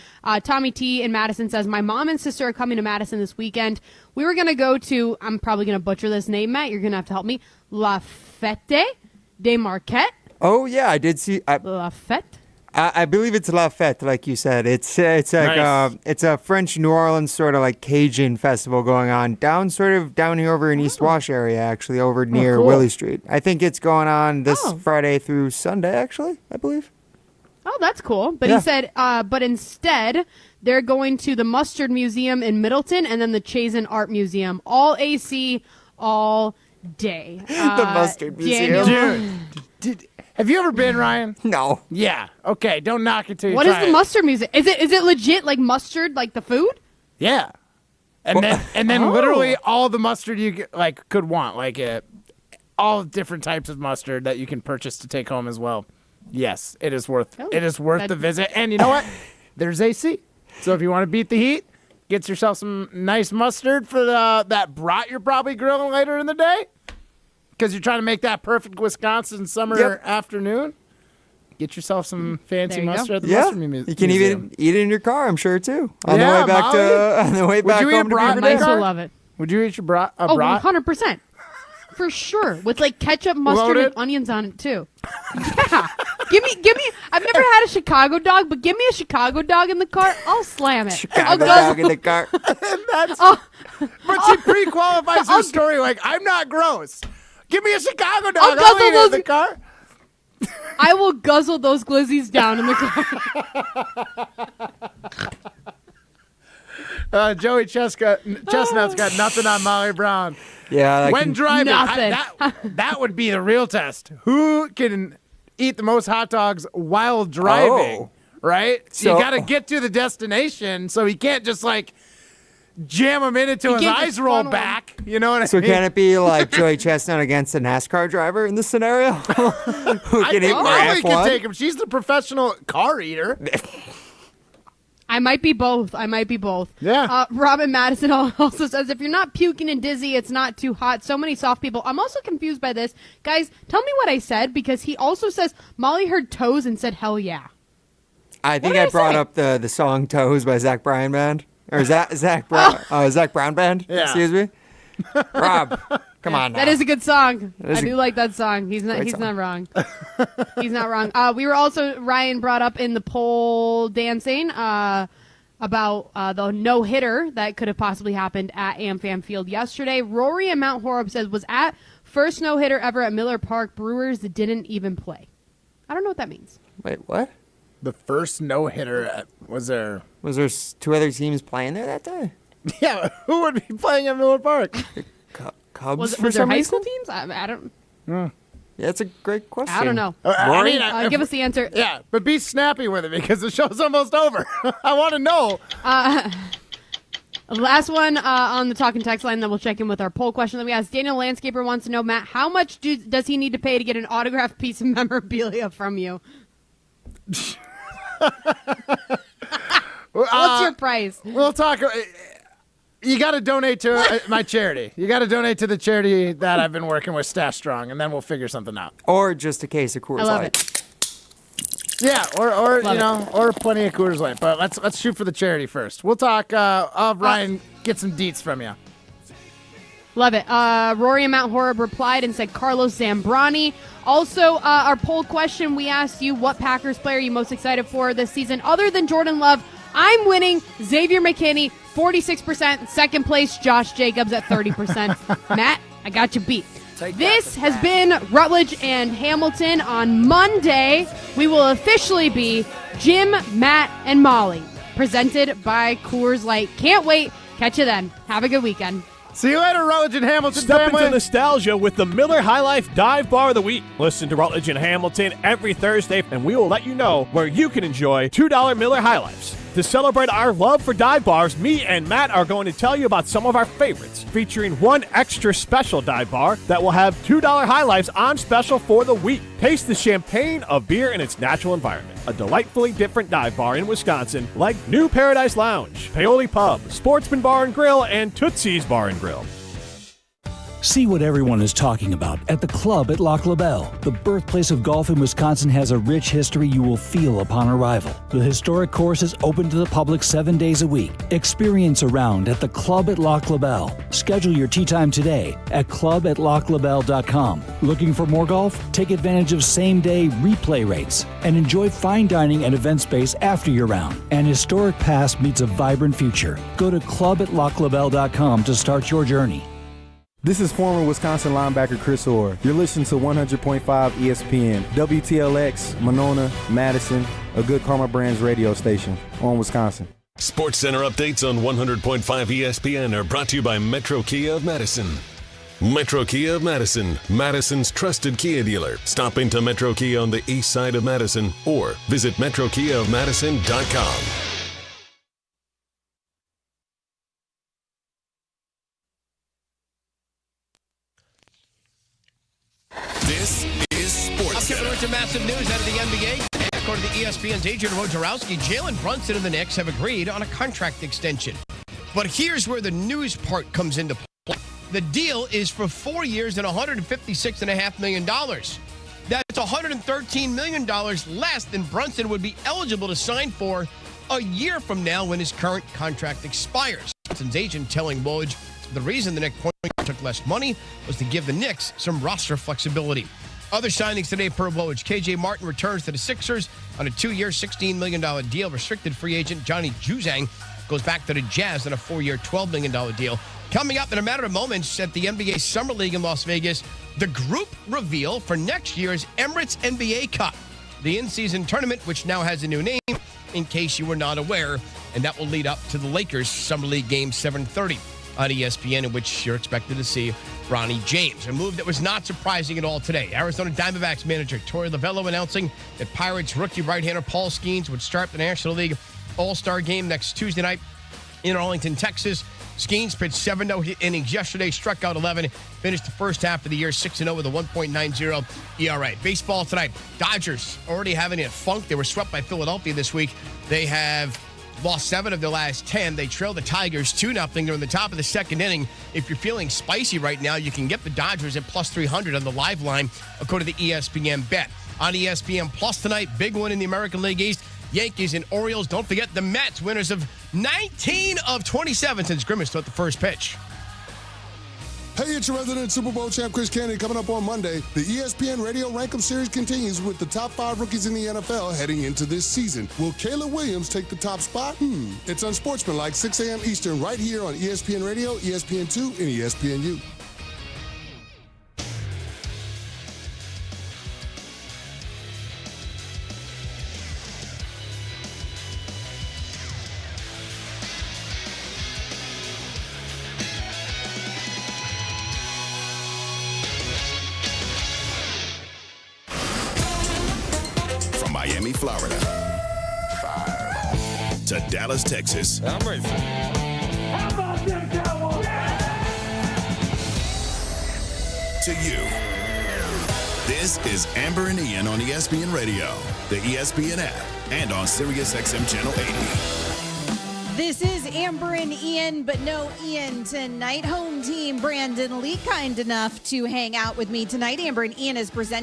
Tommy T in Madison says, "My mom and sister are coming to Madison this weekend. We were going to go to," I'm probably going to butcher this name, Matt. You're going to have to help me. La Fête des Marquettes. Oh, yeah, I did see. La Fête? I believe it's La Fête, like you said. It's like Nice. it's a French New Orleans sort of like Cajun festival going on down here over in East Wash area, actually, over near cool. Willie Street. I think it's going on this Friday through Sunday, actually, I believe. Oh, that's cool. But Yeah. he said, but instead, they're going to the Mustard Museum in Middleton and then the Chazen Art Museum. All AC, all day. The Mustard Museum. Dude, have you ever been, Ryan? No. Yeah. Okay, don't knock it till you What is try the it. Mustard Museum? Is it legit like mustard, like the food? Yeah. And then literally all the mustard you could want, all different types of mustard that you can purchase to take home as well. Yes, it is worth the visit. And you know what? There's AC. So if you want to beat the heat, get yourself some nice mustard for that brat you're probably grilling later in the day. Because you're trying to make that perfect Wisconsin summer afternoon. Get yourself some fancy mustard at the Mustard Museum. You can even eat it in your car, I'm sure, too. On Yeah, the way back Molly? on the way Would back you eat home to brat Beaver in Dam. your car? I love it. Would you eat your brat? Oh, 100%. For sure. With ketchup, mustard, Loaded? and onions on it, too. Yeah. Give me. I've never had a Chicago dog, but give me a Chicago dog in the car. I'll slam it. Chicago dog in the car. But she pre-qualifies her story like, I'm not gross. Give me a Chicago dog. I'll guzzle eat it in the car. I will guzzle those glizzies down in the car. Joey Chestnut's got nothing on Molly Brown. Yeah. When driving, Nothing. that would be the real test. Who can eat the most hot dogs while driving, right? So you got to get to the destination, so he can't just like jam them in until his eyes roll back. You know what I mean? So can it be like Joey Chestnut against a NASCAR driver in this scenario? Who can eat more Molly can F1? take him. She's the professional car eater. I might be both. Yeah. Robin Madison also says, if you're not puking and dizzy, it's not too hot. So many soft people. I'm also confused by this. Guys, tell me what I said, because he also says Molly heard toes and said, hell yeah. I think I brought up the song Toes by Zach Bryan Band. Or Zach Brown Band. Yeah. Excuse me. Rob, come on now. That is a good song. That is I do like that song. He's not wrong. He's not wrong. We were also, Ryan brought up in the pole dancing about the no-hitter that could have possibly happened at AmFam Field yesterday. Rory in Mount Horeb says, was at first no-hitter ever at Miller Park. Brewers didn't even play. I don't know what that means. Wait, what? The first no-hitter, was there two other teams playing there that day? Yeah, who would be playing at Miller Park? Cubs Was for there some high reason? school teams? I don't. Yeah, that's a great question. I don't know. Rory? Give us the answer. Yeah, but be snappy with it because the show's almost over. I want to know. Last one on the talk and text line, then we'll check in with our poll question that we asked. Daniel Landscaper wants to know, Matt, how much does he need to pay to get an autographed piece of memorabilia from you? What's your price? We'll talk. You got to donate to my charity. You got to donate to the charity that I've been working with, Stash Strong, and then we'll figure something out. Or just a case of Coors I love Light. it. Yeah, or plenty of Coors Light. But let's shoot for the charity first. We'll talk. Ryan, get some deets from you. Love it. Rory in Mount Horeb replied and said Carlos Zambrani. Also, our poll question, we asked you, what Packers player are you most excited for this season other than Jordan Love? I'm winning. Xavier McKinney, 46%. Second place, Josh Jacobs at 30%. Matt, I got you beat. This has been Rutledge and Hamilton. On Monday, we will officially be Jim, Matt, and Molly, presented by Coors Light. Can't wait. Catch you then. Have a good weekend. See you later, Rutledge and Hamilton Step family. into nostalgia with the Miller High Life Dive Bar of the Week. Listen to Rutledge and Hamilton every Thursday, and we will let you know where you can enjoy $2 Miller High Lifes. To celebrate our love for dive bars, me and Matt are going to tell you about some of our favorites, featuring one extra special dive bar that will have $2 High Lifes on special for the week. Taste the champagne of beer in its natural environment. A delightfully different dive bar in Wisconsin like New Paradise Lounge, Paoli Pub, Sportsman Bar and Grill, and Tootsie's Bar and Grill. See what everyone is talking about at the Club at Lac La Belle. The birthplace of golf in Wisconsin has a rich history you will feel upon arrival. The historic course is open to the public 7 days a week. Experience a round at the Club at Lac La Belle. Schedule your tee time today at clubatlaclabelle.com. Looking for more golf? Take advantage of same-day replay rates and enjoy fine dining and event space after your round. An historic past meets a vibrant future. Go to clubatlaclabelle.com to start your journey. This is former Wisconsin linebacker Chris Orr. You're listening to 100.5 ESPN, WTLX, Monona, Madison, a good Karma Brands radio station on Wisconsin. Sports Center updates on 100.5 ESPN are brought to you by Metro Kia of Madison. Metro Kia of Madison, Madison's trusted Kia dealer. Stop into Metro Kia on the east side of Madison or visit metrokiaofmadison.com. This is Sports I'm Kevin Rich, massive news out of the NBA. According to ESPN's Adrian Wojnarowski, Jalen Brunson and the Knicks have agreed on a contract extension. But here's where the news part comes into play. The deal is for 4 years and $156.5 million. That's $113 million less than Brunson would be eligible to sign for a year from now when his current contract expires. Brunson's agent telling Woj the reason the Knicks took less money was to give the Knicks some roster flexibility. Other signings today per Woj. KJ Martin returns to the Sixers on a 2-year, $16 million deal. Restricted free agent Johnny Juzang goes back to the Jazz on a 4-year, $12 million deal. Coming up in a matter of moments at the NBA Summer League in Las Vegas, the group reveal for next year's Emirates NBA Cup, the in-season tournament, which now has a new name, in case you were not aware, and that will lead up to the Lakers Summer League game 7:30 on ESPN, in which you're expected to see Ronnie James. A move that was not surprising at all today. Arizona Diamondbacks manager Torey Lovullo announcing that Pirates rookie right-hander Paul Skeens would start the National League All-Star game next Tuesday night in Arlington, Texas. Skeens pitched 7 no-hit innings yesterday, struck out 11, finished the first half of the year 6-0 with a 1.90 ERA. Baseball tonight. Dodgers already having a funk. They were swept by Philadelphia this week. They have lost 7 of their last 10. They trailed the Tigers 2-0. They're in the top of the second inning. If you're feeling spicy right now, you can get the Dodgers at plus 300 on the live line, according to the ESPN bet. On ESPN Plus tonight, big one in the American League East. Yankees and Orioles. Don't forget the Mets, winners of 19 of 27 since Grimace threw at the first pitch. Hey, it's your resident Super Bowl champ, Chris Kennedy, coming up on Monday. The ESPN Radio Rank 'em series continues with the top 5 rookies in the NFL heading into this season. Will Caleb Williams take the top spot? It's unsportsmanlike, 6 a.m. Eastern, right here on ESPN Radio, ESPN2, and ESPNU. Miami, Florida. To Dallas, Texas. I'm ready. How about them Cowboys? To you. This is Amber and Ian on ESPN Radio, the ESPN app, and on Sirius XM Channel 80. This is Amber and Ian, but no Ian tonight. Home team Brandon Lee kind enough to hang out with me tonight. Amber and Ian is presented